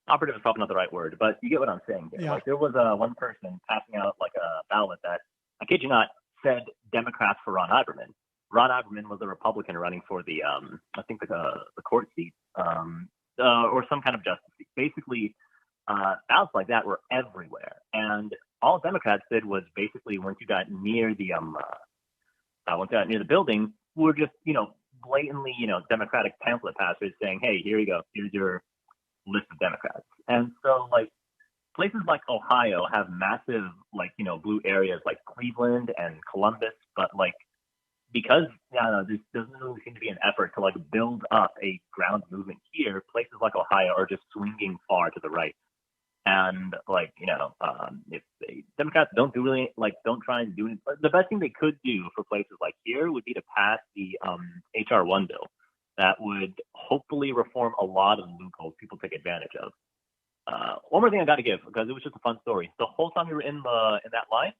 Operative is probably not the right word, but you get what I'm saying here. Yeah. There was one person passing out a ballot that, I kid you not, said Democrats for Ron Iverman. Ron Iverman was a Republican running for the, I think the court seat, or some kind of justice seat. Basically, ballots like that were everywhere, and all Democrats did was basically once you got near the building, were just blatantly Democratic pamphlet passers saying, hey, here you go, here's your list of Democrats. And so places like Ohio have massive blue areas like Cleveland and Columbus, but because there doesn't really seem to be an effort to build up a ground movement here, places like Ohio are just swinging far to the right. And if the Democrats don't try and do it, the best thing they could do for places like here would be to pass the HR 1 bill that would hopefully reform a lot of loopholes people take advantage of. One more thing I got to give, because it was just a fun story. The whole time we were in that line,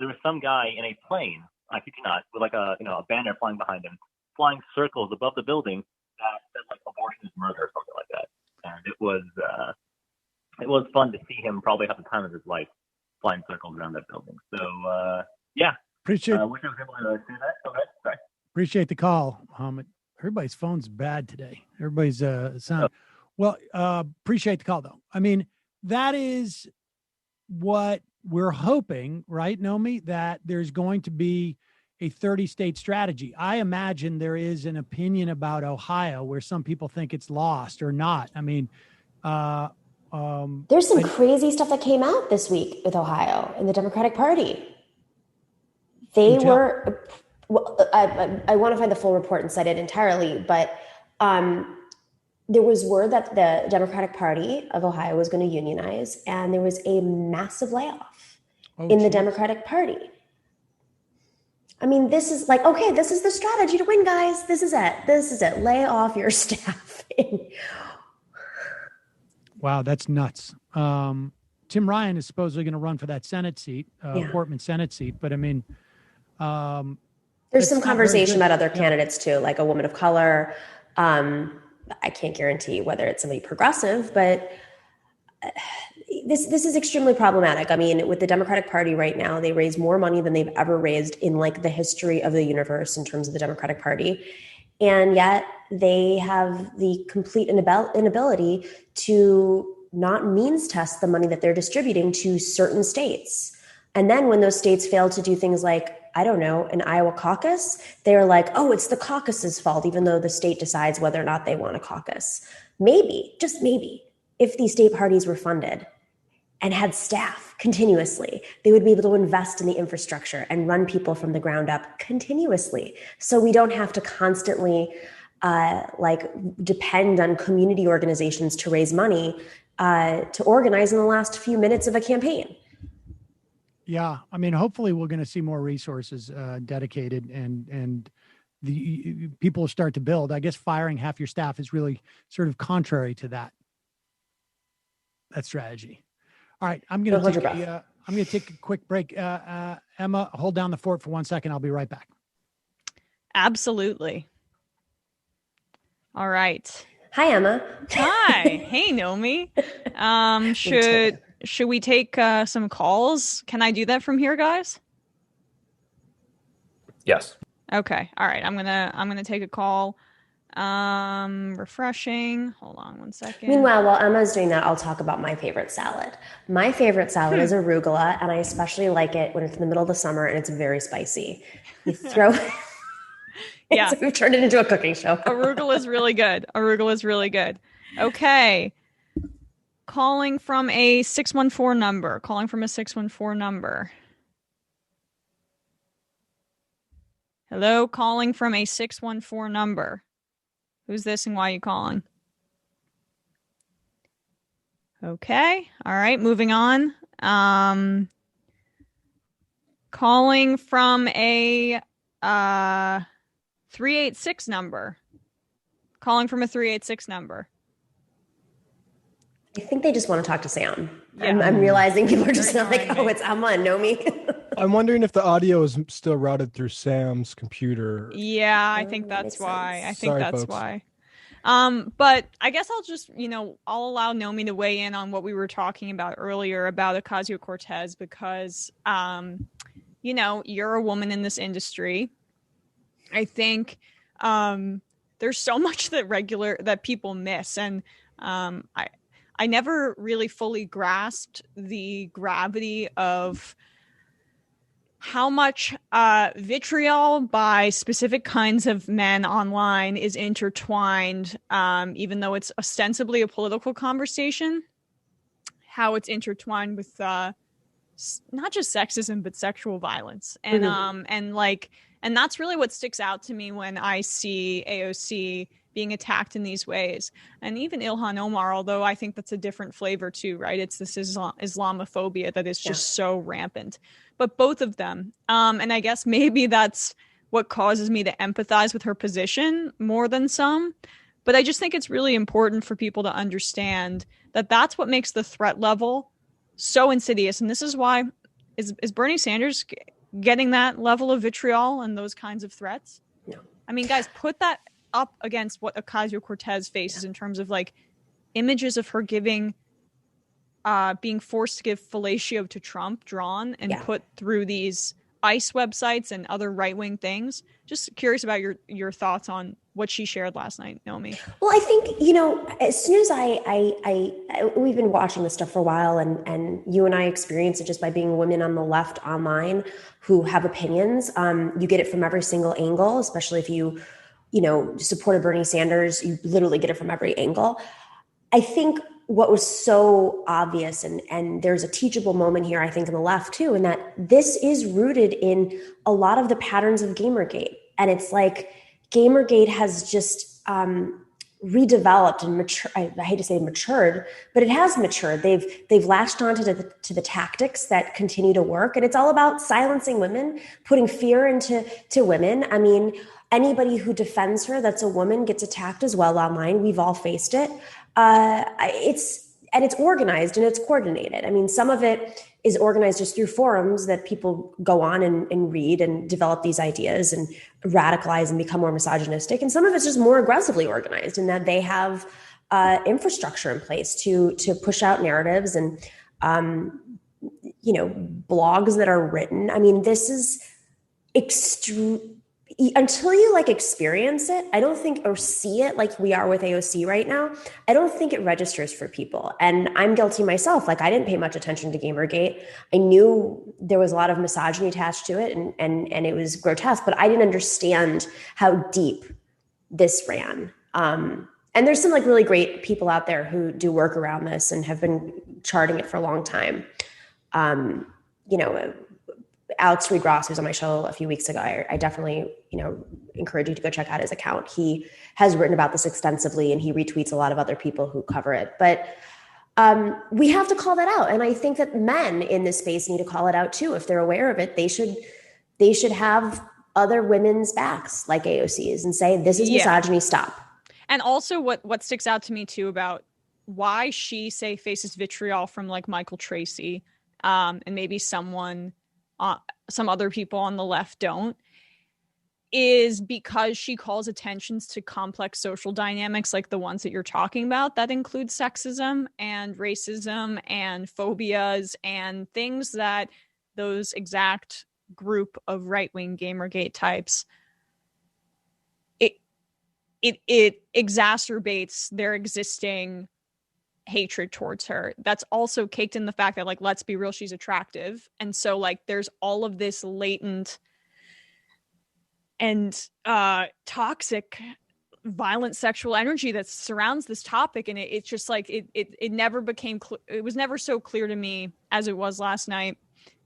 there was some guy in a plane, I kid you not, with a banner flying behind him, flying circles above the building that said abortion is murder or something like that. And it was fun to see him probably have the time of his life flying circles around that building. So yeah, appreciate. Wish I was able to do that. Okay, sorry. Appreciate the call, Mohammed. Everybody's phone's bad today. Everybody's sound. Well, appreciate the call though. I mean, that is what we're hoping, right, Nomi, that there's going to be a 30-state strategy. I imagine there is an opinion about Ohio where some people think it's lost or not. I mean, there's some crazy stuff that came out this week with Ohio and the Democratic Party. They were, I want to find the full report and cite it entirely, but there was word that the Democratic Party of Ohio was going to unionize, and there was a massive layoff in the Democratic Party. I mean, this is like, okay, this is the strategy to win, guys. This is it. This is it. Lay off your staff. Wow, that's nuts. Tim Ryan is supposedly going to run for that Senate seat, Portman Senate seat. But I mean, there's some conversation about other candidates too, like a woman of color. I can't guarantee whether it's somebody progressive, but this is extremely problematic. I mean, with the Democratic Party right now, they raise more money than they've ever raised in like the history of the universe in terms of the Democratic Party. And yet they have the complete inability to not means test the money that they're distributing to certain states. And then when those states fail to do things like, I don't know, an Iowa caucus, they're like, oh, it's the caucus's fault, even though the state decides whether or not they want a caucus. Maybe, just maybe, if these state parties were funded and had staff continuously, they would be able to invest in the infrastructure and run people from the ground up continuously. So we don't have to constantly depend on community organizations to raise money to organize in the last few minutes of a campaign. Yeah, I mean, hopefully we're going to see more resources dedicated and the people start to build. I guess firing half your staff is really sort of contrary to that strategy. All right, I'm going to take a quick break. Emma, hold down the fort for 1 second. I'll be right back. Absolutely. All right. Hi, Emma. Hi. Hey, Nomi. Should we take some calls? Can I do that from here, guys? Yes. Okay. All right. I'm gonna take a call. Refreshing. Hold on 1 second. Meanwhile, while Emma's doing that, I'll talk about my favorite salad. My favorite salad is arugula, and I especially like it when it's in the middle of the summer and it's very spicy. You throw Yeah. So we've turned it into a cooking show. Arugula is really good. Okay. Calling from a 614 number. Hello, calling from a 614 number. Who's this and why are you calling? Okay. All right. Moving on. Calling from a 386 number. I think they just want to talk to Sam. Yeah. I'm realizing people are just not like, oh, it's Emma and Nomi. I'm wondering if the audio is still routed through Sam's computer. Yeah, I think that's why. Folks. But I guess I'll just, I'll allow Nomi to weigh in on what we were talking about earlier about Ocasio-Cortez because, you're a woman in this industry. I think there's so much that people miss. And I never really fully grasped the gravity of how much vitriol by specific kinds of men online is intertwined, even though it's ostensibly a political conversation, how it's intertwined with not just sexism, but sexual violence. And, and that's really what sticks out to me when I see AOC being attacked in these ways. And even Ilhan Omar, although I think that's a different flavor too, right? It's this Islamophobia that is just so rampant. But both of them, and I guess maybe that's what causes me to empathize with her position more than some. But I just think it's really important for people to understand that that's what makes the threat level so insidious. And this is why, is Bernie Sanders getting that level of vitriol and those kinds of threats? No. I mean, guys, put that up against what Ocasio-Cortez faces in terms of like images of her being forced to give fellatio to Trump drawn and put through these ICE websites and other right-wing things. Just curious about your thoughts on what she shared last night, Nomi. Well, I think, as soon as we've been watching this stuff for a while, and you and I experience it just by being women on the left online who have opinions. You get it from every single angle, especially if you supported Bernie Sanders, you literally get it from every angle. I think what was so obvious, and there's a teachable moment here, I think, in the left too, in that this is rooted in a lot of the patterns of Gamergate. And it's like Gamergate has just redeveloped and matured. I hate to say matured, but it has matured. They've latched onto the tactics that continue to work. And it's all about silencing women, putting fear into women. I mean, anybody who defends her that's a woman gets attacked as well online. We've all faced it. It's organized and it's coordinated. I mean, some of it is organized just through forums that people go on and read and develop these ideas and radicalize and become more misogynistic. And some of it's just more aggressively organized in that they have infrastructure in place to push out narratives and, blogs that are written. I mean, this is extreme. Until you experience it, I don't think, or see it like we are with AOC right now, I don't think it registers for people. And I'm guilty myself. I didn't pay much attention to Gamergate. I knew there was a lot of misogyny attached to it and it was grotesque, but I didn't understand how deep this ran. And there's some really great people out there who do work around this and have been charting it for a long time. Alex Reed-Ross, who's on my show a few weeks ago, I definitely, encourage you to go check out his account. He has written about this extensively and he retweets a lot of other people who cover it. But we have to call that out. And I think that men in this space need to call it out too. If they're aware of it, they should have other women's backs like AOC's and say, this is misogyny, stop. And also what sticks out to me too about why she faces vitriol from Michael Tracy and maybe some other people on the left don't, is because she calls attentions to complex social dynamics like the ones that you're talking about that include sexism and racism and phobias and things that those exact group of right-wing Gamergate types, it exacerbates their existing hatred towards her. That's also caked in the fact that let's be real, she's attractive, and so there's all of this latent and toxic violent sexual energy that surrounds this topic, and it's just it never became it was never so clear to me as it was last night,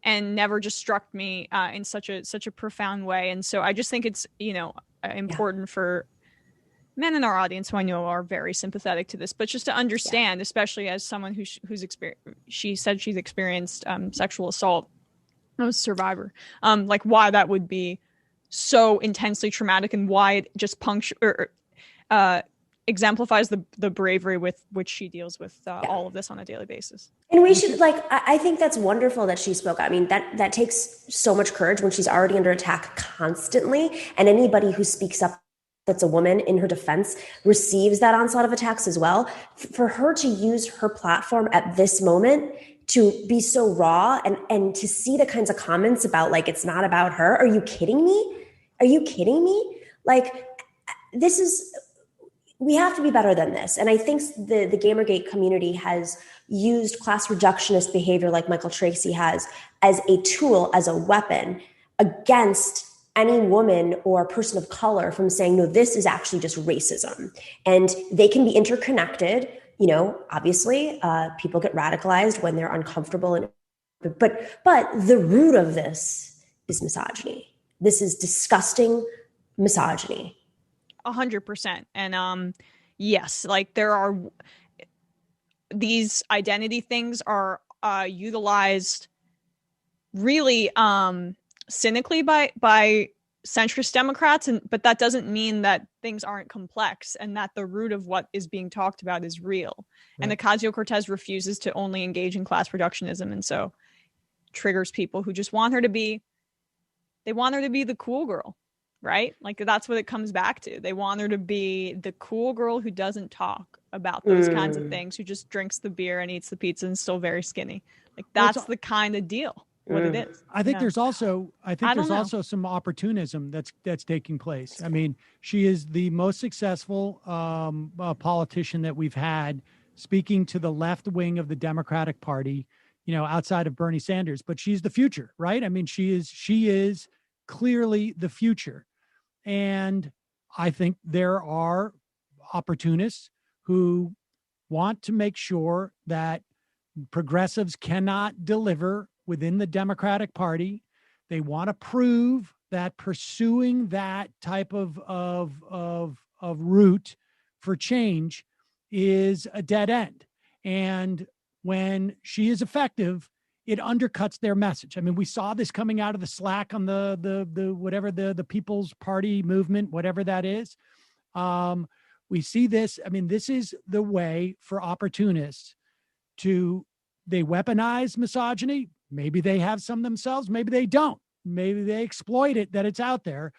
and never just struck me in such a profound way. And so I just think it's important for men in our audience who I know are very sympathetic to this, but just to understand, especially as someone who's experienced, she said she's experienced sexual assault, I was a survivor, why that would be so intensely traumatic and why it just exemplifies the bravery with which she deals with all of this on a daily basis. And we should I think that's wonderful that she spoke. I mean, that takes so much courage when she's already under attack constantly, and anybody who speaks up that's a woman in her defense receives that onslaught of attacks as well. For her to use her platform at this moment to be so raw and to see the kinds of comments about it's not about her. Are you kidding me? Are you kidding me? We have to be better than this. And I think the Gamergate community has used class reductionist behavior like Michael Tracy has as a tool, as a weapon against any woman or person of color from saying, no, this is actually just racism. And they can be interconnected. Obviously, people get radicalized when they're uncomfortable. But the root of this is misogyny. This is disgusting misogyny. 100%. And yes, there are these identity things are utilized really cynically by centrist Democrats, but that doesn't mean that things aren't complex and that the root of what is being talked about is real. Right. And Ocasio-Cortez refuses to only engage in class reductionism, and so triggers people who just want her to be the cool girl, right? That's what it comes back to. They want her to be the cool girl who doesn't talk about those kinds of things, who just drinks the beer and eats the pizza and is still very skinny. That's the kind of deal. what it is. I think there's also some opportunism that's taking place. I mean, she is the most successful politician that we've had speaking to the left wing of the Democratic Party, outside of Bernie Sanders, but she's the future, right? I mean, she is clearly the future. And I think there are opportunists who want to make sure that progressives cannot deliver within the Democratic Party. They want to prove that pursuing that type of route for change is a dead end. And when she is effective, it undercuts their message. I mean, we saw this coming out of the slack on the People's Party movement, whatever that is. We see this. I mean, this is the way for opportunists they weaponize misogyny. Maybe they have some themselves. Maybe they don't. Maybe they exploit it, that it's out there.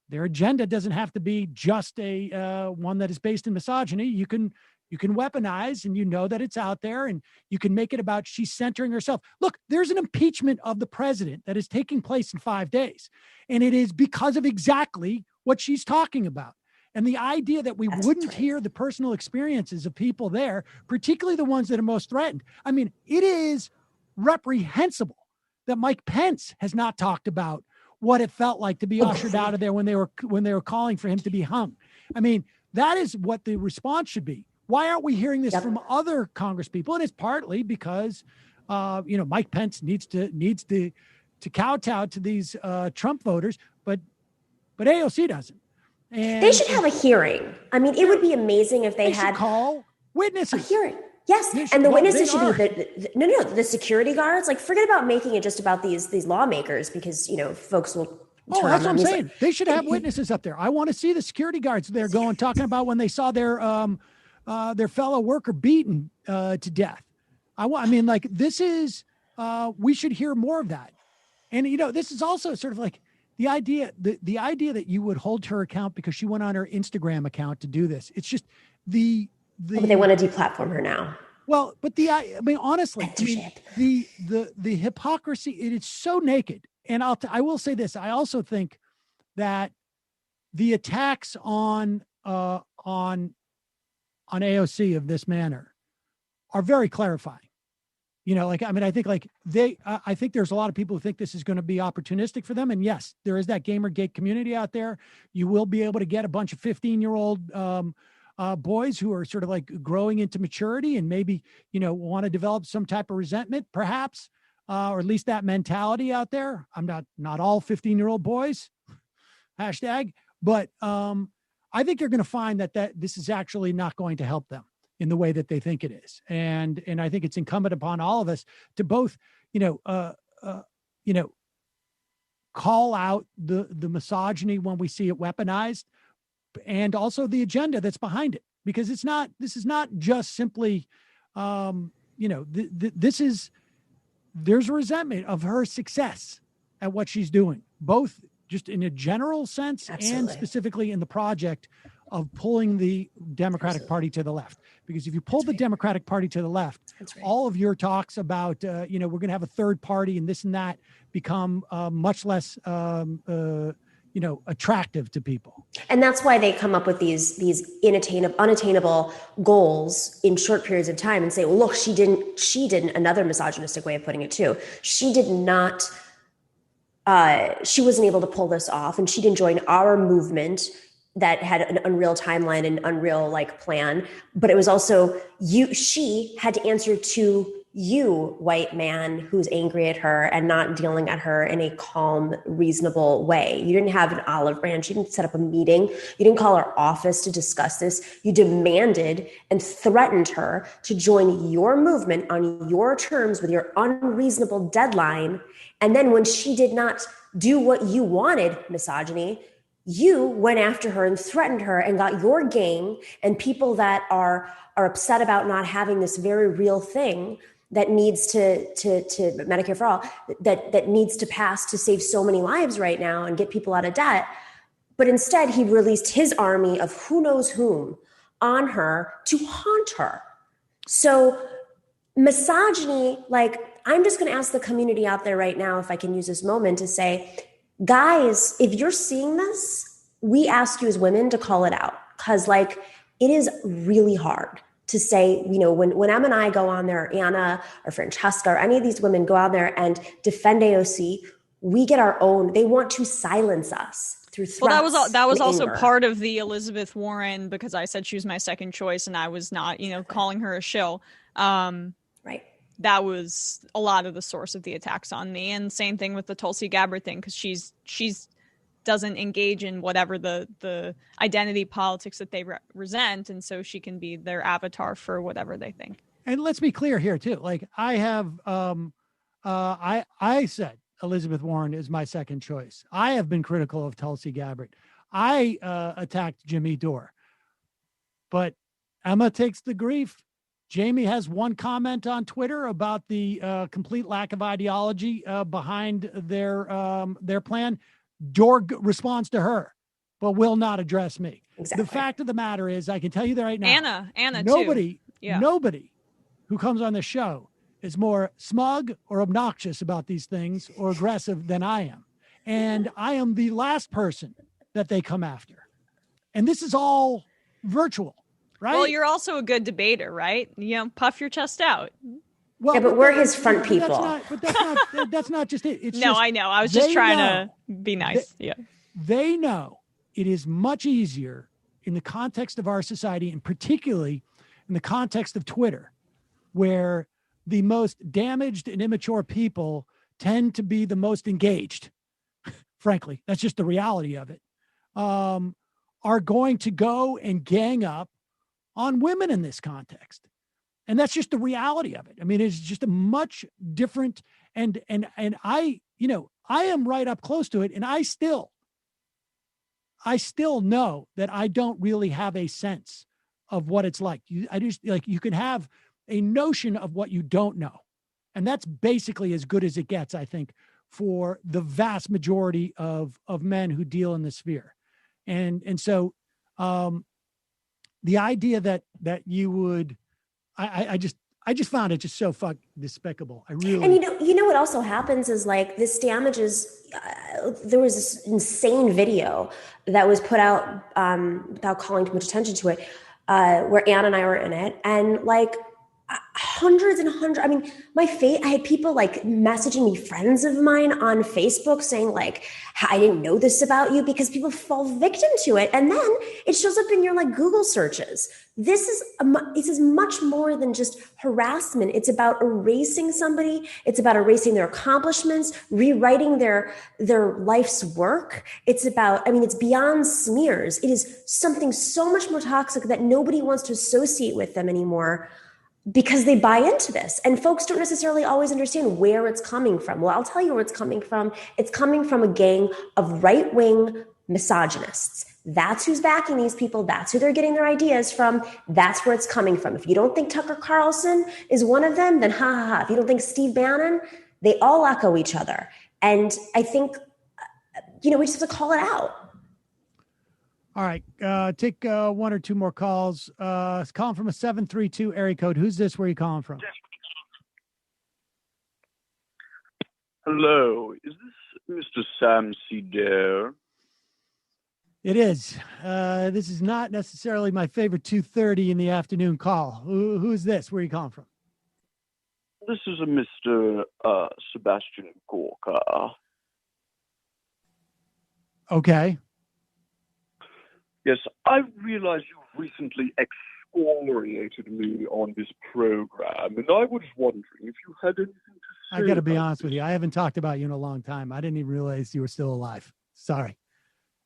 Their agenda doesn't have to be just a one that is based in misogyny. You can weaponize, and that it's out there, and you can make it about she's centering herself. Look, there's an impeachment of the president that is taking place in 5 days, and it is because of exactly what she's talking about. And the idea that we wouldn't hear the personal experiences of people there, particularly the ones that are most threatened. I mean, it is reprehensible that Mike Pence has not talked about what it felt like to be ushered out of there when they were calling for him to be hung. I mean, that is what the response should be. Why aren't we hearing this from other Congress people? And it's partly because, Mike Pence needs to kowtow to these Trump voters, but AOC doesn't. And they should have a hearing. I mean, it would be amazing if they had call witnesses. A hearing. Yes, and the witnesses should be the security guards. Like, forget about making it just about these lawmakers, because folks will. Oh, that's what I'm saying. They should have witnesses up there. I want to see the security guards there talking about when they saw their fellow worker beaten to death. This is we should hear more of that. And this is also sort of like the idea that you would hold her account because she went on her Instagram account to do this. It's just but they want to deplatform her now. Well, but honestly, the hypocrisy, it is so naked. And I will say this. I also think that the attacks on AOC of this manner are very clarifying. I think there's a lot of people who think this is going to be opportunistic for them. And yes, there is that Gamergate community out there. You will be able to get a bunch of 15-year-old boys who are sort of like growing into maturity and maybe, want to develop some type of resentment, perhaps, or at least that mentality out there. I'm not all 15-year-old boys, hashtag, but I think you're going to find that this is actually not going to help them in the way that they think it is. And I think it's incumbent upon all of us to both, call out the misogyny when we see it weaponized, and also the agenda that's behind it, because this is not just simply, there's a resentment of her success at what she's doing, both just in a general sense and specifically in the project of pulling the Democratic Party to the left. Because if you pull the Democratic Party to the left, all of your talks about, we're going to have a third party and this and that become much less, attractive to people. And that's why they come up with these unattainable goals in short periods of time and say, well, look, she didn't, another misogynistic way of putting it too. She did not, she wasn't able to pull this off, and she didn't join our movement that had an unreal timeline and unreal plan. But it was also she had to answer to you, white man, who's angry at her and not dealing at her in a calm, reasonable way. You didn't have an olive branch. You didn't set up a meeting. You didn't call her office to discuss this. You demanded and threatened her to join your movement on your terms with your unreasonable deadline. And then when she did not do what you wanted, misogyny, you went after her and threatened her and got your gang and people that are upset about not having this very real thing that needs to Medicare for all, that needs to pass to save so many lives right now and get people out of debt. But instead, he released his army of who knows whom on her to haunt her. So misogyny, I'm just going to ask the community out there right now, if I can use this moment to say, guys, if you're seeing this, we ask you as women to call it out, because like it is really hard to say, you know, when Em and I go on there, or Anna or Francesca or any of these women go out there and defend AOC, we get our own. They want to silence us through threats. Well, that was also anger. part of the Elizabeth Warren, because I said she was my second choice and I was not, you know, calling her a shill. Right. That was a lot of the source of the attacks on me. And same thing with the Tulsi Gabbard thing, because she's doesn't engage in whatever the identity politics that they represent, and so she can be their avatar for whatever they think. And let's be clear here too. Like I have, I said Elizabeth Warren is my second choice. I have been critical of Tulsi Gabbard. I attacked Jimmy Dore, but Emma takes the grief. Jamie has one comment on Twitter about the complete lack of ideology behind their plan. Dore responds to her, but will not address me. Exactly. The fact of the matter is, I can tell you that right now, Anna nobody, too. Yeah. Nobody who comes on the show is more smug or obnoxious about these things or aggressive than I am. And I am the last person that they come after. And this is all virtual, right? Well, you're also a good debater, right? You know, puff your chest out. Well, yeah, but we're his front people. That's not just it. It's no, just, I know. I was just trying to be nice. They know it is much easier in the context of our society, and particularly in the context of Twitter, where the most damaged and immature people tend to be the most engaged. Frankly, that's just the reality of it. Are going to go and gang up on women in this context. And that's just the reality of it. I mean, it's just a much different, and I, you know, I am right up close to it. And I still know that I don't really have a sense of what it's like. You can have a notion of what you don't know. And that's basically as good as it gets, I think, for the vast majority of men who deal in the sphere. And so the idea that you would, I just found it just so despicable. I really. And you know what also happens is like this damages. There was this insane video that was put out without calling too much attention to it, where Ann and I were in it, and like hundreds and hundreds. I mean, I had people like messaging me, friends of mine on Facebook, saying like, I didn't know this about you, because people fall victim to it. And then it shows up in your like Google searches. This is much more than just harassment. It's about erasing somebody. It's about erasing their accomplishments, rewriting their life's work. It's about, I mean, it's beyond smears. It is something so much more toxic that nobody wants to associate with them anymore, because they buy into this, and folks don't necessarily always understand where it's coming from. Well, I'll tell you where it's coming from. It's coming from a gang of right-wing misogynists. That's who's backing these people. That's who they're getting their ideas from. That's where it's coming from. If you don't think Tucker Carlson is one of them, then ha ha ha. If you don't think Steve Bannon, they all echo each other. And I think, we just have to call it out. All right. Take one or two more calls. Calling from a 732 area code. Who's this? Where are you calling from? Hello. Is this Mr. Sam Seder? It is. This is not necessarily my favorite 2:30 in the afternoon call. Who's this? Where are you calling from? This is a Mr. Sebastian Gorka. Okay. Yes, I realize you've recently excoriated me on this program, and I was wondering if you had anything to say. I got to be honest with you. I haven't talked about you in a long time. I didn't even realize you were still alive. Sorry.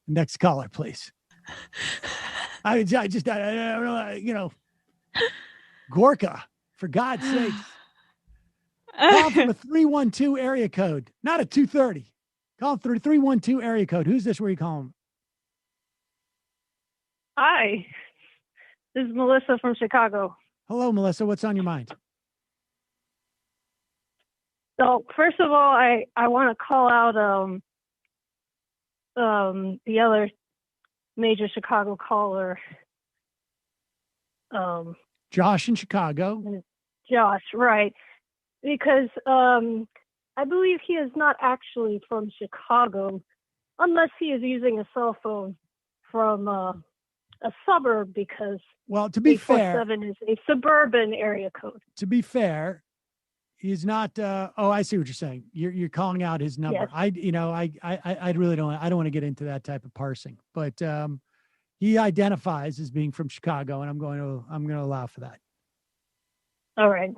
Next caller, please. I Gorka, for God's sakes. Call from a 312 area code, not a 230. Call through 312 area code. Who's this? Where are you calling? Hi, this is Melissa from Chicago. Hello, Melissa. What's on your mind? So, first of all, I want to call out the other major Chicago caller. Josh in Chicago. Josh, right. because I believe he is not actually from Chicago, unless he is using a cell phone from a suburb, because well, to be fair, 847 is a suburban area code. To be fair, he's not. Oh, I see what you're saying. You're calling out his number. Yes. I really don't. I don't want to get into that type of parsing, but he identifies as being from Chicago, and I'm going to allow for that. All right.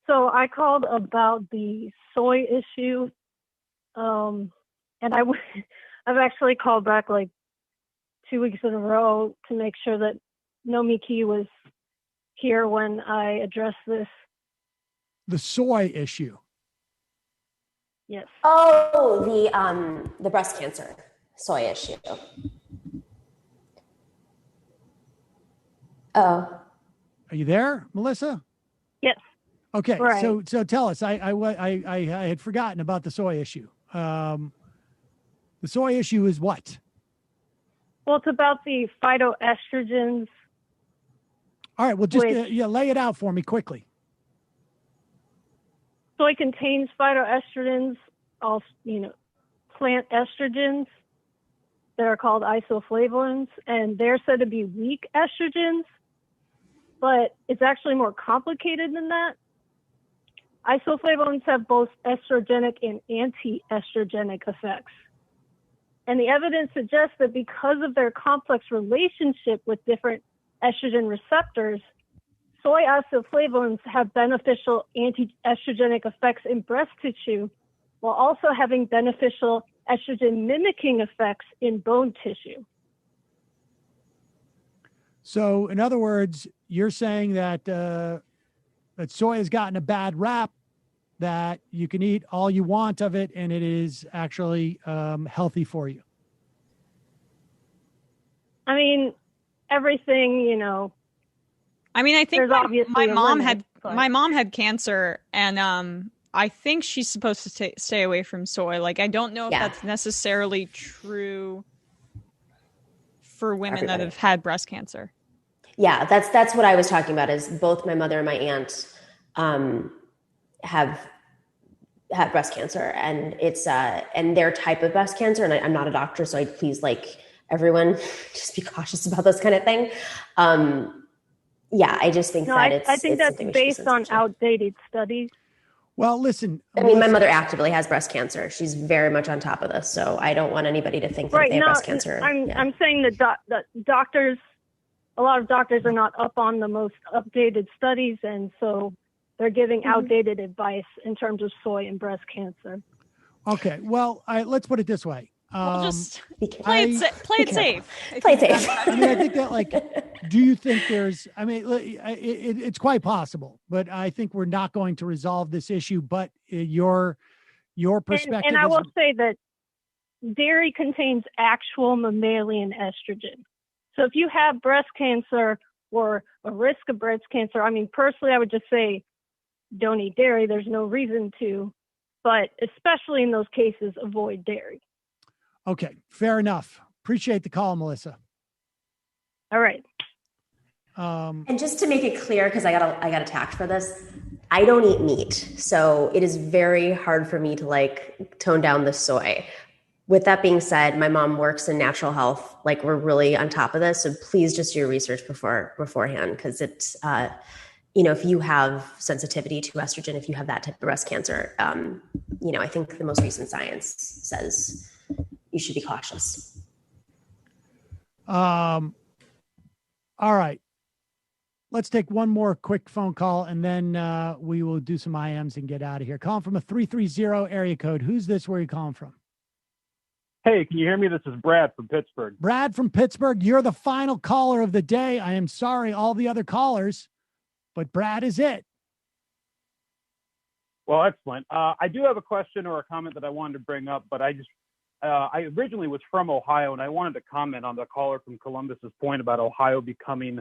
So I called about the soy issue, and I've actually called back like 2 weeks in a row to make sure that Nomi Konst was here when I addressed this. The soy issue. Yes. Oh, the breast cancer soy issue. Oh. Are you there, Melissa? Yes. Okay. Right. So tell us. I had forgotten about the soy issue. The soy issue is what? Well, it's about the phytoestrogens. All right. Well, just lay it out for me quickly. Soy contains phytoestrogens, also, plant estrogens that are called isoflavones, and they're said to be weak estrogens, but it's actually more complicated than that. Isoflavones have both estrogenic and anti-estrogenic effects. And the evidence suggests that because of their complex relationship with different estrogen receptors, soy isoflavones have beneficial anti-estrogenic effects in breast tissue, while also having beneficial estrogen-mimicking effects in bone tissue. So, in other words, you're saying that that soy has gotten a bad rap, that you can eat all you want of it, and it is actually healthy for you. I mean, everything, I mean, I think my mom had cancer, and I think she's supposed to stay away from soy. Like, I don't know if that's necessarily true for women that have had breast cancer. Yeah, that's what I was talking about. Is both my mother and my aunt have had breast cancer, and it's and their type of breast cancer. And I'm not a doctor, so I'd please everyone just be cautious about this kind of thing. Yeah, I just think I think that's based on outdated studies. Well, listen. I mean, my mother actively has breast cancer. She's very much on top of this, so I don't want anybody to think that they have breast cancer. I'm saying that doctors, a lot of doctors are not up on the most updated studies, and so they're giving outdated advice in terms of soy and breast cancer. Okay, well, let's put it this way. We'll just play it safe. Play it safe. I mean, I think that, do you think there's, I mean, it's quite possible, but I think we're not going to resolve this issue, but your perspective. And I will say that dairy contains actual mammalian estrogen. So if you have breast cancer or a risk of breast cancer, I mean, personally, I would just say don't eat dairy. There's no reason to, but especially in those cases, avoid dairy. Okay, fair enough. Appreciate the call, Melissa. All right. And just to make it clear, because I got attacked for this, I don't eat meat, so it is very hard for me to tone down the soy. With that being said, my mom works in natural health. We're really on top of this, so please just do your research beforehand, because it's if you have sensitivity to estrogen, if you have that type of breast cancer, I think the most recent science says you should be cautious. All right. Let's take one more quick phone call, and then we will do some IMs and get out of here. Calling from a 330 area code. Who's this? Where are you calling from? Hey, can you hear me? This is Brad from Pittsburgh. Brad from Pittsburgh. You're the final caller of the day. I am sorry, all the other callers, but Brad is it. Well, excellent. I do have a question or a comment that I wanted to bring up, but I originally was from Ohio, and I wanted to comment on the caller from Columbus's point about Ohio becoming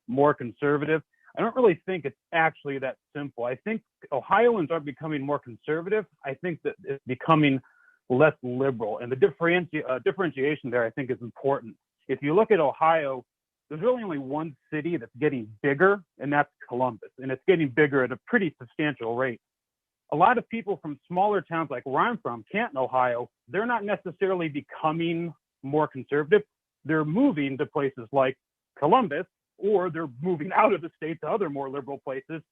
more conservative. I don't really think it's actually that simple. I think Ohioans aren't becoming more conservative. I think that it's becoming less liberal, and the differentiation there I think is important. If you look at Ohio, there's really only one city that's getting bigger, and that's Columbus, and it's getting bigger at a pretty substantial rate. a lot of people from smaller towns like where I'm from, Canton, Ohio, they're not necessarily becoming more conservative. They're moving to places like Columbus, or they're moving out of the state to other more liberal places.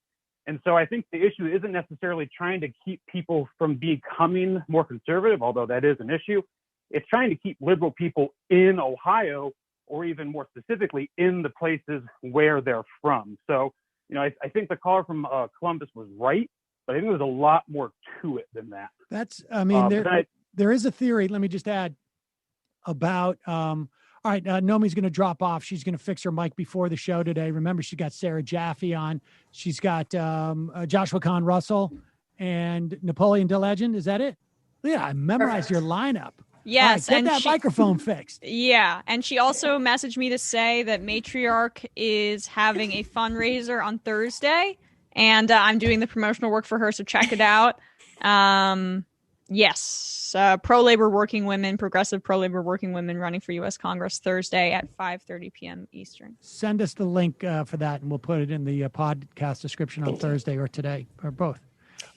And so I think the issue isn't necessarily trying to keep people from becoming more conservative, although that is an issue. It's trying to keep liberal people in Ohio, or even more specifically, in the places where they're from. So, I think the caller from Columbus was right, but I think there's a lot more to it than that. There is a theory, let me just add, about, all right, Nomi's going to drop off. She's going to fix her mic before the show today. Remember, she got Sarah Jaffe on. She's got Joshua Kahn Russell and Napoleon DeLegend. Is that it? Yeah, I memorized your lineup. Yes. Right, get that microphone fixed. Yeah. And she also messaged me to say that Matriarch is having a fundraiser on Thursday, and I'm doing the promotional work for her. So check it out. Yes. Pro-labor working women, progressive pro-labor working women running for U.S. Congress Thursday at 5:30 p.m. Eastern. Send us the link for that, and we'll put it in the podcast description on Thursday or today, or both.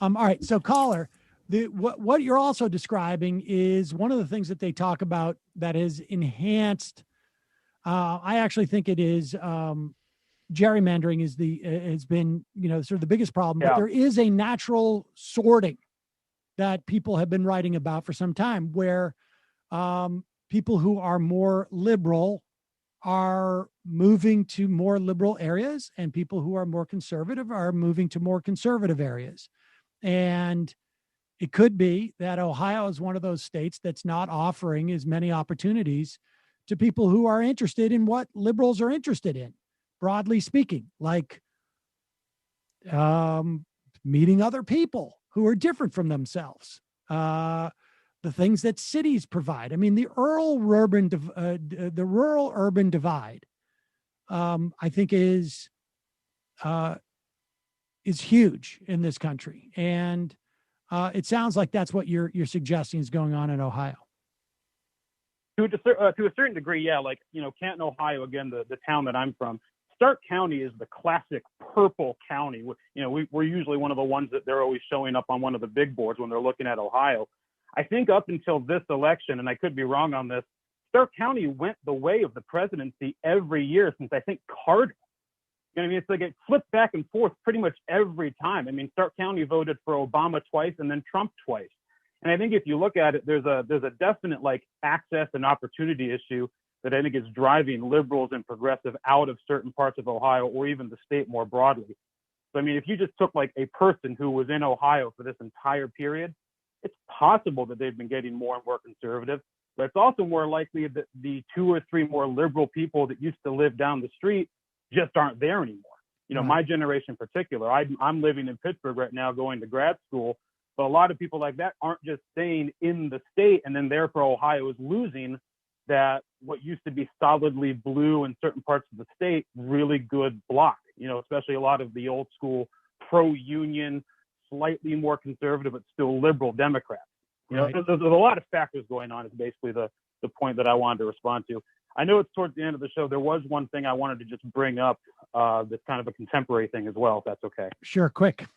All right. So caller, what you're also describing is one of the things that they talk about that has enhanced. I actually think it is gerrymandering has been sort of the biggest problem. Yeah. But there is a natural sorting that people have been writing about for some time, where people who are more liberal are moving to more liberal areas, and people who are more conservative are moving to more conservative areas. And it could be that Ohio is one of those states that's not offering as many opportunities to people who are interested in what liberals are interested in, broadly speaking, like meeting other people who are different from themselves, the things that cities provide. I mean, the rural-urban divide, I think, is huge in this country, and it sounds like that's what you're suggesting is going on in Ohio. To a certain degree, yeah. Like, Canton, Ohio, again, the town that I'm from, Stark County is the classic purple county. We're usually one of the ones that they're always showing up on one of the big boards when they're looking at Ohio. I think up until this election, and I could be wrong on this, Stark County went the way of the presidency every year since, I think, Carter. It's like it flipped back and forth pretty much every time. I mean, Stark County voted for Obama twice and then Trump twice. And I think if you look at it, there's a definite access and opportunity issue that I think is driving liberals and progressive out of certain parts of Ohio, or even the state more broadly. So, I mean, if you just took a person who was in Ohio for this entire period, it's possible that they've been getting more and more conservative, but it's also more likely that the 2 or 3 more liberal people that used to live down the street just aren't there anymore. My generation in particular, I'm living in Pittsburgh right now going to grad school, but a lot of people like that aren't just staying in the state, and then therefore Ohio is losing that what used to be solidly blue in certain parts of the state, really good block, especially a lot of the old school pro-union, slightly more conservative, but still liberal Democrats. There's a lot of factors going on is basically the point that I wanted to respond to. I know it's towards the end of the show. There was one thing I wanted to just bring up that's kind of a contemporary thing as well, if that's okay. Sure, quick.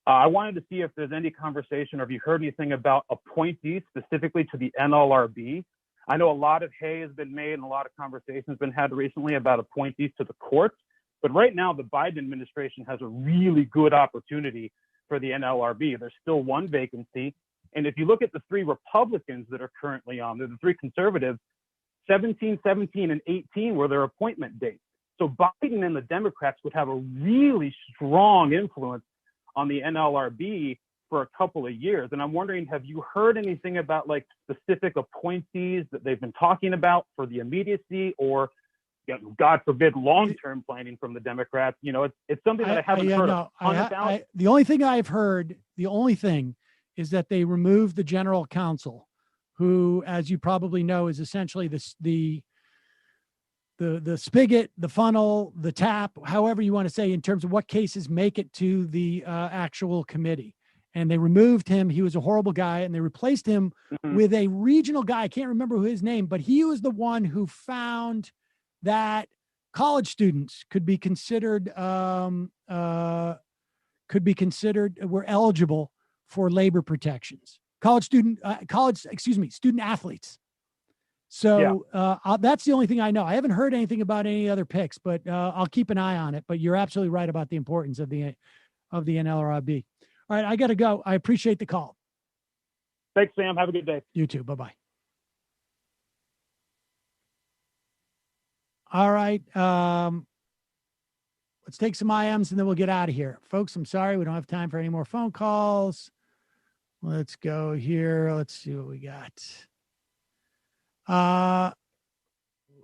I wanted to see if there's any conversation, or if you heard anything about appointees specifically to the NLRB. I know a lot of hay has been made and a lot of conversation has been had recently about appointees to the courts. But right now, the Biden administration has a really good opportunity for the NLRB. There's still one vacancy. And if you look at the 3 Republicans that are currently on, they're the 3 conservatives, 17, 17, and 18 were their appointment dates. So Biden and the Democrats would have a really strong influence on the NLRB for a couple of years. And I'm wondering, have you heard anything about specific appointees that they've been talking about for the immediacy, or God forbid, long-term planning from the Democrats? It's something that I haven't heard about. The only thing I've heard, is that they removed the general counsel, who, as you probably know, is essentially the spigot, the funnel, the tap, however you want to say, in terms of what cases make it to the actual committee. And they removed him. He was a horrible guy, and they replaced him with a regional guy. I can't remember his name, but he was the one who found that college students could be considered could be considered, were eligible for labor protections. Student athletes. So that's the only thing I know. I haven't heard anything about any other picks, but I'll keep an eye on it. But you're absolutely right about the importance of the NLRB. All right, I got to go. I appreciate the call. Thanks, Sam. Have a good day. You too. Bye-bye. All right. Let's take some IMs and then we'll get out of here. Folks, I'm sorry. We don't have time for any more phone calls. Let's go here. Let's see what we got.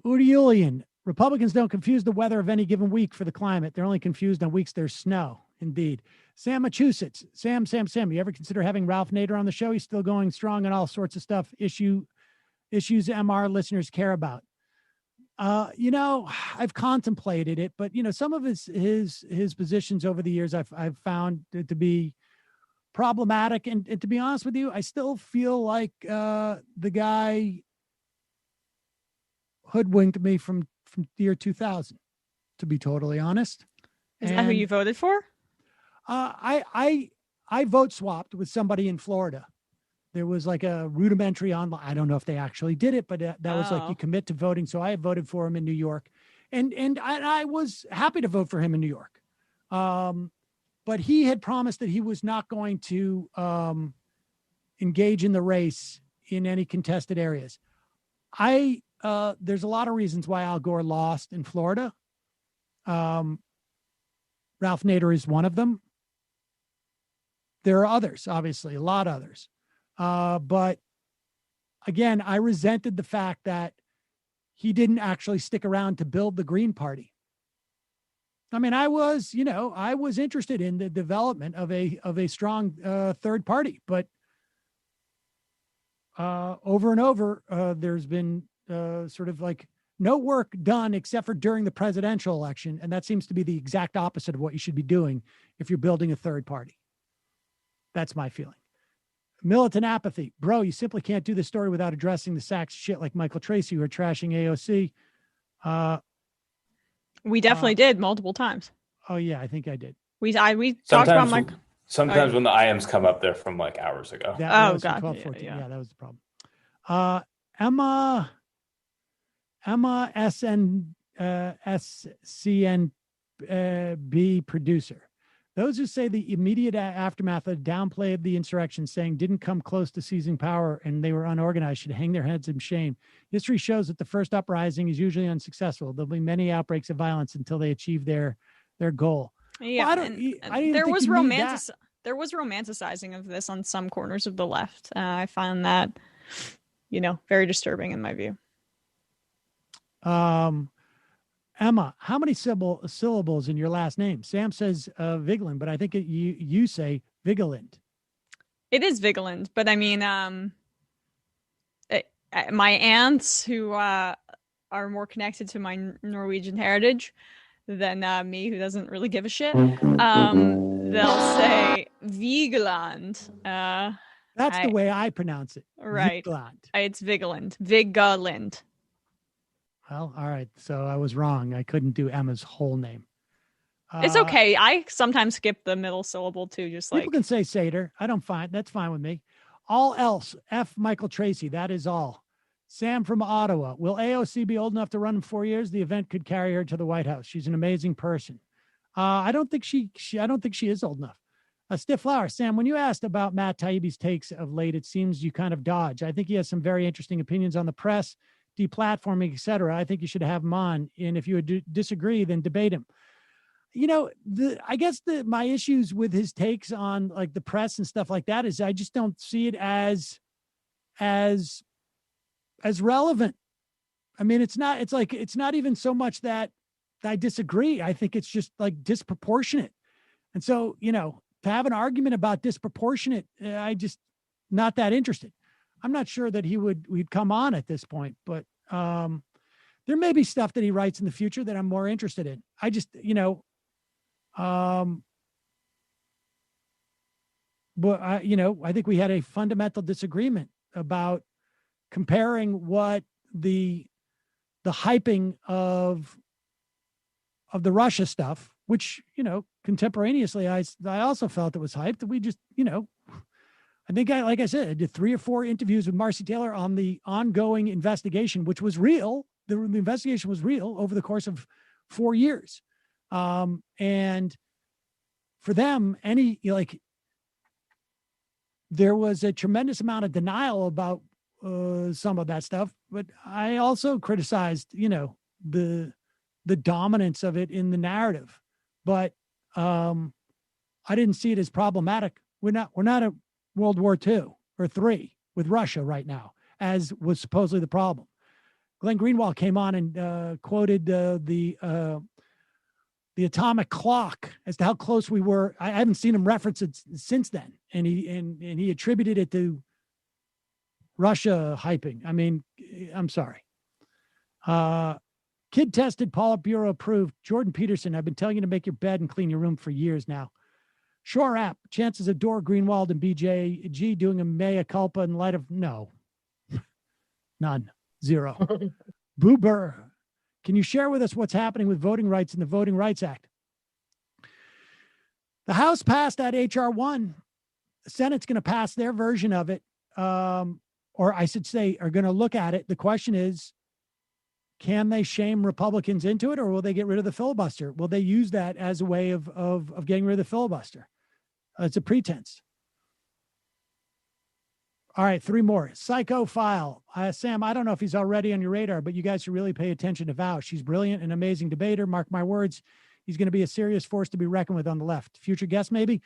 Udiulian. Republicans don't confuse the weather of any given week for the climate. They're only confused on weeks there's snow. Indeed. Sam, Massachusetts. Sam, you ever consider having Ralph Nader on the show? He's still going strong on all sorts of stuff, issues MR listeners care about. I've contemplated it, but some of his positions over the years I've found to be problematic. And to be honest with you, I still feel like the guy hoodwinked me from the year 2000, to be totally honest. Is that who you voted for? I vote swapped with somebody in Florida. There was like a rudimentary online. I don't know if they actually did it, but that was like you commit to voting. So I voted for him in New York, and I was happy to vote for him in New York. But he had promised that he was not going to engage in the race in any contested areas. There's a lot of reasons why Al Gore lost in Florida. Ralph Nader is one of them. There are others, obviously, a lot of others. But again, I resented the fact that he didn't actually stick around to build the Green Party. I mean, I was interested in the development of a strong third party, but over and over, there's been sort of like no work done except for during the presidential election. And that seems to be the exact opposite of what you should be doing if you're building a third party. That's my feeling. Militant apathy. Bro, you simply can't do this story without addressing the sacks of shit like Michael Tracy who are trashing AOC. We definitely did multiple times. Oh, yeah, I think I did. We talked about Mike. Sometimes when the IMs come up, they're from like hours ago. God. 12, 14. Yeah, that was the problem. Emma SCNB producer. Those who say the immediate aftermath downplayed the insurrection, saying didn't come close to seizing power and they were unorganized, should hang their heads in shame. History shows that the first uprising is usually unsuccessful. There'll be many outbreaks of violence until they achieve their goal. Yeah, well, there was romanticizing of this on some corners of the left. I found that, very disturbing in my view. Emma, how many syllables in your last name? Sam says Vigeland, but I think you say Vigeland. It is Vigeland, but I mean, my aunts who are more connected to my Norwegian heritage than me, who doesn't really give a shit, they'll say Vigeland. That's the way I pronounce it. Right. Vigeland. It's Vigeland. Vigeland. Well, all right. So I was wrong. I couldn't do Emma's whole name. It's okay. I sometimes skip the middle syllable too. People can say Seder. That's fine with me. All else. F. Michael Tracy. That is all. Sam from Ottawa. Will AOC be old enough to run in 4 years? The event could carry her to the White House. She's an amazing person. I don't think she is old enough. Stiff Flower. Sam, when you asked about Matt Taibbi's takes of late, it seems you kind of dodge. I think he has some very interesting opinions on the press, deplatforming, etc. I think you should have him on. And if you would disagree, then debate him. I guess my issues with his takes on like the press and stuff like that is I just don't see it as relevant. I mean, it's not even so much that I disagree. I think it's just like disproportionate. And so, to have an argument about disproportionate, I just not that interested. I'm not sure that we'd come on at this point, but there may be stuff that he writes in the future that I'm more interested in. I just, but I think we had a fundamental disagreement about comparing what the hyping of the Russia stuff, which, contemporaneously, I also felt it was hyped. We just, I think like I said, I did 3 or 4 interviews with Marcy Taylor on the ongoing investigation, which was real. The investigation was real over the course of 4 years. And for them, there was a tremendous amount of denial about some of that stuff. But I also criticized, the dominance of it in the narrative. But I didn't see it as problematic. We're not at World War II or III with Russia right now, as was supposedly the problem. Glenn Greenwald came on and quoted the atomic clock as to how close we were. I haven't seen him reference it since then, and he attributed it to Russia hyping. I mean, I'm sorry. Kid tested, Politburo approved. Jordan Peterson, I've been telling you to make your bed and clean your room for years now. Shore app, chances of Dora Greenwald and BJG doing a mea culpa in light of no. None. 0. Boober, can you share with us what's happening with voting rights in the Voting Rights Act? The House passed that H.R. 1. The Senate's going to pass their version of it, or I should say are going to look at it. The question is, can they shame Republicans into it, or will they get rid of the filibuster? Will they use that as a way of getting rid of the filibuster? It's a pretense. All right, 3 more. Psychophile. Sam, I don't know if he's already on your radar, but you guys should really pay attention to Val. She's brilliant, an amazing debater. Mark my words. He's going to be a serious force to be reckoned with on the left. Future guest, maybe.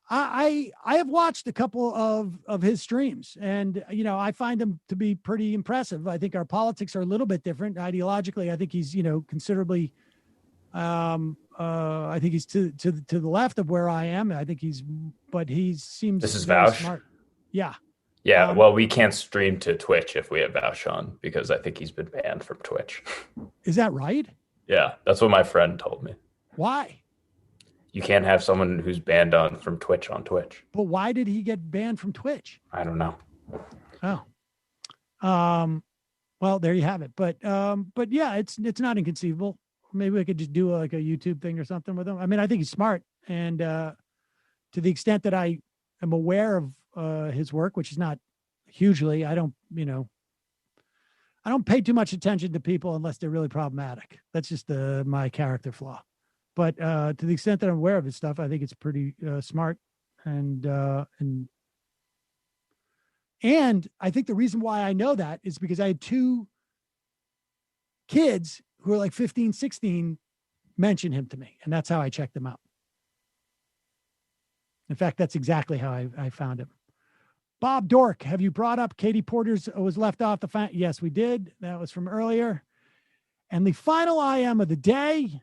I have watched a couple of his streams, and, I find them to be pretty impressive. I think our politics are a little bit different. Ideologically, I think he's, considerably, I think he's to the left of where I am. I think but he seems This is very Vaush? smart. Yeah. Yeah, well, we can't stream to Twitch if we have Vaush on because I think he's been banned from Twitch. Is that right? Yeah, that's what my friend told me. Why? You can't have someone who's banned from Twitch on Twitch. But why did he get banned from Twitch? I don't know. Oh. Well, there you have it. But yeah, it's not inconceivable. Maybe we could just do a YouTube thing or something with him. I mean, I think he's smart, and to the extent that I am aware of his work, which is not hugely, I don't pay too much attention to people unless they're really problematic. That's just my character flaw. But to the extent that I'm aware of his stuff, I think it's pretty smart, and I think the reason why I know that is because I had 2 kids who are like 15, 16 mention him to me, and that's how I checked them out. In fact, that's exactly how I found him. Bob Dork, have you brought up Katie Porter's was left off the fan? Yes, we did. That was from earlier. And the final IM of the day.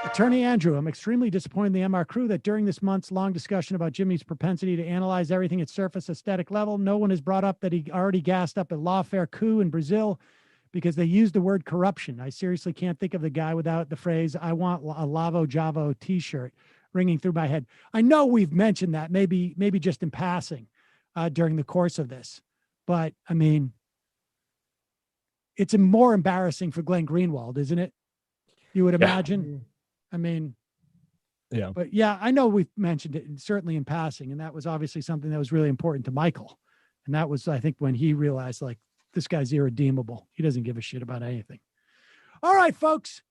Attorney Andrew, I'm extremely disappointed in the MR crew that during this month's long discussion about Jimmy's propensity to analyze everything at surface aesthetic level, no one has brought up that he already gassed up a lawfare coup in Brazil because they used the word corruption. I seriously can't think of the guy without the phrase, I want a Lavo Javo t-shirt ringing through my head. I know we've mentioned that, maybe just in passing during the course of this. But, I mean, it's more embarrassing for Glenn Greenwald, isn't it? You would imagine? Yeah. I mean, yeah, but yeah, I know we've mentioned it, and certainly in passing, and that was obviously something that was really important to Michael. And that was, I think, when he realized, like, this guy's irredeemable. He doesn't give a shit about anything. All right, folks.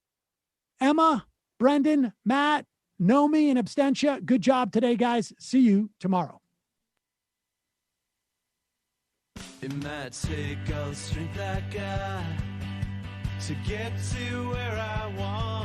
Emma, Brendan, Matt, Nomi, and Abstentia, good job today, guys. See you tomorrow. It might take all the strength I got to get to where I want.